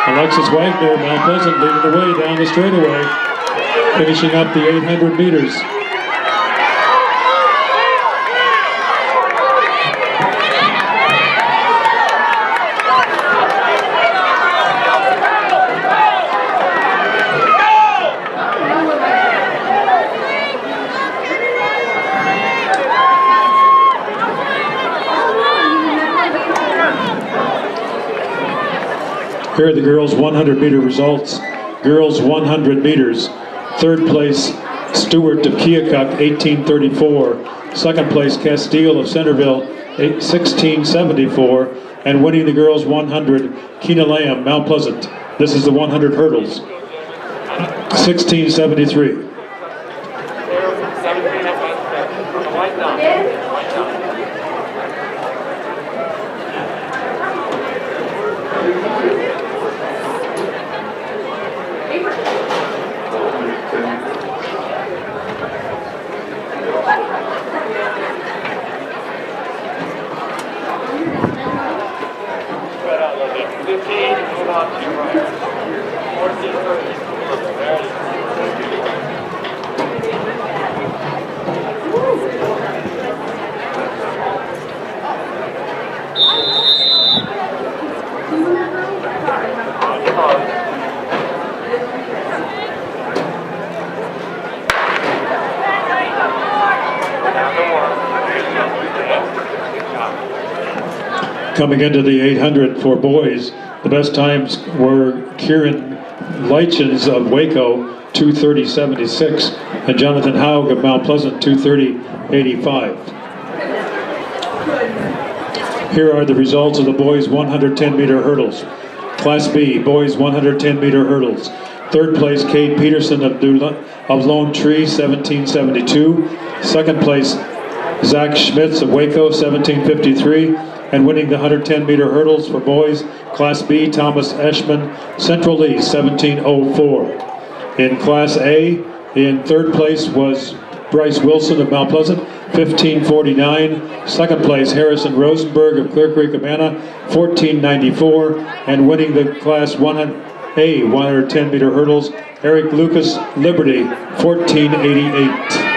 Alexis Wagner, Mount Pleasant, leading the way down the straightaway, finishing up the 800 meters. Here are the girls' 100-meter results. Girls 100 meters. Third place, Stewart of Keokuk, 18:34. Second place, Castile of Centerville, 16:74. And winning the girls' 100, Keena Lamb, Mount Pleasant. This is the 100 hurdles, 16:73. Spread out a little bit. 15. Coming into the 800 for boys, the best times were Kieran Leichens of Waco, 2:30.76, and Jonathan Haug of Mount Pleasant, 2:30.85. Here are the results of the boys 110-meter hurdles. Class B, boys 110-meter hurdles. Third place, Cade Peterson of Lone Tree, 17.72. Second place, Zach Schmitz of Waco, 17.53. And winning the 110-meter hurdles for boys, Class B, Thomas Eschman, Central East, 17.04. In Class A, in third place was Bryce Wilson of Mount Pleasant, 15.49. Second place, Harrison Rosenberg of Clear Creek, Amana, 14.94. And winning the Class 1A 110-meter hurdles, Eric Lucas Liberty, 14.88.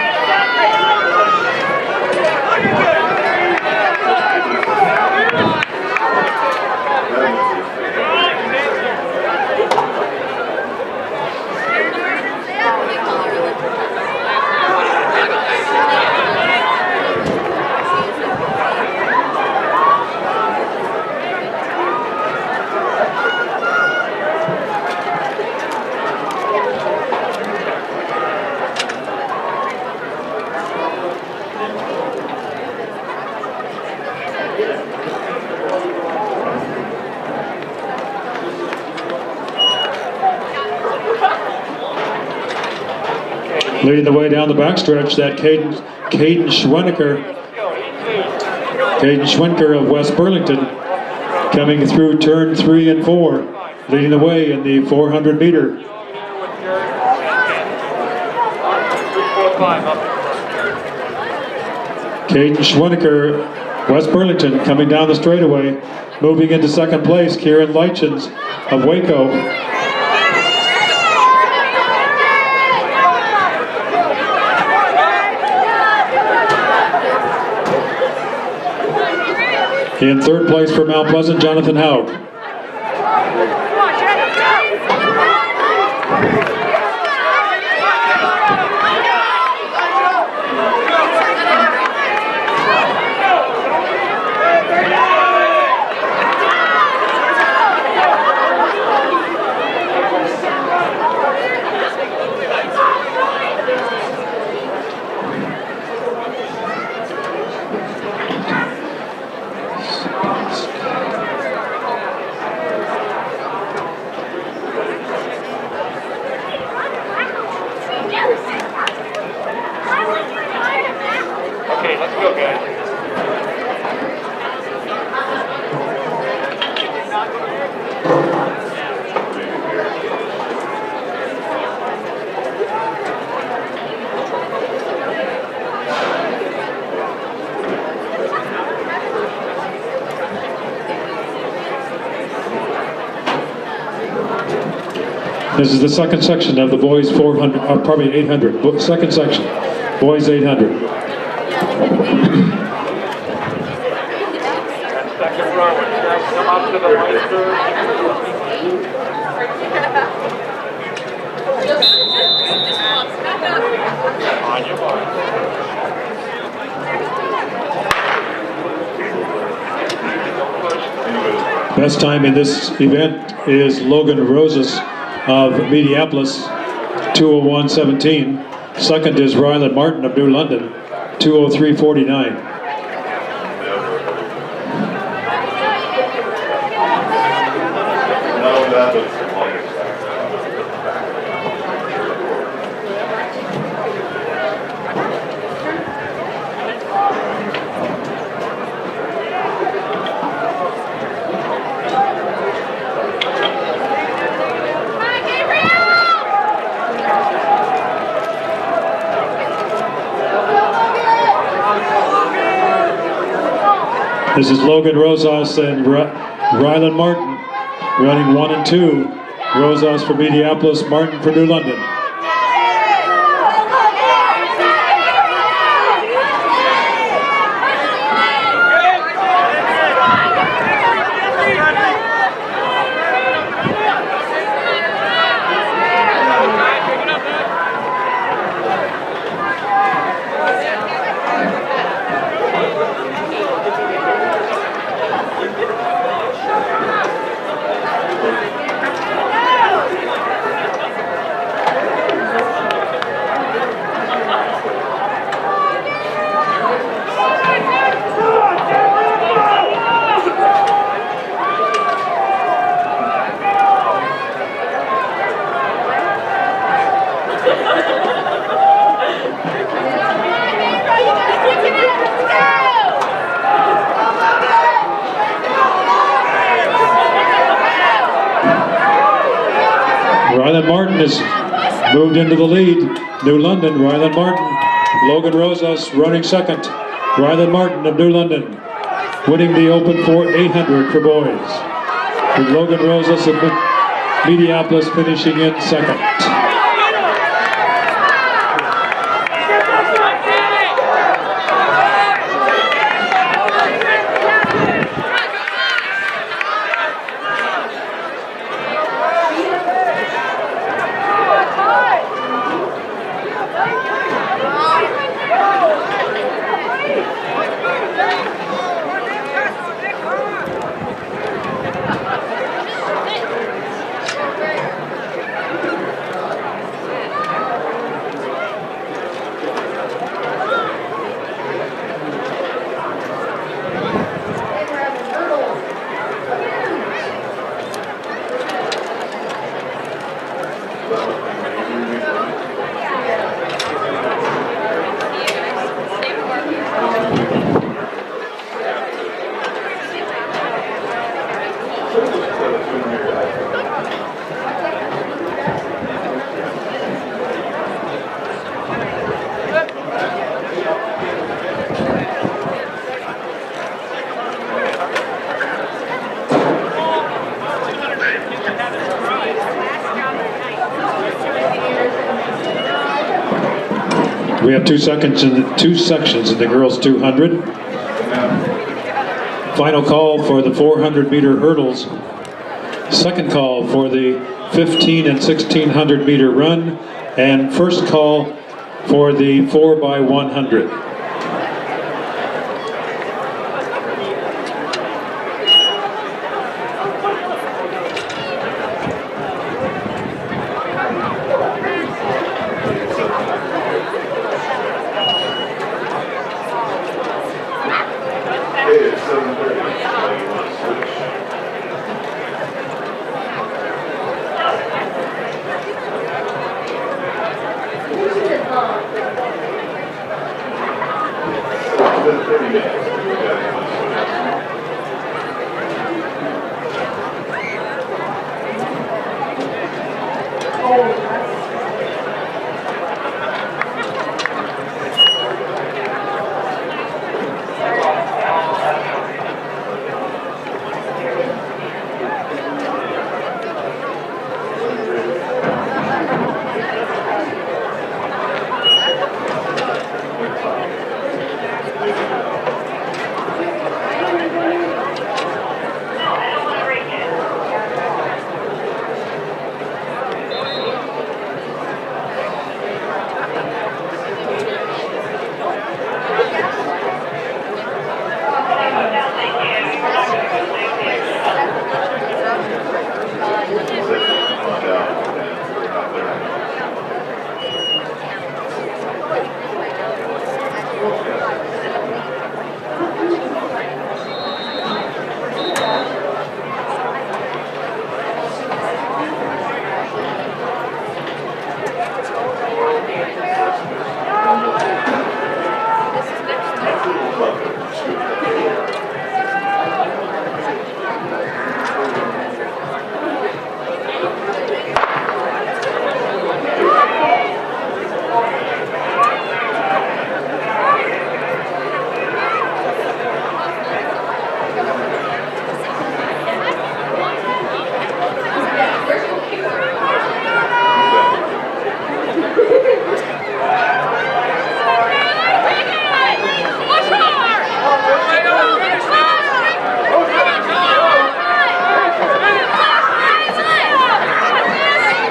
Leading the way down the backstretch, that Caden Schwenker of West Burlington, coming through turn 3 and 4, leading the way in the 400 meter. Caden Schwenker, West Burlington, coming down the straightaway, moving into second place, Kieran Leichens of Waco. In third place for Mount Pleasant, Jonathan Haug. Okay, let's go, guys. This is the second section of the boys 400, or probably 800. Second section, boys 800. Second row, come up to the right curve. On your mark. Best time in this event is Logan Rosas of Mediapolis, 2:01.17. Second is Ryland Martin of New London, 2:03.49. This is Logan Rosas and Ryland Martin. Running 1 and 2, Rosas for Mediapolis, Martin for New London. Ryland Martin has moved into the lead. New London, Ryland Martin. Logan Rosas running second. Ryland Martin of New London winning the Open 800 for boys. With Logan Rosas of Mediapolis finishing in second. We have two sections in the girls 200. Final call for the 400-meter hurdles. Second call for the 15 and 1600-meter run, and first call for the 4x100.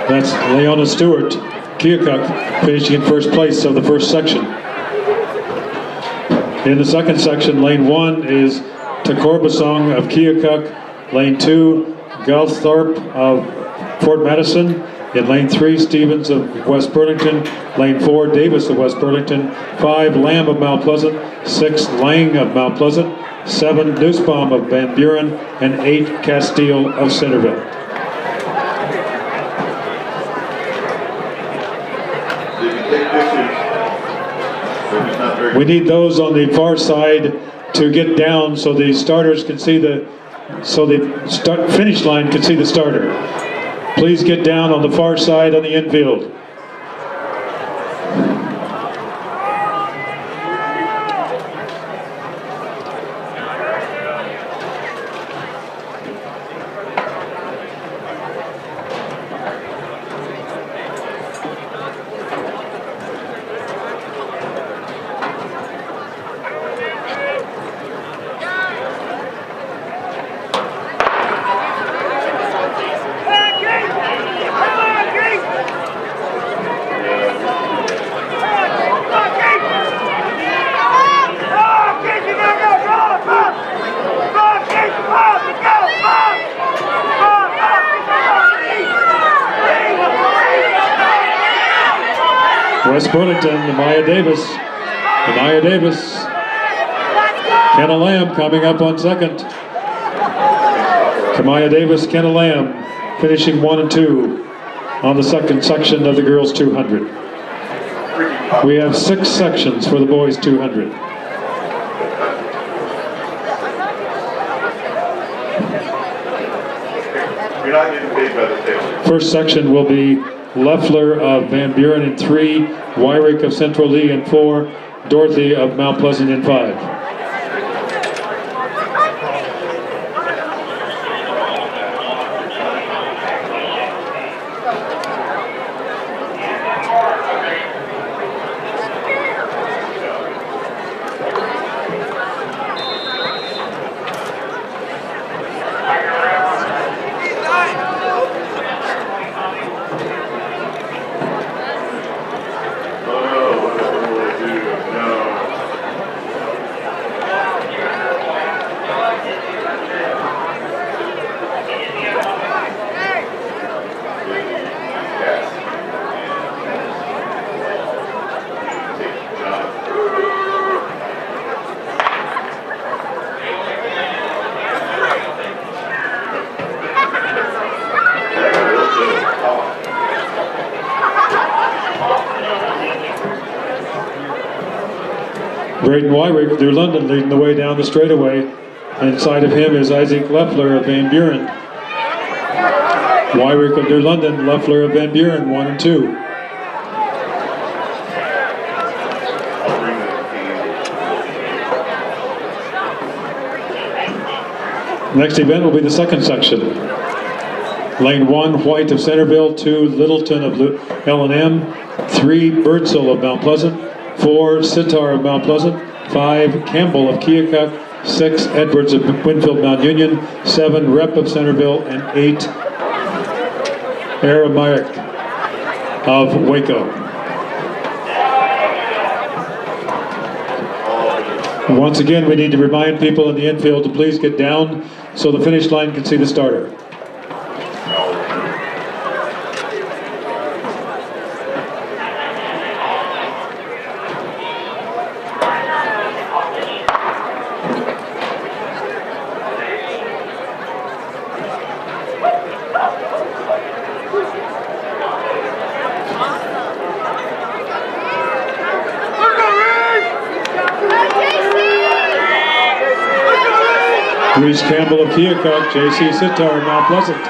That's Leona Stewart, Keokuk, finishing in first place of the first section. In the second section, lane 1 is Takorbasong of Keokuk. Lane 2, Galthorpe of Fort Madison. In lane 3, Stevens of West Burlington. Lane 4, Davis of West Burlington. 5, Lamb of Mount Pleasant. 6, Lang of Mount Pleasant. 7, Nussbaum of Van Buren. And 8, Castile of Centerville. Did you take pictures? They're just not very We need those on the far side to get down so the starters can see finish line can see the starter. Please get down on the far side on the infield. West Burlington, Amaya Davis. Kenna Lamb coming up on second. Kamaya Davis, Kenna Lamb finishing 1 and 2 on the second section of the girls 200. We have 6 sections for the boys 200. You're not getting paid by the table. First section will be Leffler of Van Buren in 3, Wyrick of Central Lee in 4, Dorothy of Mount Pleasant in 5. Braden Wyrick through London leading the way down the straightaway. Inside of him is Isaac Leffler of Van Buren. Wyrick of New London, Leffler of Van Buren, 1 and 2. Next event will be the second section. Lane 1, White of Centerville, 2, Littleton of L&M, 3, Birdsall of Mount Pleasant, 4, Sitar of Mount Pleasant, 5, Campbell of Keokuk, 6, Edwards of Winfield Mount Union, 7, Rep of Centerville, and 8, Aramaic of Waco. Once again, we need to remind people in the infield to please get down so the finish line can see the starter. Reese Campbell of Keokuk, J.C. Sitar, Mount Pleasant.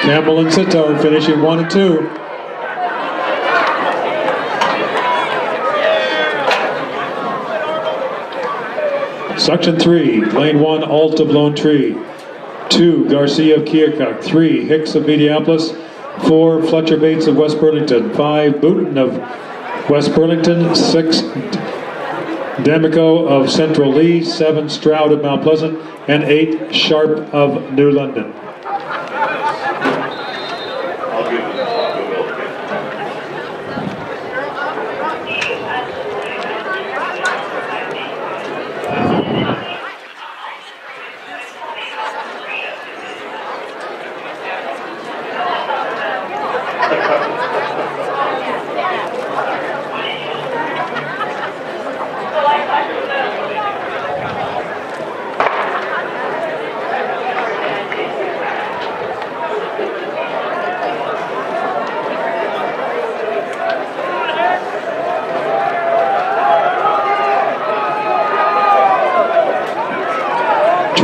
Campbell and Sitar finishing 1 and 2. Section 3, Lane 1, Alt of Lone Tree. 2, Garcia of Keokuk. 3, Hicks of Mediapolis. 4, Fletcher Bates of West Burlington. 5, Booten of West Burlington. 6, Demico of Central Lee, 7, Stroud of Mount Pleasant, and 8, Sharp of New London.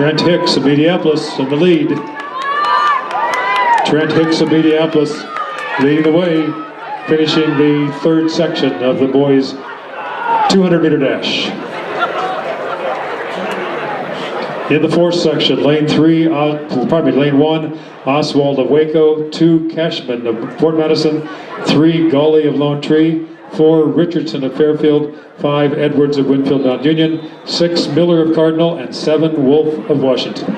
Trent Hicks of Mediapolis in the lead. Trent Hicks of Mediapolis leading the way, finishing the third section of the boys' 200-meter dash. In the fourth section, lane one, Oswald of Waco, 2, Cashman of Fort Madison, 3, Gawley of Lone Tree, 4, Richardson of Fairfield, 5, Edwards of Winfield Mount Union, 6, Miller of Cardinal, and 7, Wolf of Washington.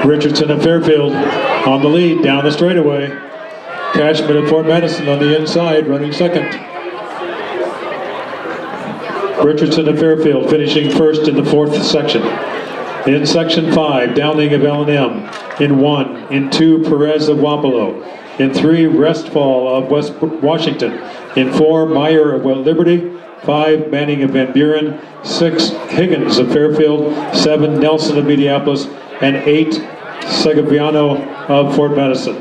Richardson of Fairfield on the lead down the straightaway. Cashman of Fort Madison on the inside, running second. Richardson of Fairfield finishing first in the fourth section. In section 5, Downing of L&M. In 1, in 2, Perez of Wapello. In 3, Restfall of West Washington. In 4, Meyer of Liberty. 5, Manning of Van Buren. 6, Higgins of Fairfield. 7, Nelson of Mediapolis. And 8, Segoviano of Fort Madison.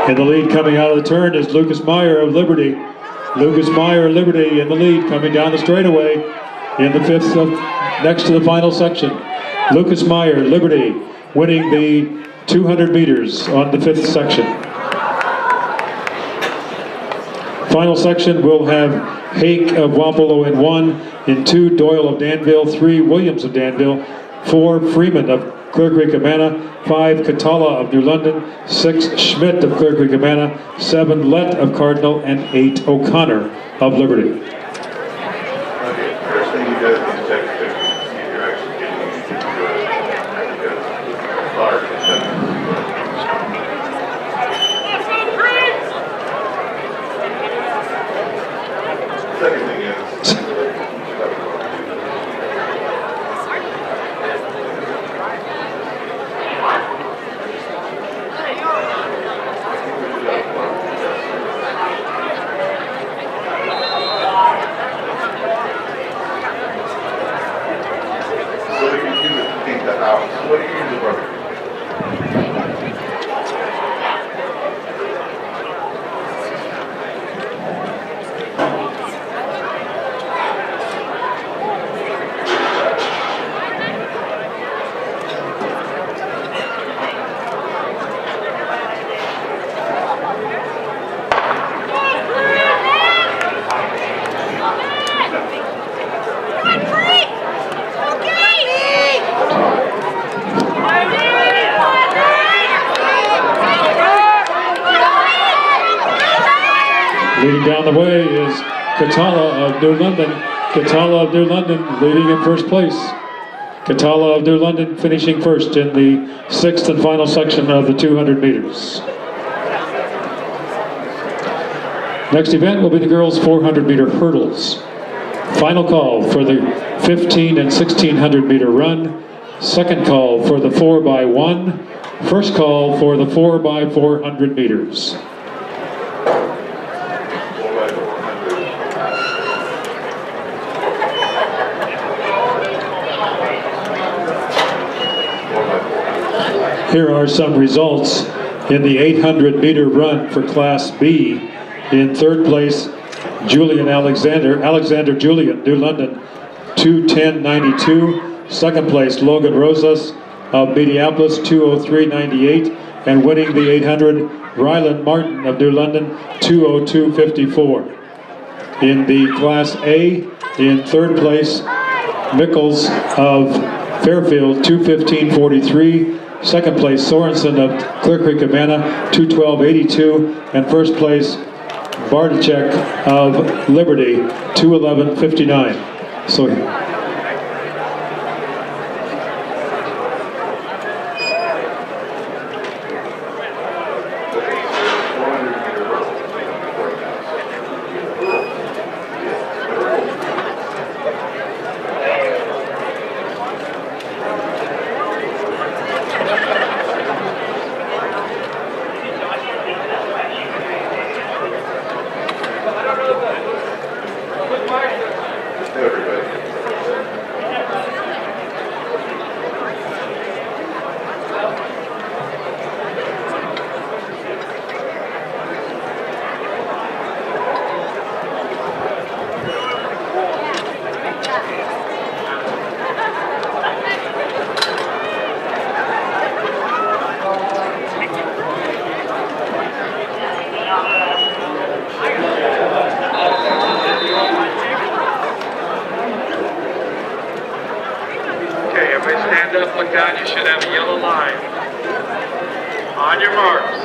In the lead coming out of the turn is Lucas Meyer of Liberty. Lucas Meyer of Liberty in the lead coming down the straightaway in the fifth next to the final section. Lucas Meyer, Liberty, winning the 200 meters on the fifth section. Final section will have Hake of Wapello in 1, in 2, Doyle of Danville, 3, Williams of Danville, 4, Freeman of Clear Creek Amana, 5, Catala of New London, 6, Schmidt of Clear Creek Amana, 7, Lett of Cardinal, and 8, O'Connor of Liberty. Okay, first thing you guys need to check is see if you're actually getting good. Because Clark is second thing is what do you use the rubber? Leading down the way is Catala of New London. Catala of New London leading in first place. Catala of New London finishing first in the sixth and final section of the 200 meters. Next event will be the girls' 400 meter hurdles. Final call for the 15 and 1600 meter run. Second call for the 4x1. First call for the 4x400 meters. Here are some results in the 800-meter run for Class B. In third place, Alexander Julian, New London, 2:10.92. Second place, Logan Rosas of Minneapolis, 2:03.98. And winning the 800, Ryland Martin of New London, 2:02.54. In the Class A, in third place, Mickles of Fairfield, 2:15.43. Second place, Sorensen of Clear Creek, Amana, 2:12.82. And first place, Bardacek of Liberty, 2:11.59. So. Look down, you should have a yellow line. On your marks.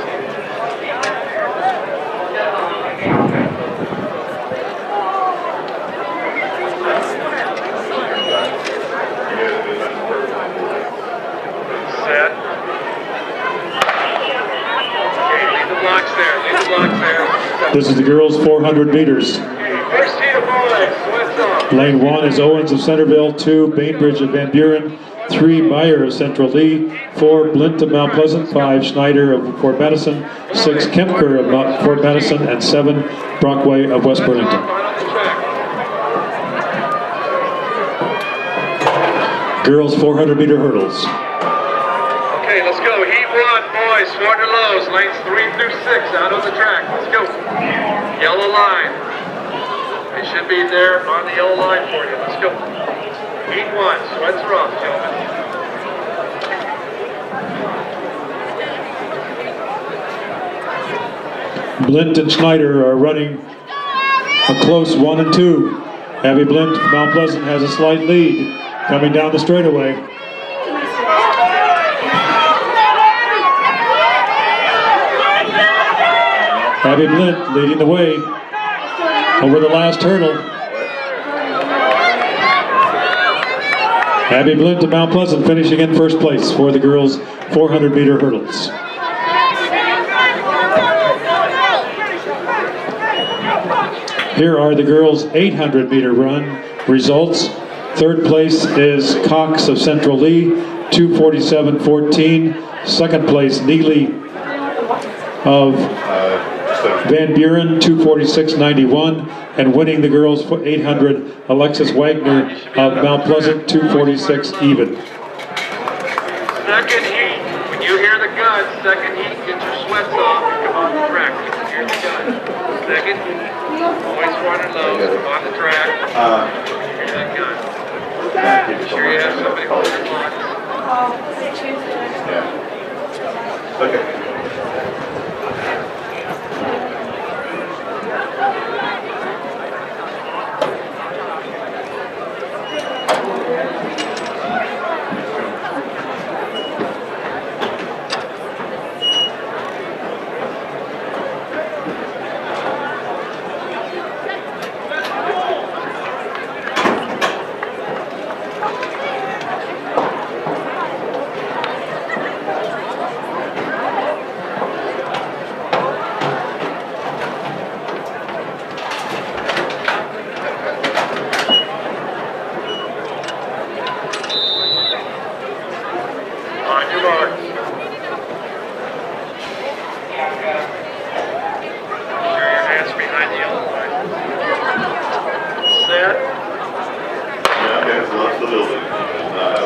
Set. Okay, leave the blocks there, leave the blocks there. This is the girls' 400 meters. First heat of boys, sweats off. Lane 1 is Owens of Centerville, 2 Bainbridge of Van Buren, 3 Meyer of Central Lee, 4 Blint of Mount Pleasant, 5 Schneider of Fort Madison, 6 Kempker of Fort Madison, and 7 Brockway of West Burlington. Girls 400-meter hurdles. Okay, let's go. Heat 1, boys, 400 lows, lanes 3 through 6 out on the track. Let's go. Yellow line. It should be there on the yellow line for you. Let's go. Heat 1, sweats are off, gentlemen. Blint and Schneider are running a close 1 and 2. Abby Blint from Mount Pleasant has a slight lead coming down the straightaway. Abby Blint leading the way over the last hurdle. Abby Blint of Mount Pleasant finishing in first place for the girls' 400-meter hurdles. Here are the girls' 800-meter run results. Third place is Cox of Central Lee, 2:47.14. Second place, Neely of Van Buren, 2:46.91. And winning the girls' 800, Alexis Wagner of Mount Pleasant, 2:46 even. Second heat. When you hear the gun, second heat, get your sweats off and come on the track. Hear the gun. Second heat. Boys 400 lows, come on the track. Hear that gun. Make sure you have somebody hold your blocks. Yeah. Okay.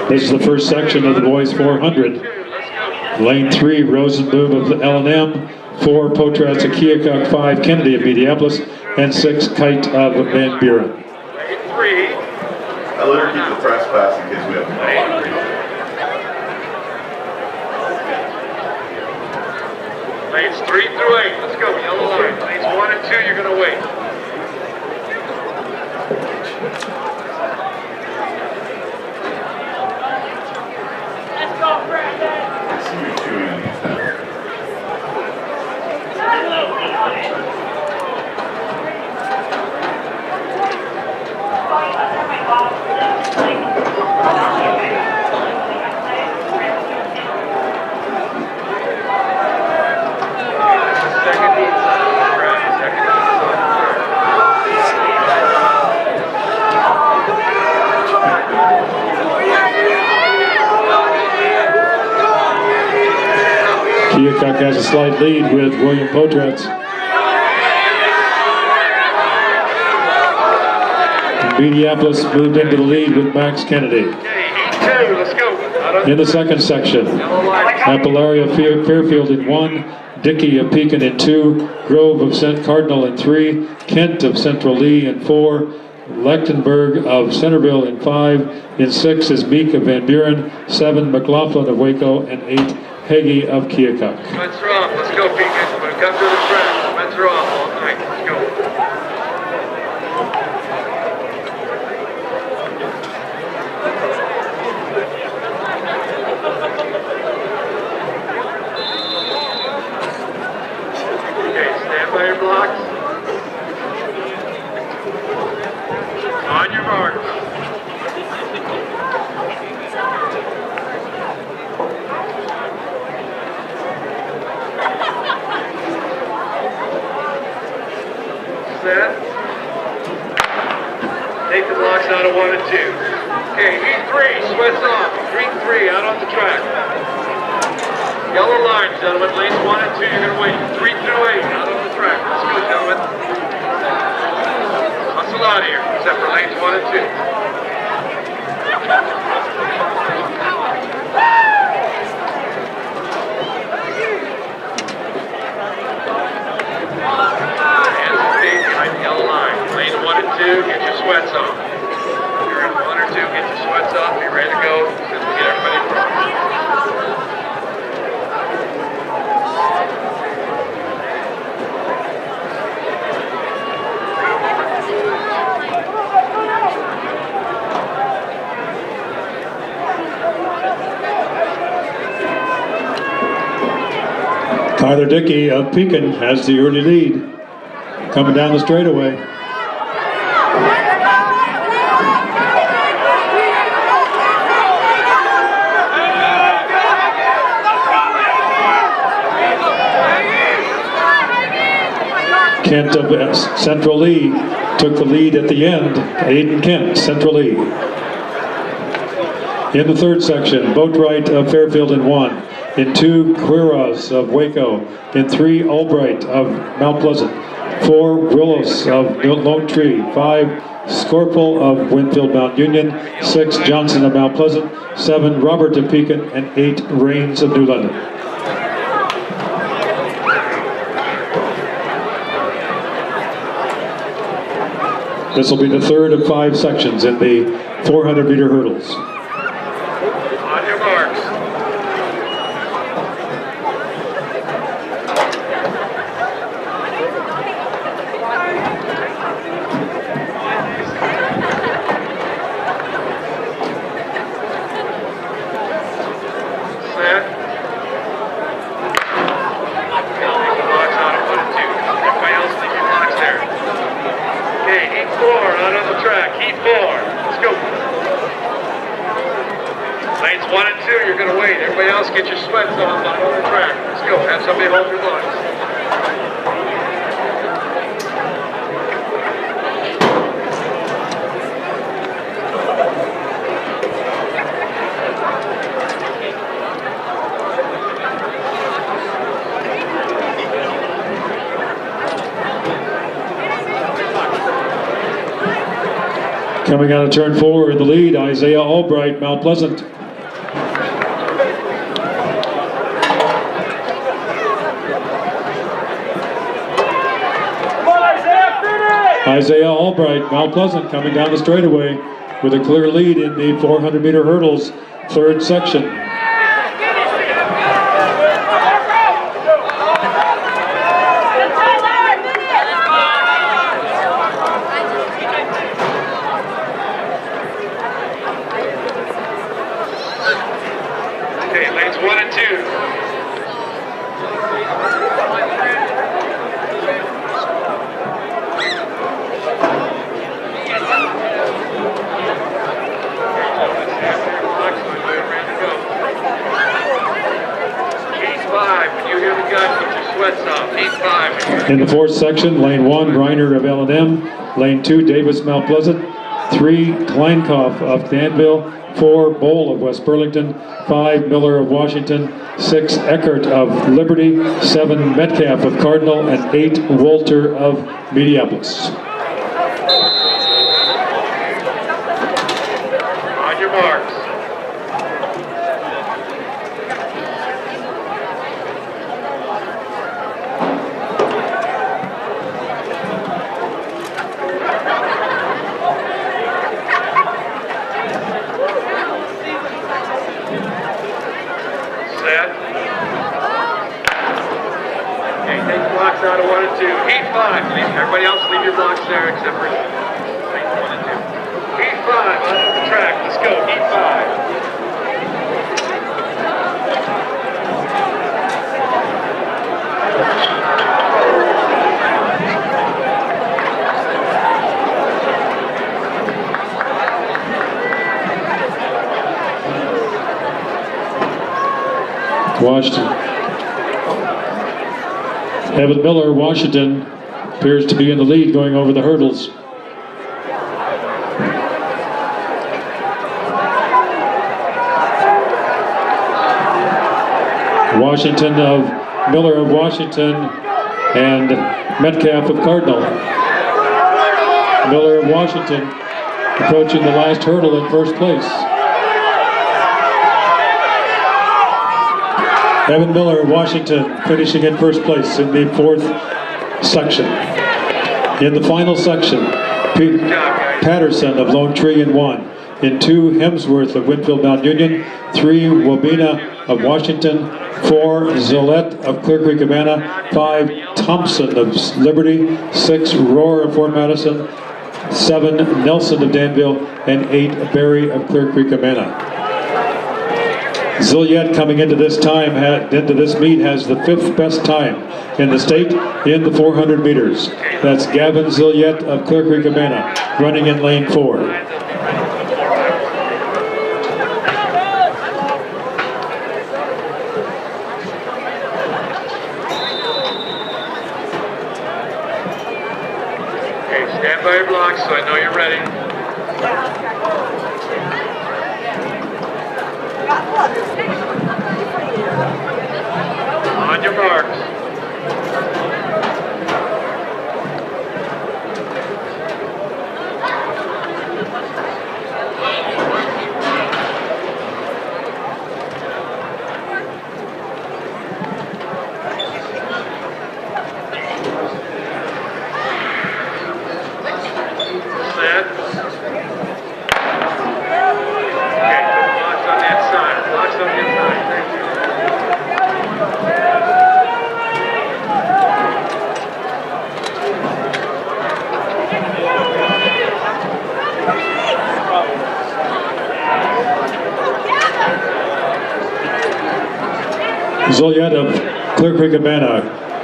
This is the first section of the boys' 400. Lane 3, Rosenboom of L&M, 4, Potrats of Keokuk, 5, Kennedy of Mediapolis, and 6, Kite of Van Buren. Lane 3. I let her keep the press pass in case we have to. Lanes 3 through 8. Let's go. Yellow line. Lanes 1 and 2, you're going to wait. Let's go, Brandon. I see you chewing. Keokuk has a slight lead with William Potrats. Mediapolis moved into the lead with Max Kennedy. Okay, 8-2, let's go. In the second section, Apalaria Fairfield in 1, Dickey of Pekin in 2, Grove of St. Cardinal in 3, Kent of Central Lee in 4, Lechtenberg of Centerville in 5, in 6 is Meek of Van Buren, 7, McLaughlin of Waco, and 8, Hagee of Keokuk. Spencer off, let's go, Pekin. We're going to come to the track. Spencer off all night, let's go. Okay, stand by your blocks. On your mark. Set. Take the blocks out of 1 and 2. Okay, heat 3, sweats off. Green 3, out on the track. Yellow line, gentlemen. Lanes 1 and 2, you're going to wait. 3 through 8, out on the track. Let's go, gentlemen. Hustle out here, except for lanes 1 and 2. Yellow line, lane 1 and 2, get your sweats on. If you're in 1 or 2, get your sweats off, be ready to go, because we get everybody from. Tyler Dickey of Pekin has the early lead. Coming down the straightaway. Kent of Central Lee took the lead at the end. Aiden Kent, Central Lee. In the third section, Boatwright of Fairfield in 1. In 2, Quiroz of Waco. In 3, Albright of Mount Pleasant. 4, Willis of Lone Tree. 5, Scorpel of Winfield Mount Union. 6, Johnson of Mount Pleasant. 7, Robert of Pekin. And 8, Rains of New London. This will be the third of 5 sections in the 400-meter hurdles. On your marks. Everybody else get your sweats off on the track. Let's go. Have somebody hold your lungs. Coming out of turn 4 in the lead, Isaiah Albright, Mount Pleasant. Isaiah Albright, Mount Pleasant, coming down the straightaway with a clear lead in the 400-meter hurdles, third section. Okay, lanes 1 and 2. In the fourth section, lane 1, Reiner of L&M, lane 2, Davis Mount Pleasant, 3, Kleinkopf of Danville, 4, Bowl of West Burlington, 5, Miller of Washington, 6, Eckert of Liberty, 7, Metcalf of Cardinal, and 8, Walter of Minneapolis. On your marks. Out of 1 and 2. Heat 5. Everybody else leave your blocks there except for lanes 1 and 2. Heat 5 on the track. Let's go. Heat 5. Washington. Evan Miller, Washington, appears to be in the lead going over the hurdles. Washington of Miller of Washington and Metcalf of Cardinal. Miller of Washington approaching the last hurdle in first place. Evan Miller of Washington finishing in first place in the fourth section. In the final section, Pete Patterson of Lone Tree in 1. In 2, Hemsworth of Winfield Mount Union. 3, Wabena of Washington. 4, Zolette of Clear Creek, Havana. 5, Thompson of Liberty. 6, Rohr of Fort Madison. 7, Nelson of Danville. And 8, Barry of Clear Creek, Havana. Zilliette coming into this meet has the 5th best time in the state in the 400 meters. That's Gavin Zilliette of Clear Creek, Havana, running in lane 4. Okay, stand by your blocks so I know you're ready. On your marks. Set. Okay, blocks on that side. Blocks on the inside. Thank you. Zolliette of Clear Creek, Havana,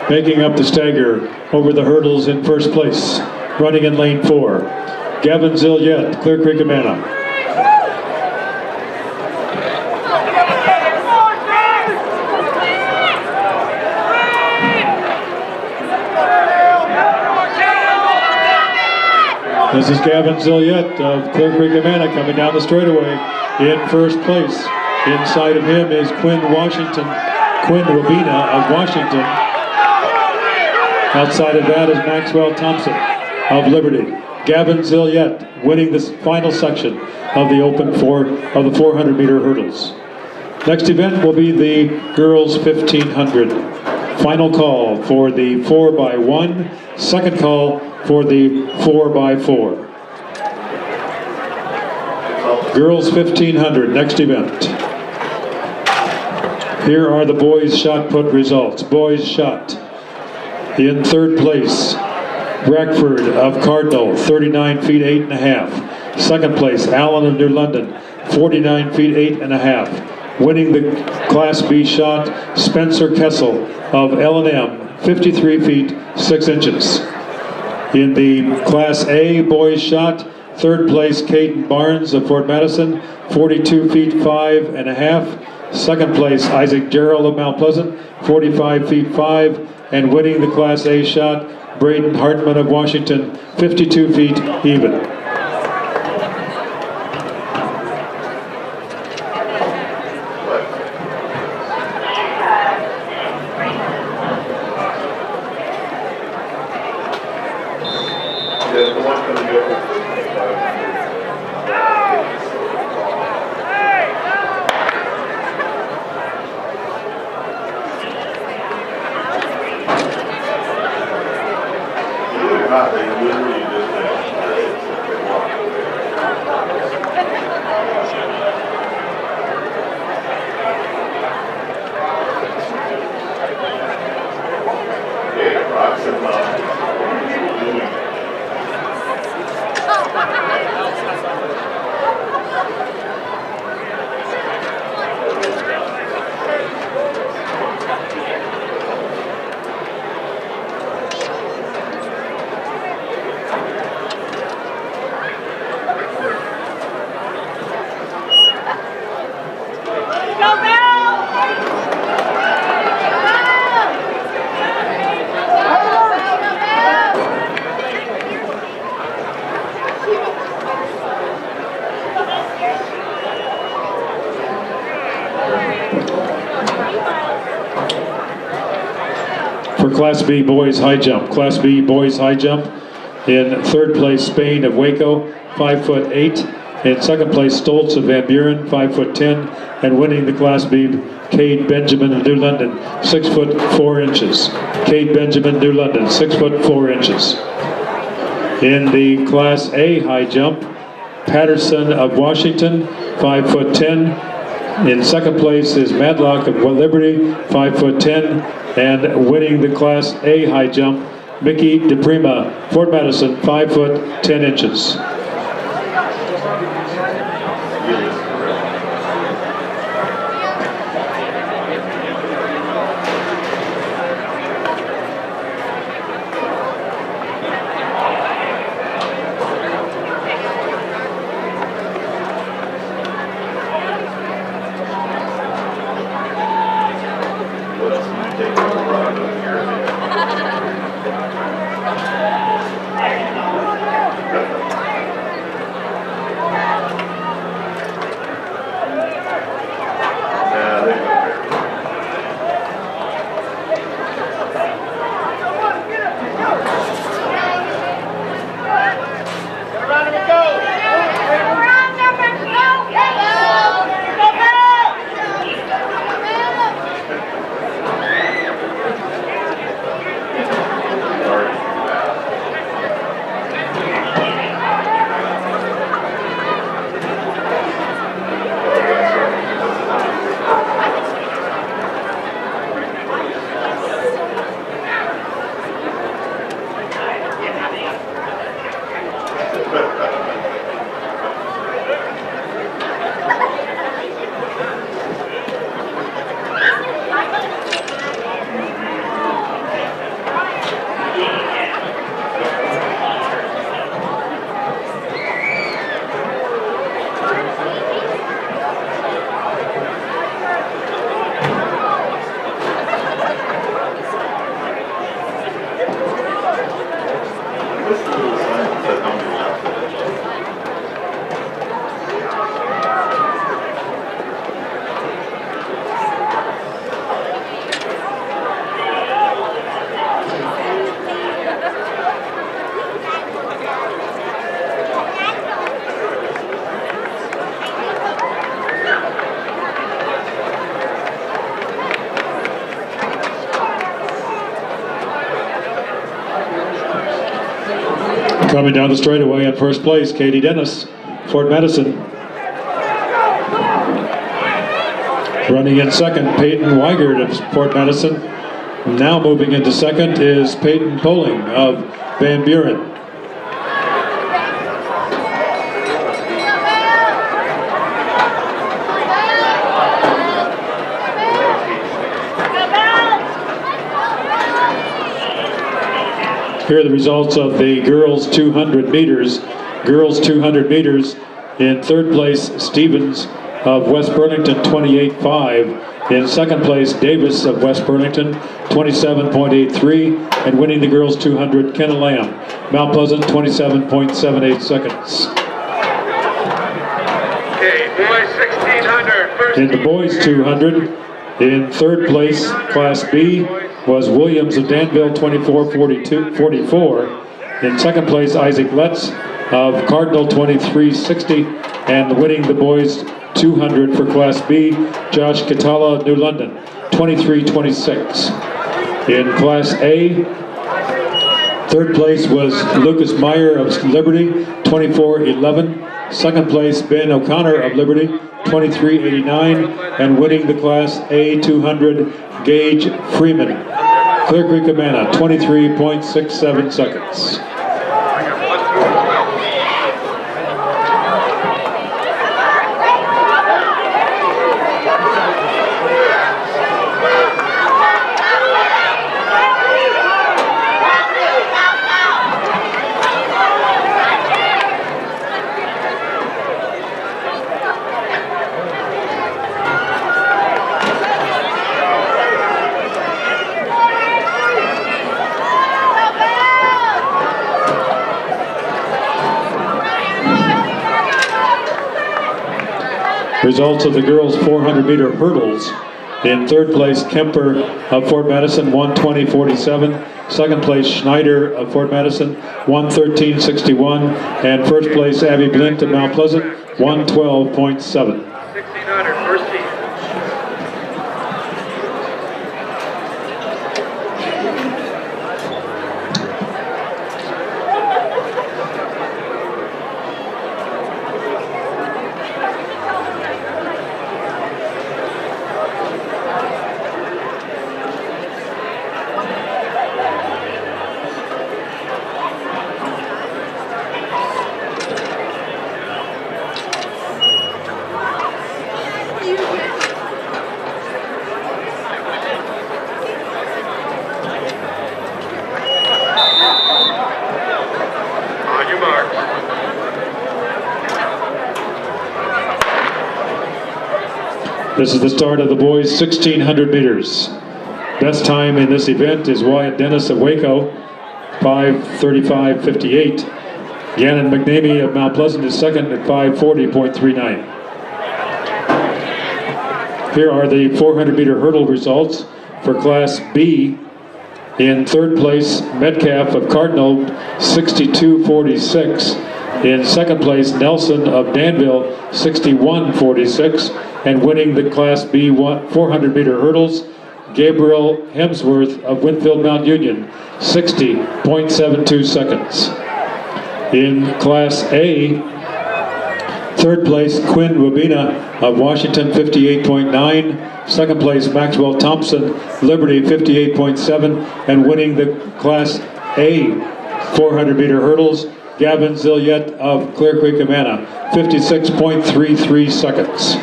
making up the stagger over the hurdles in first place, running in lane 4. Gavin Zilliette, Clear Creek, Havana. This is Gavin Zilliette of Clear Creek, Havana, coming down the straightaway in first place. Inside of him is Quinn Wabena of Washington. Outside of that is Maxwell Thompson of Liberty. Gavin Zilliette winning this final section of the open 400-meter hurdles. Next event will be the girls 1500. Final call for the 4x1, second call for the 4x4. Girls 1500, next event. Here are the boys shot put results. Boys shot. In third place, Brackford of Cardinal, 39 feet 8.5. Second place, Allen of New London, 49 feet 8.5. Winning the Class B shot, Spencer Kessel of L&M, 53 feet 6 inches. In the Class A boys shot, third place, Caden Barnes of Fort Madison, 42 feet 5.5. Second place, Isaac Gerald of Mount Pleasant, 45 feet 5. And winning the Class A shot, Braden Hartman of Washington, 52 feet even. For Class B boys high jump. Class B boys high jump. In third place, Spain of Waco, 5'8". In second place, Stoltz of Van Buren, 5'10", and winning the Class B, Cade Benjamin of New London, 6'4". Cade Benjamin, New London, 6'4". In the Class A high jump, Patterson of Washington, 5'10". In second place is Madlock of Liberty, 5'10", and winning the Class A high jump, Mickey DePrima, Fort Madison, 5'10". Coming down the straightaway in first place, Katie Dennis, Fort Madison. Running in second, Peyton Weigert of Fort Madison. Now moving into second is Peyton Poling of Van Buren. Here are the results of the girls 200 meters. Girls 200 meters, in third place, Stevens of West Burlington, 28.5. In second place, Davis of West Burlington, 27.83. And winning the girls 200, Kenna Lamb, Mount Pleasant, 27.78 seconds. Okay, boys 1600, first In the boys 200, in third place, Class B, was Williams of Danville, 24.44. In second place, Isaac Letts of Cardinal, 23.60. And winning the boys 200 for Class B, Josh Catala of New London, 23.26. In Class A, third place was Lucas Meyer of Liberty, 24.11. Second place, Ben O'Connor of Liberty, 23.89. And winning the Class A 200, Gage Freeman, Clear Creek, Amana, 23.67 seconds. Results of the girls 400-meter hurdles. In third place, Kemper of Fort Madison, 1:20.47. Second place, Schneider of Fort Madison, 1:13.61. And first place, Abby Blint of Mount Pleasant, 1:12.7. 1600, first team. On your mark. This is the start of the boys 1600 meters. Best time in this event is Wyatt Dennis of Waco, 5:35.58. Gannon McNamee of Mount Pleasant is second at 5:40.39. Here are the 400-meter hurdle results for Class B. In third place, Metcalf of Cardinal, 62.46. In second place, Nelson of Danville, 61.46. And winning the Class B 400-meter hurdles, Gabriel Hemsworth of Winfield Mount Union, 60.72 seconds. In Class A, third place, Quinn Wabina of Washington, 58.9. Second place, Maxwell Thompson, Liberty, 58.7. And winning the Class A 400-meter hurdles, Gavin Zilliet of Clear Creek, Amana, 56.33 seconds.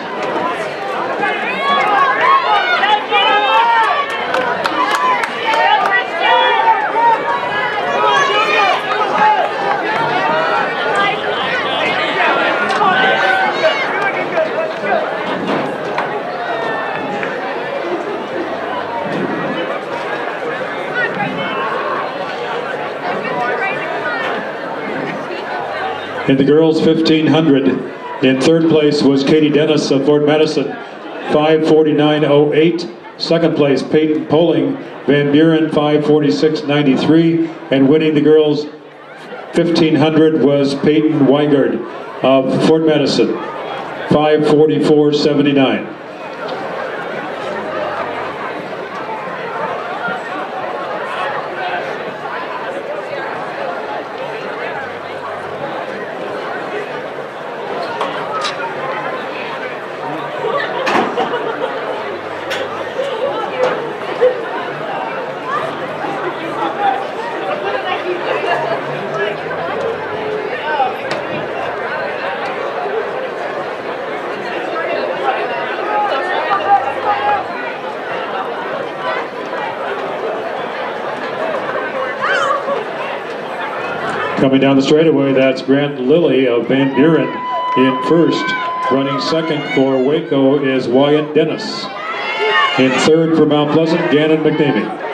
In the girls 1500, in third place was Katie Dennis of Fort Madison, 5:49.08. Second place, Peyton Poling, Van Buren, 5:46.93. And winning the girls 1500 was Peyton Weigert of Fort Madison, 5:44.79. Coming down the straightaway, that's Grant Lilly of Van Buren in first. Running second for Waco is Wyatt Dennis. In third for Mount Pleasant, Gannon McNamee.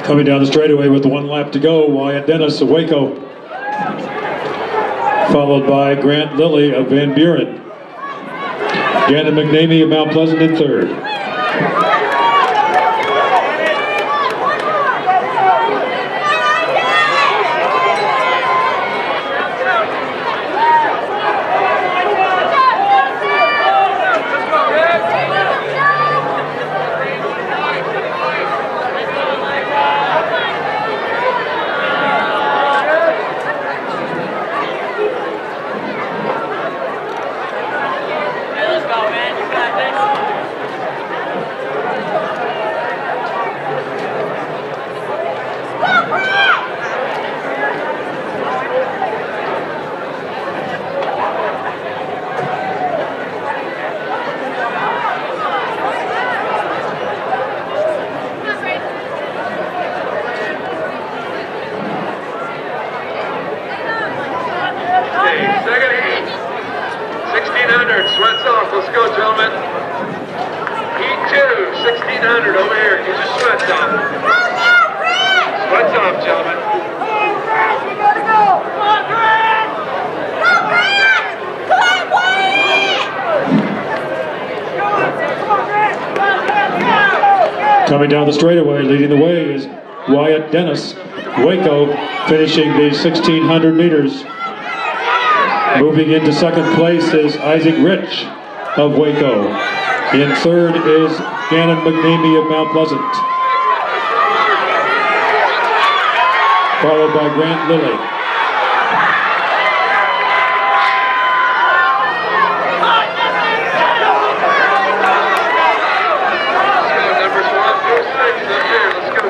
Coming down the straightaway with 1 lap to go, Wyatt Dennis of Waco, followed by Grant Lilly of Van Buren. Gannon McNamee of Mount Pleasant in third. Let's go, gentlemen. Heat 2, 1600 over here. Get your sweats off. Sweats off, gentlemen. You gotta go. Come on, Grant. Go, Grant. Come on, Wayne. Coming down the straightaway, leading the way is Wyatt Dennis, Waco, finishing the 1600 meters. Moving into second place is Isaac Rich of Waco. In third is Gannon McNamee of Mount Pleasant, followed by Grant Lilly. Numbers 1 through 6 up here. Let's go.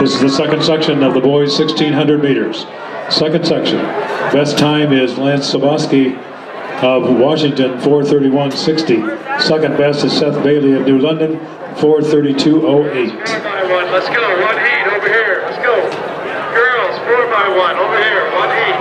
This is the second section of the boys 1600 meters. Second section. Best time is Lance Saboski of Washington, 4:31.60. Second best is Seth Bailey of New London, 4:32.08. 4x1, let's go. 1 heat over here. Let's go. Girls, 4x1 over here. 1 heat.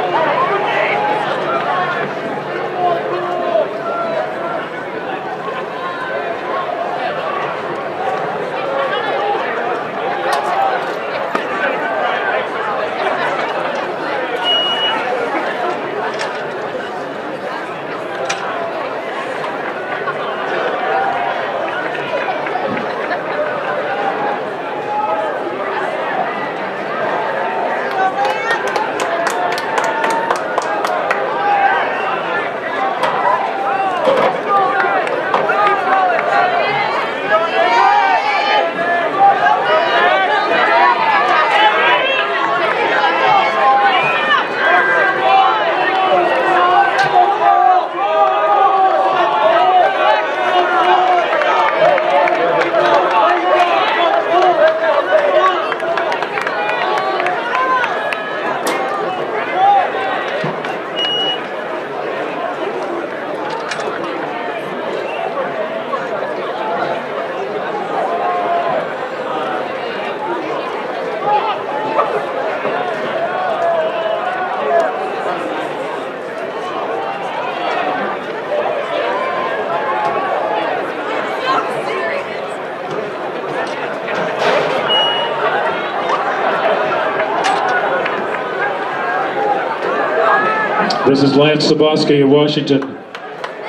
This is Lance Saboski of Washington,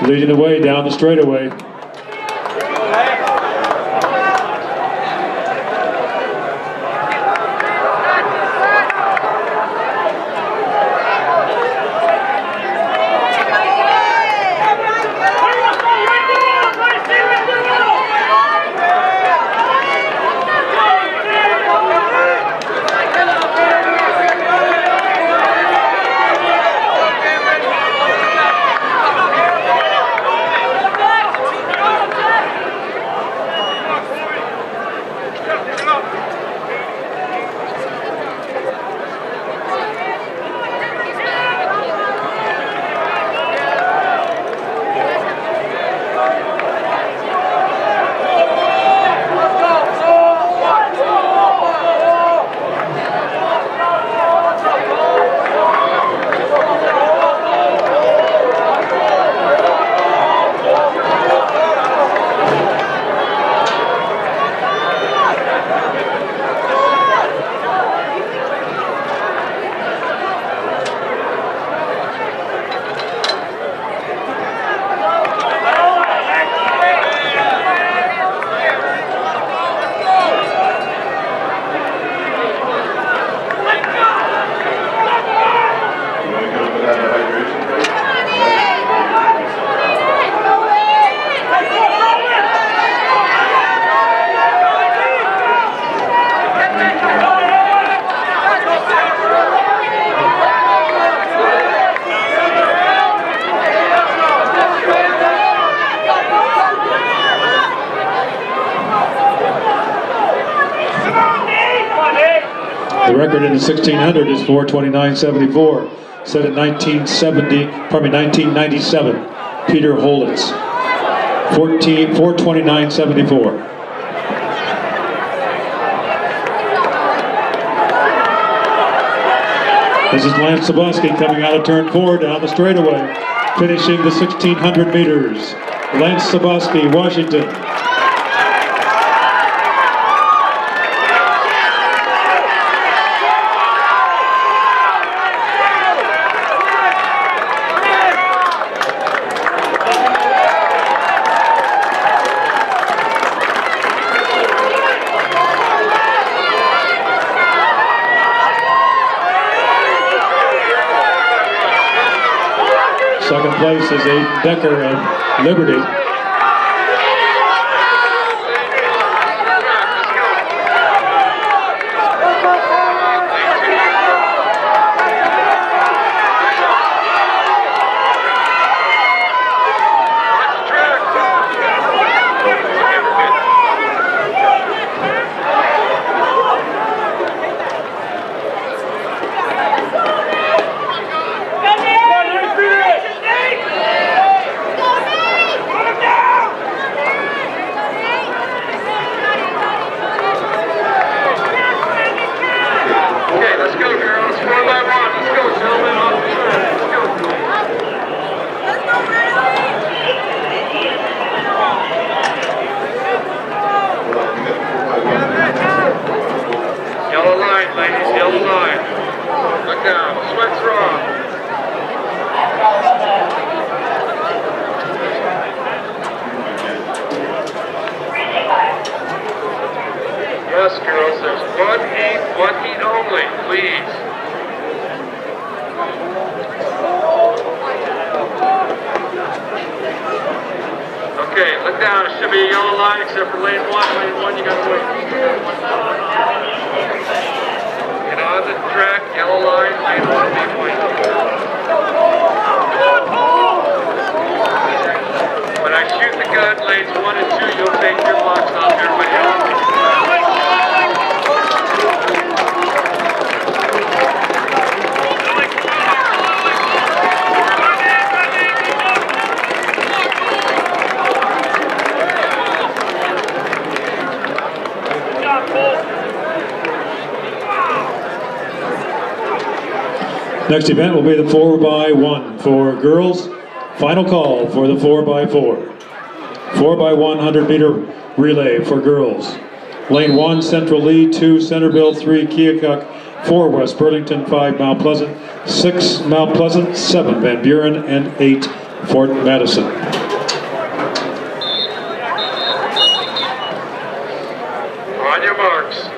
leading the way down the straightaway. The record in the 1600 is 4:29.74, set in 1997. Peter Holitz, 4:29.74. This is Lance Saboski coming out of turn 4 down the straightaway, finishing the 1600 meters. Lance Saboski, Washington. Second place is Aiden Decker of Liberty. One heat only, please. Okay, look down. It should be a yellow line except for lane one. Lane one, you gotta wait. Get on the track, yellow line, lane one, be white. When I shoot the gun, lanes 1 and 2, you'll take your blocks off everybody else. Next event will be the 4x1 for girls. Final call for the 4x4. 4x1 100-meter relay for girls. Lane 1, Central Lee, 2, Centerville, 3, Keokuk, 4, West Burlington, 5, Mount Pleasant, 6, Mount Pleasant, 7, Van Buren, and 8, Fort Madison. On your marks.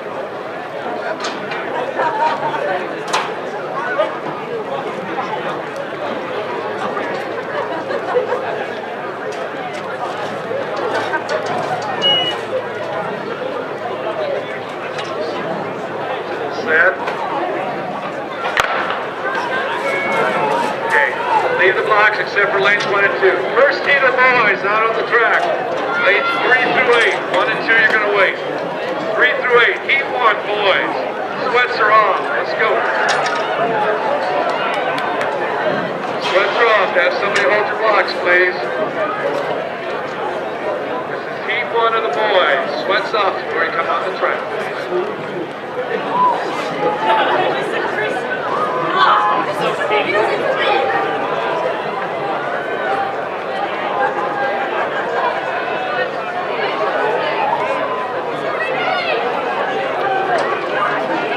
Set. Okay, leave the blocks except for lanes 1 and 2. First heat of boys out on the track. Lanes 3 through 8. 1 and 2 you're going to wait. 3 through 8. Heat 1, boys. Sweats are off. Let's go. Sweats are off. Have somebody hold your blocks, please. This is heat 1 of the boys. Sweats off before you come on the track.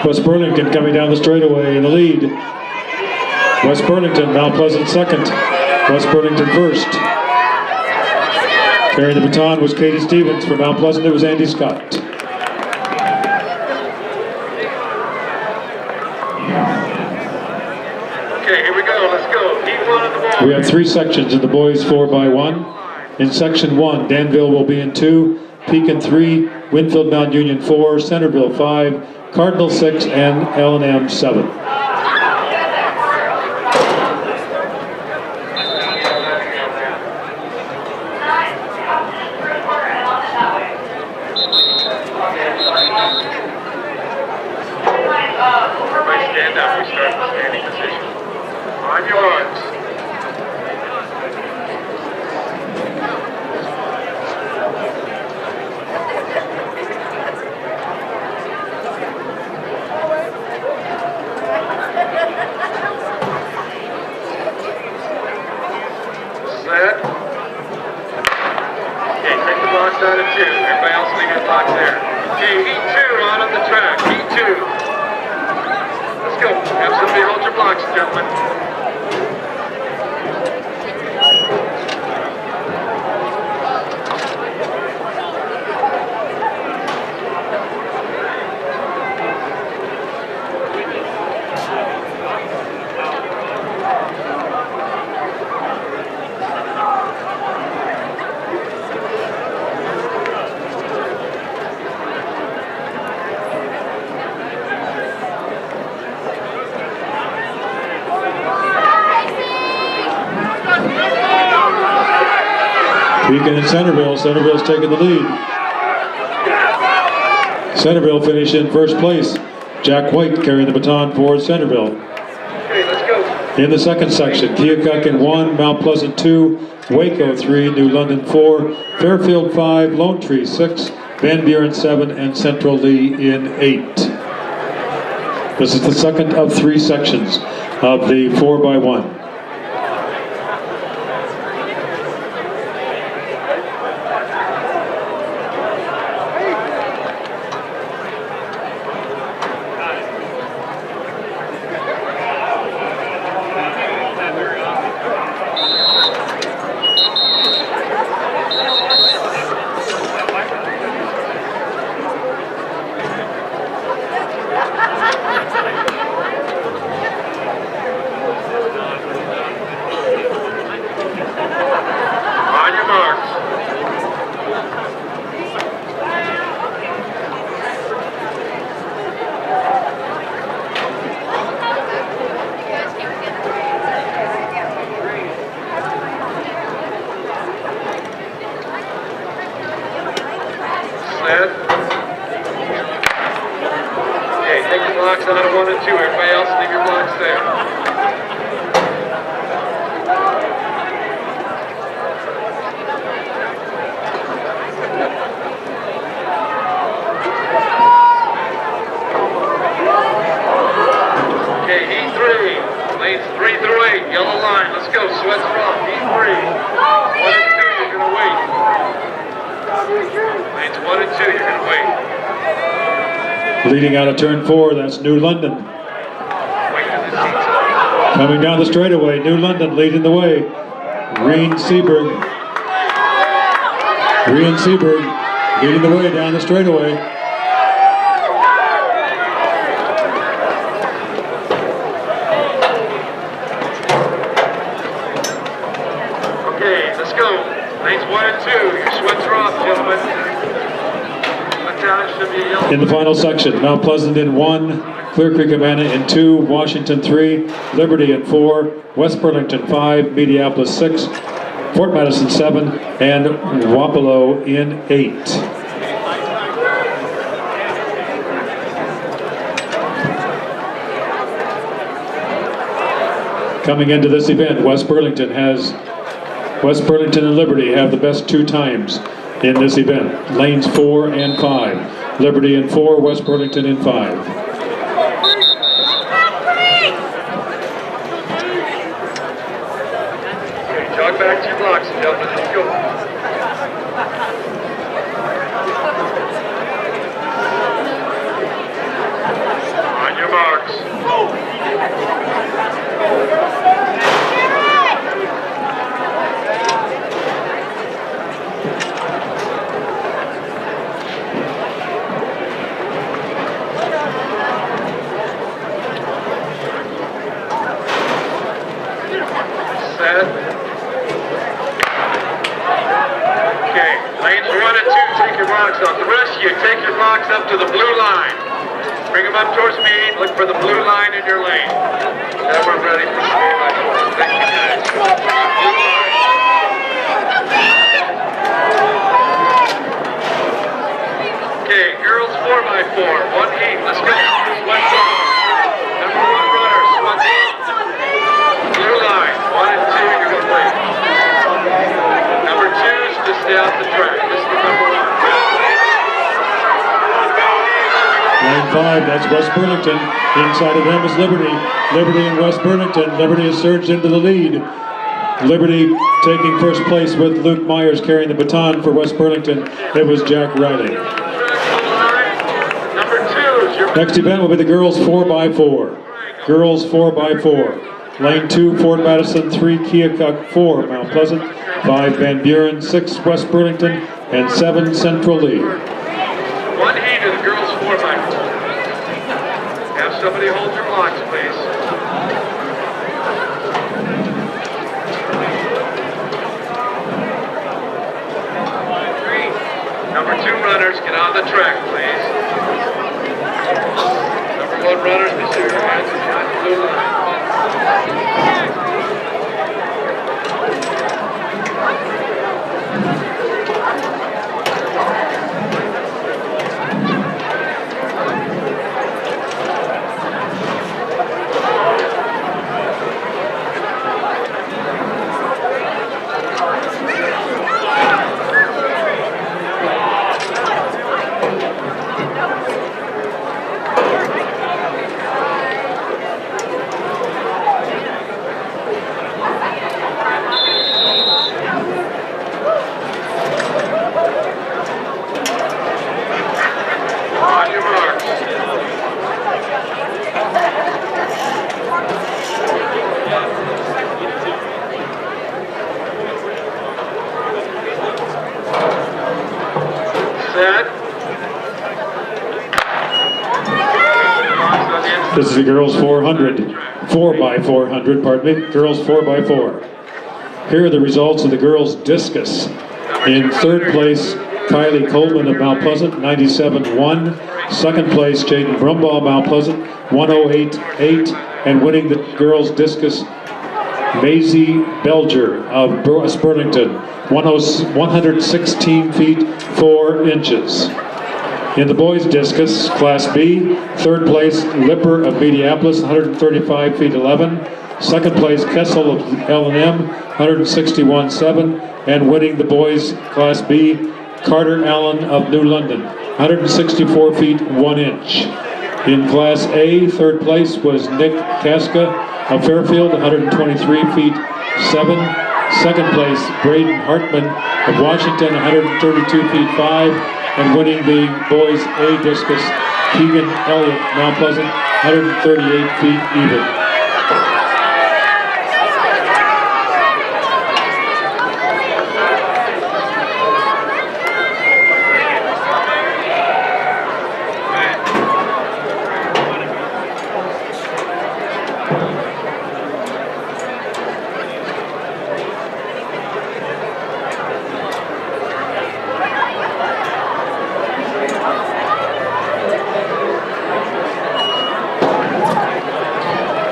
West Burlington coming down the straightaway in the lead. West Burlington, Mount Pleasant second. West Burlington first. Carrying the baton was Katie Stevens. For Mount Pleasant, it was Andy Scott. Okay, here we go. Let's go. Heat 1 of the boys. We have 3 sections in the boys 4x1. In section 1, Danville will be in 2, Pekin 3, Winfield Mount Union 4, Centerville 5, Cardinal 6, and L&M 7. Everybody stand up. We start in the standing position. On your marks. Set. Okay, take the blocks out of 2. Everybody else leave your blocks there. Okay, heat 2 on the track. Heat 2. Let's go. Have somebody hold your blocks, gentlemen. Pekin and Centerville. Centerville's taking the lead. Centerville finished in first place. Jack White carrying the baton for Centerville. Okay, let's go. In the second section, Keokuk in 1, Mount Pleasant 2, Waco 3, New London 4, Fairfield 5, Lone Tree 6, Van Buren 7, and Central Lee in 8. This is the second of 3 sections of the 4x1. Set. Okay, take your blocks out of 1 and 2. Everybody else, leave your blocks there. Okay, heat 3. Lanes 3 through 8. Yellow line. Let's go. Sweats are off. Heat 3. 1 and 2, you're going to wait. Lanes 1 and 2, you're going to wait. Leading out of turn 4, that's New London. Wait till the seats up. Coming down the straightaway, New London leading the way. Reen Seberg leading the way down the straightaway. Okay, let's go. Lanes 1 and 2. Your sweats are off, gentlemen. Should be yellow. In the final section, Mount Pleasant in 1, Clear Creek Amana in 2, Washington 3, Liberty in 4, West Burlington 5, Mediapolis 6, Fort Madison 7, and Wapello in 8. Coming into this event, West Burlington and Liberty have the best 2 times in this event. Lanes 4 and 5. Liberty in 4, West Burlington in 5. Okay, jog back to your blocks, gentlemen. Let's go. On your marks. Set. Okay, lanes 1 and 2, take your blocks off. The rest of you, take your blocks up to the blue line. Bring them up towards me, look for the blue line in your lane. Now we're ready for speed line. Thank you guys. Blue line. Okay, girls 4x4, 1 heat, let's go. Sweats off. Number 1 runner, sweats off. Blue line, 1 and 2, you're going to wait. Number 2 is to stay off the track. This is the number 1. Lane 5, that's West Burlington. Inside of them is Liberty. Liberty and West Burlington. Liberty has surged into the lead. Liberty taking first place with Luke Myers carrying the baton for West Burlington. It was Jack Riley. Number 2 is your... Next event will be the girls 4x4. Girls 4x4. Lane 2, Fort Madison, 3, Keokuk, 4, Mount Pleasant, 5, Van Buren, 6, West Burlington, and 7, Central Lee. 1 heat of the girls 4x4. Have somebody hold your blocks, please. Number 2 runners, get on the track, please. Number 1 runners, be sure your hands behind the blue line. This is the girls 4x400, pardon me, girls 4x4. Here are the results of the girls discus. In 3rd place, Kylie Coleman of Mount Pleasant, 97.1. 2nd place, Jaden Brumbaugh, Mount Pleasant, 108.8. And winning the girls discus, Maisie Belger of West Burlington, 116 feet 4 inches. In the boys discus, Class B, third place, Lipper of Mediapolis, 135 feet 11. Second place, Kessel of L&M, 161.7. And winning the boys Class B, Carter Allen of New London, 164 feet 1 inch. In Class A, third place was Nick Casca of Fairfield, 123 feet 7. Second place, Braden Hartman of Washington, 132 feet 5. And winning the boys A discus, Keegan Elliott, Mount Pleasant, 138 feet even.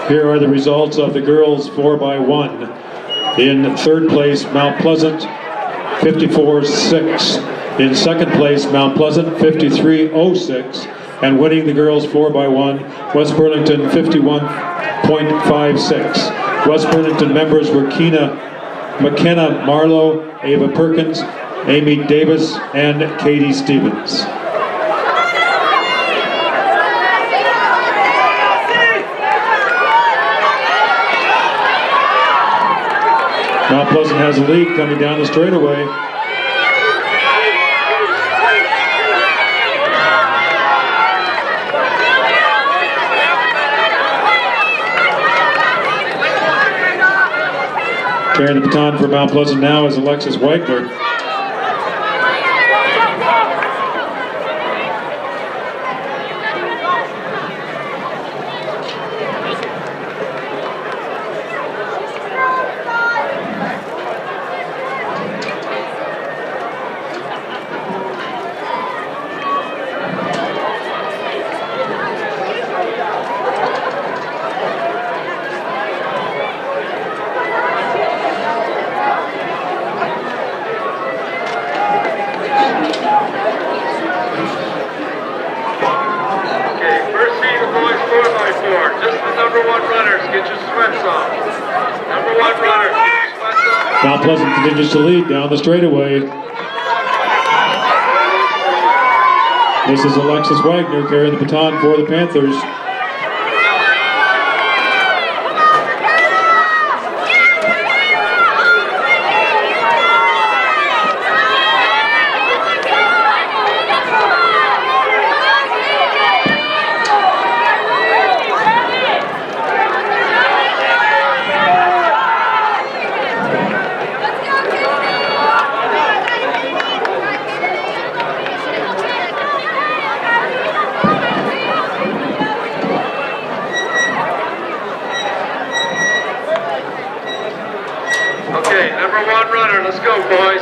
Here are the results of the girls 4x1. In third place, Mount Pleasant, 54.6. In second place, Mount Pleasant, 53.06. And winning the girls 4x1, West Burlington, 51.56. West Burlington members were McKenna Marlowe, Ava Perkins, Amy Davis, and Katie Stevens. Mount Pleasant has a lead coming down the straightaway. Carrying the baton for Mount Pleasant now is Alexis Wagner. Mount Pleasant continues to lead down the straightaway. This is Alexis Wagner carrying the baton for the Panthers.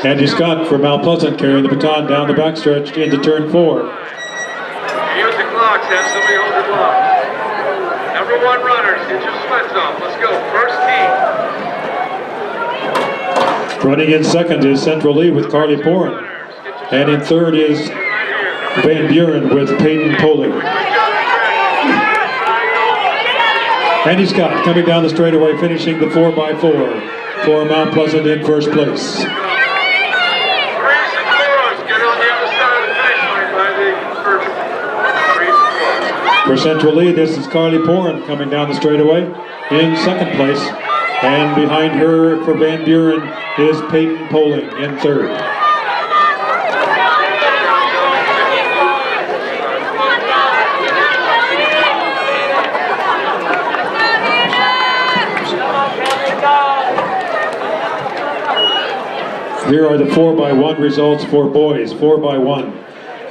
Andy Scott for Mount Pleasant carrying the baton down the backstretch into turn 4. Use the clocks, have somebody hold the clock. Number 1 runners, get your sweats off. Let's go, first team. Running in second is Central Lee with Carly Porin. And in third is Van Buren with Peyton Poling. Andy Scott coming down the straightaway, finishing the 4x4 for Mount Pleasant in first place. For Central Lee, this is Carly Porin coming down the straightaway in second place. And behind her for Van Buren is Peyton Poling in third. Here are the 4x1 results for boys, 4x1.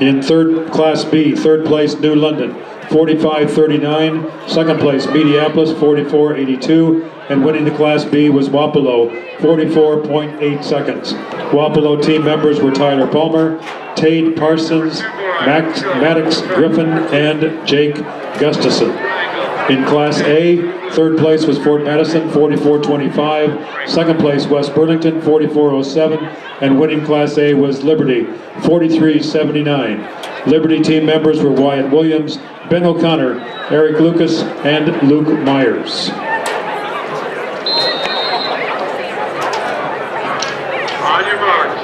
In third Class B, third place New London, 45.39. Second place Mediapolis, 44.82. And winning the Class B was Wapello, 44.8 seconds. Wapello team members were Tyler Palmer, Tade Parsons, Maddox Griffin, and Jake Gustafson. In Class A, third place was Fort Madison, 44.25. Second place West Burlington, 44.07. And winning Class A was Liberty, 43.79. Liberty team members were Wyatt Williams, Ben O'Connor, Eric Lucas, and Luke Myers. On your marks.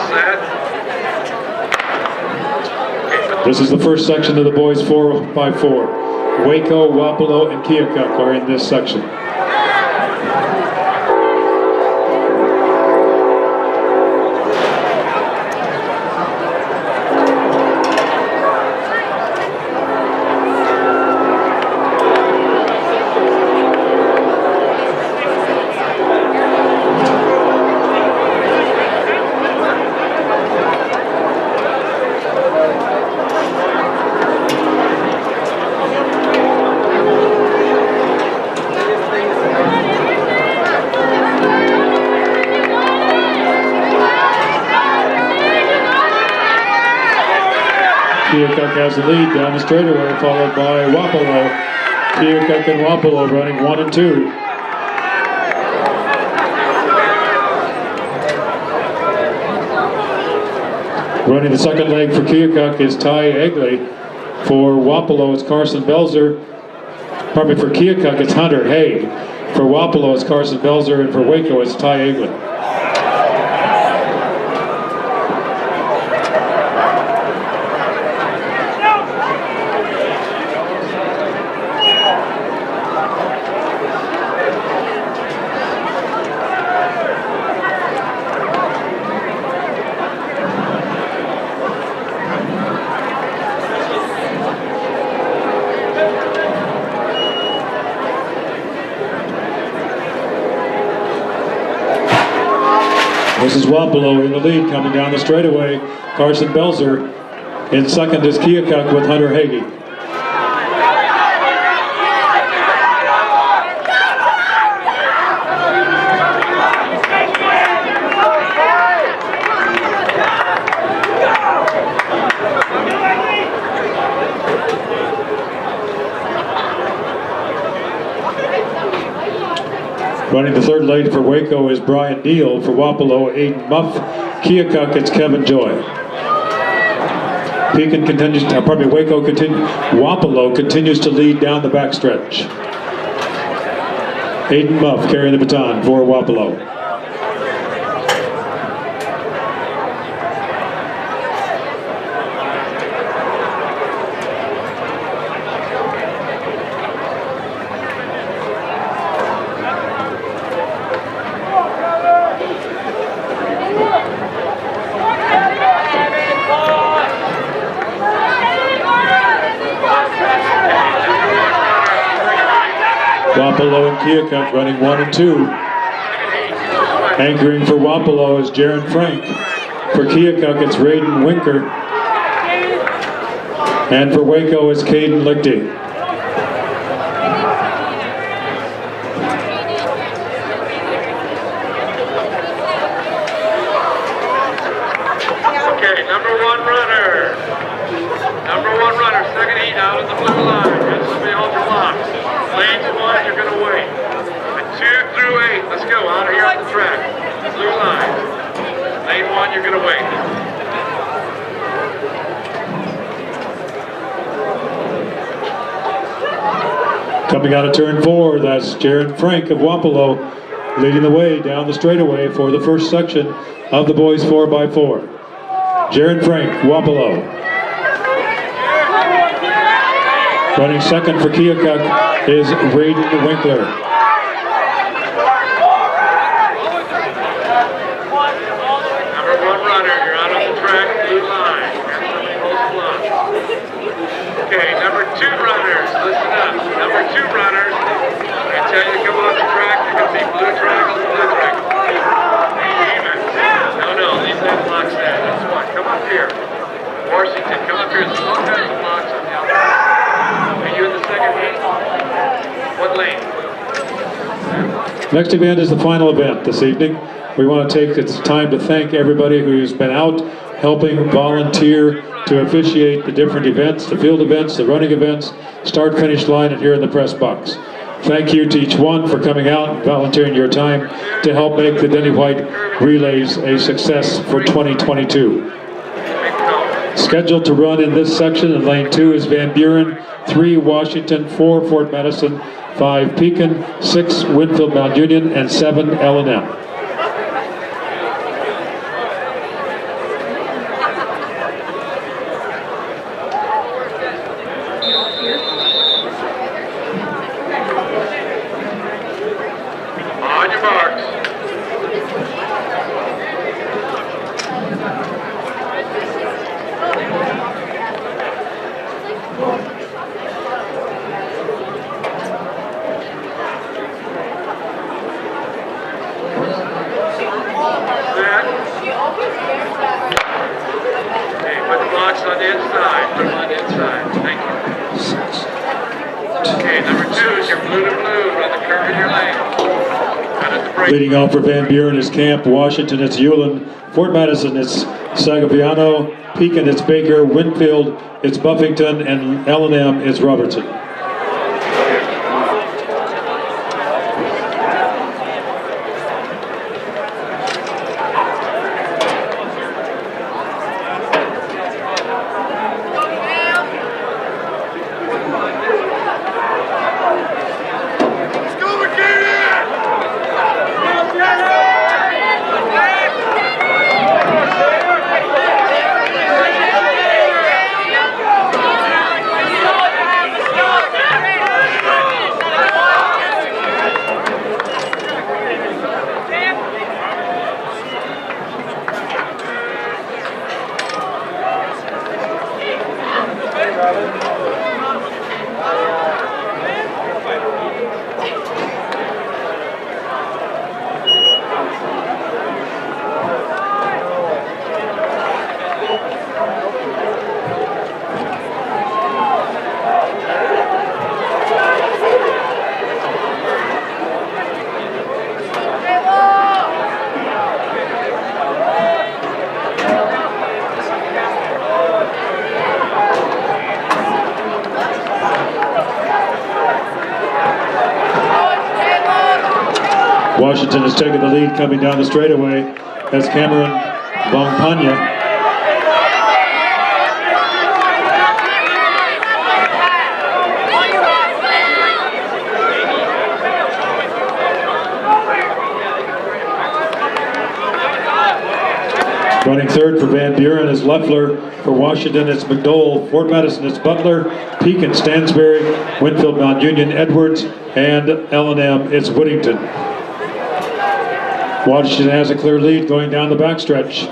Set. This is the first section of the boys 4x4. Waco, Wapello, and Keokuk are in this section. Keokuk has the lead down the straightaway, followed by Wapello. Keokuk and Wapello running 1 and 2. Running the second leg for Keokuk is Ty Egley. For Wapello, it's Carson Belzer. Pardon me, for Keokuk, it's Hunter Hay. For Wapello, it's Carson Belzer, and for Waco, it's Ty Egley. This is Wapello in the lead coming down the straightaway. Carson Belzer. In second is Keokuk with Hunter Hagee. Running the third leg for Waco is Brian Neal. For Wapello, Aiden Muff. Keokuk, it's Kevin Joy. Pekin continues, Wapello continues to lead down the backstretch. Aiden Muff carrying the baton for Wapello. Wapello and Keokuk running 1 and 2. Anchoring for Wapello is Jaron Frank. For Keokuk, it's Raiden Winker. And for Waco, it's Caden Lichty. Okay, number one runner, second heat out of the blue line. Get somebody hold your blocks. Lanes 1, you're going to wait. 2 through 8, let's go, out of here on the track. Blue line. Lane 1, you're going to wait. Coming out of turn 4, that's Jaron Frank of Wapello leading the way down the straightaway for the first section of the boys 4x4. Jaron Frank, Wapello. Running second for Keokuk is Raiden Winkler. Number 1 runner, you're out on the track, blue line. Okay, number 2 runners, listen up. Number 2 runners, when I tell you to come off the track, you're going to see blue triangles, blue triangles. Even. No, these have blocks there. That's one. Come up here. Washington, come up here. There's all kinds of blocks on the outside. Are you in the second heat? What lane? Next event is the final event this evening. We want to take this time to thank everybody who's been out helping volunteer to officiate the different events, the field events, the running events, start, finish line, and here in the press box. Thank you to each one for coming out and volunteering your time to help make the Denny White Relays a success for 2022. Scheduled to run in this section in lane 2 is Van Buren, 3 Washington, 4 Fort Madison, 5 Pekin, 6 Winfield Mount Union, and 7 L&M. Leading off for Van Buren is Camp, Washington it's Hewlin, Fort Madison it's Segoviano, Pekin it's Baker, Winfield it's Buffington, and L&M it's Robertson. Washington has taken the lead coming down the straightaway. That's Cameron Bompagna. Running third for Van Buren is Leffler. For Washington, it's McDowell. Fort Madison, it's Butler. Pekin, Stansbury. Winfield, Mount Union, Edwards. And L&M, it's Whittington. Washington has a clear lead going down the backstretch.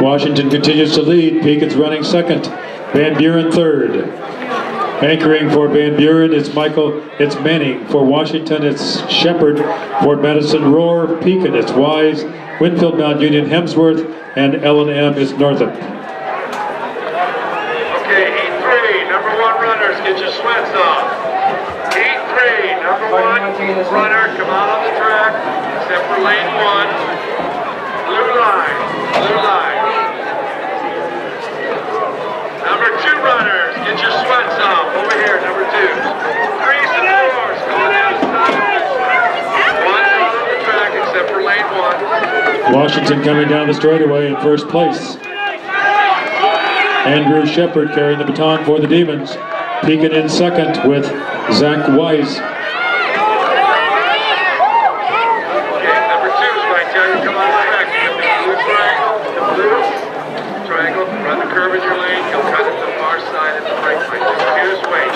Washington continues to lead. Pekin's running second. Van Buren third. Anchoring for Van Buren, it's Manning. For Washington, it's Shepard. Fort Madison, Rohr. Pekin, it's Wise. Winfield, Mount Union, Hemsworth. And L&M is Northam. Okay, heat 3, number 1 runners, get your sweats off. Heat 3, number 1 runner, come out on the track, except for lane 1. Blue line, blue line. Number 2 runners, get your sweats off. Over here, number 2. 3s and 4s, going down the top. 1 out on the track, except for lane 1. Washington coming down the straightaway in first place. Andrew Shepard carrying the baton for the Demons. Pekin in second with Zach Weiss. Okay, number 2 is right there. You come on the track. You have the blue triangle, run the curve in your lane. You'll cut it to the far side at the brake line. Here's weight.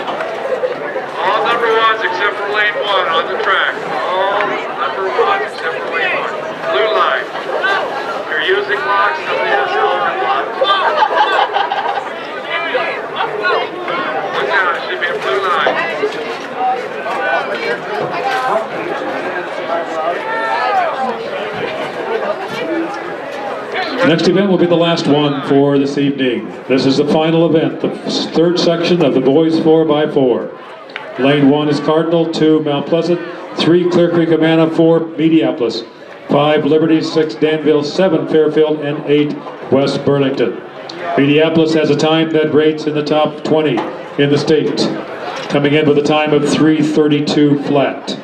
All number 1s except for lane 1 on the track. All number 1s except for lane 1. Blue line. If you're using locks, somebody else has locks. Next event will be the last one for this evening. This is the final event, the third section of the boys 4x4. Lane 1 is Cardinal, 2 Mount Pleasant, 3 Clear Creek Amana, 4 Mediapolis, 5 Liberty, 6 Danville, 7 Fairfield, and 8 West Burlington. Mediapolis has a time that rates in the top 20 in the state, coming in with a time of 3:32 flat.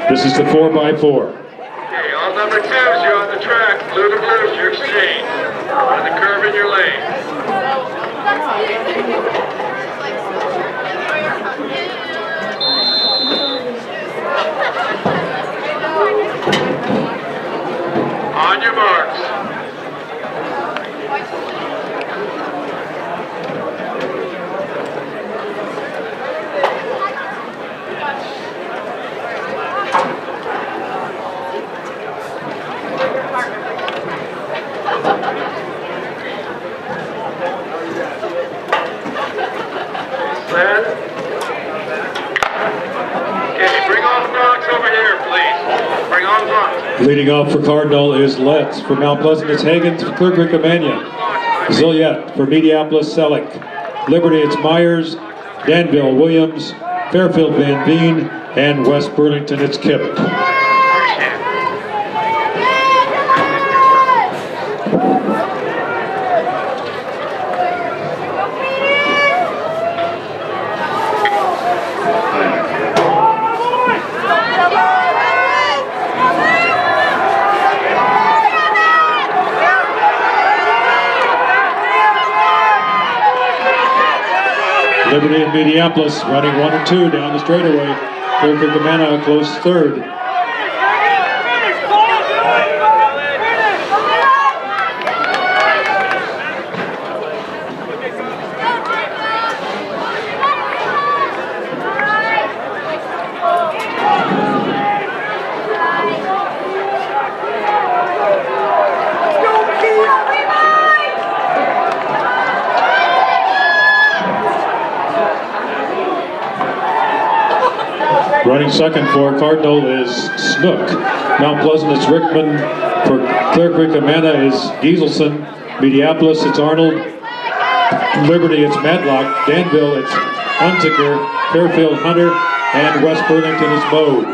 This is the 4x4. Okay, all number 2s, you're on the track. Blue to blue, you exchange. On the curve in your lane. On your marks. Set. Okay, bring on the broncs over here, please. Bring on the broncs. Leading off for Cardinal is Letts. For Mount Pleasant, it's Hagen. For Clear Creek Amana, Zilliette. For Mediapolis, Selleck. Liberty, it's Myers. Danville, Williams. Fairfield, Van Veen. And West Burlington, it's Kip. Liberty and Mediapolis running 1 and 2 down the straightaway. Clear Creek Amana close third. Running second for Cardinal is Snook. Mount Pleasant, it's Rickman. For Clear Creek Amana is Gieselson. Mediapolis, it's Arnold. Liberty, it's Matlock. Danville, it's Hunziker. Fairfield, Hunter. And West Burlington is Mode.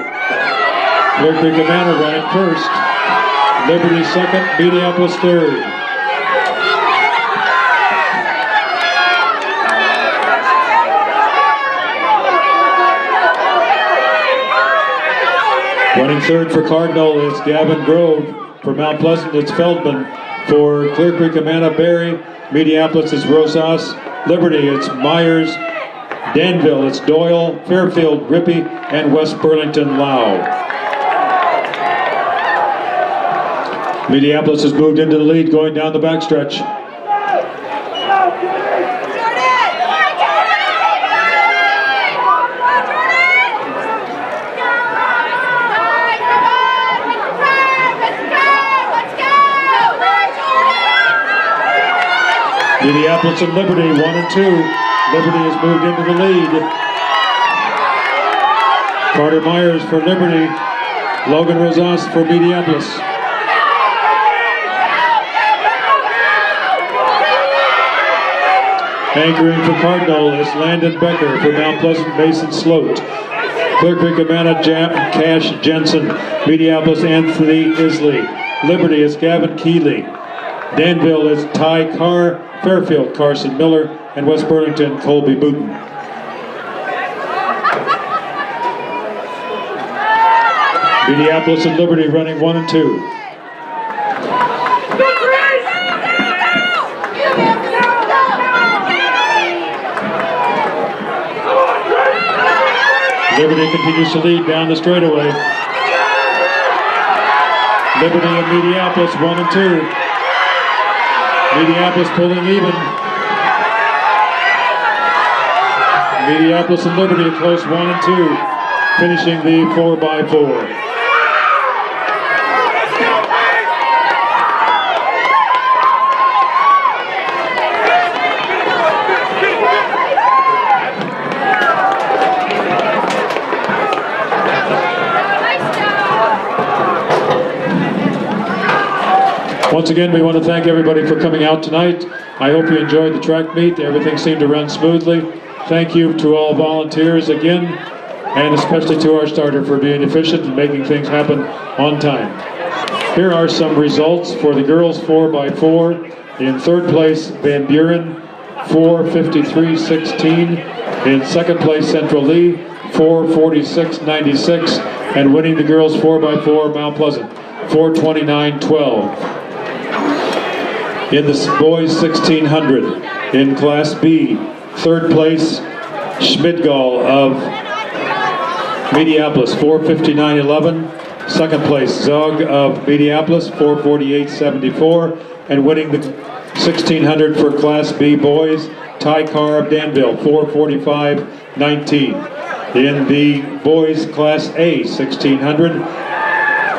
Clear Creek Amana running first. Liberty second. Mediapolis third. Running third for Cardinal is Gavin Grove. For Mount Pleasant, it's Feldman. For Clear Creek Amana, Barry. Mediapolis, it's Rosas. Liberty, it's Myers. Danville, it's Doyle. Fairfield, Rippey. And West Burlington, Lau. Mediapolis has moved into the lead going down the backstretch. Mediapolis and Liberty, 1 and 2. Liberty has moved into the lead. Carter Myers for Liberty. Logan Rosas for Mediapolis. Anchoring for Cardinal is Landon Becker. For Mount Pleasant, Mason Sloat. Clear Creek Amana, Cash Jensen. Mediapolis, Anthony Isley. Liberty is Gavin Keeley. Danville is Ty Carr. Fairfield, Carson Miller. And West Burlington, Colby Booten. Mediapolis and Liberty running 1 and 2. Liberty continues to lead down the straightaway. Liberty and Mediapolis 1 and 2. Mediapolis pulling even. Mediapolis and Liberty a close 1 and 2, finishing the 4x4. Once again, we want to thank everybody for coming out tonight. I hope you enjoyed the track meet. Everything seemed to run smoothly. Thank you to all volunteers again, and especially to our starter for being efficient and making things happen on time. Here are some results for the girls 4x4. In third place, Van Buren, 4:53.16. In second place, Central Lee, 4:46.96. And winning the girls 4x4, Mount Pleasant, 4:29.12. In the boys 1600, in Class B, third place, Schmidgall of Mediapolis, 4:59.11. Second place, Zog of Mediapolis, 4:48.74. And winning the 1600 for Class B boys, Ty Carr of Danville, 4:45.19. In the boys Class A 1600,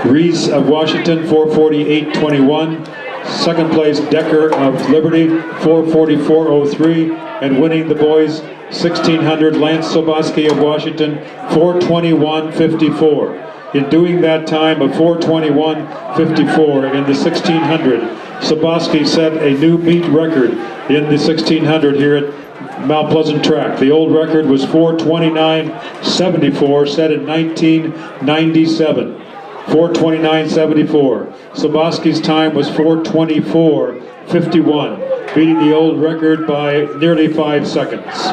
Reese of Washington, 4:48.21. Second place, Decker of Liberty, 4:44.03. And winning the boys 1600, Lance Soboski of Washington, 4:21.54. In doing that time of 4:21.54 in the 1600, Soboski set a new meet record in the 1600 here at Mount Pleasant Track. The old record was 4:29.74, set in 1997. 4:29.74. Soboski's time was 4:24.51, beating the old record by nearly 5 seconds.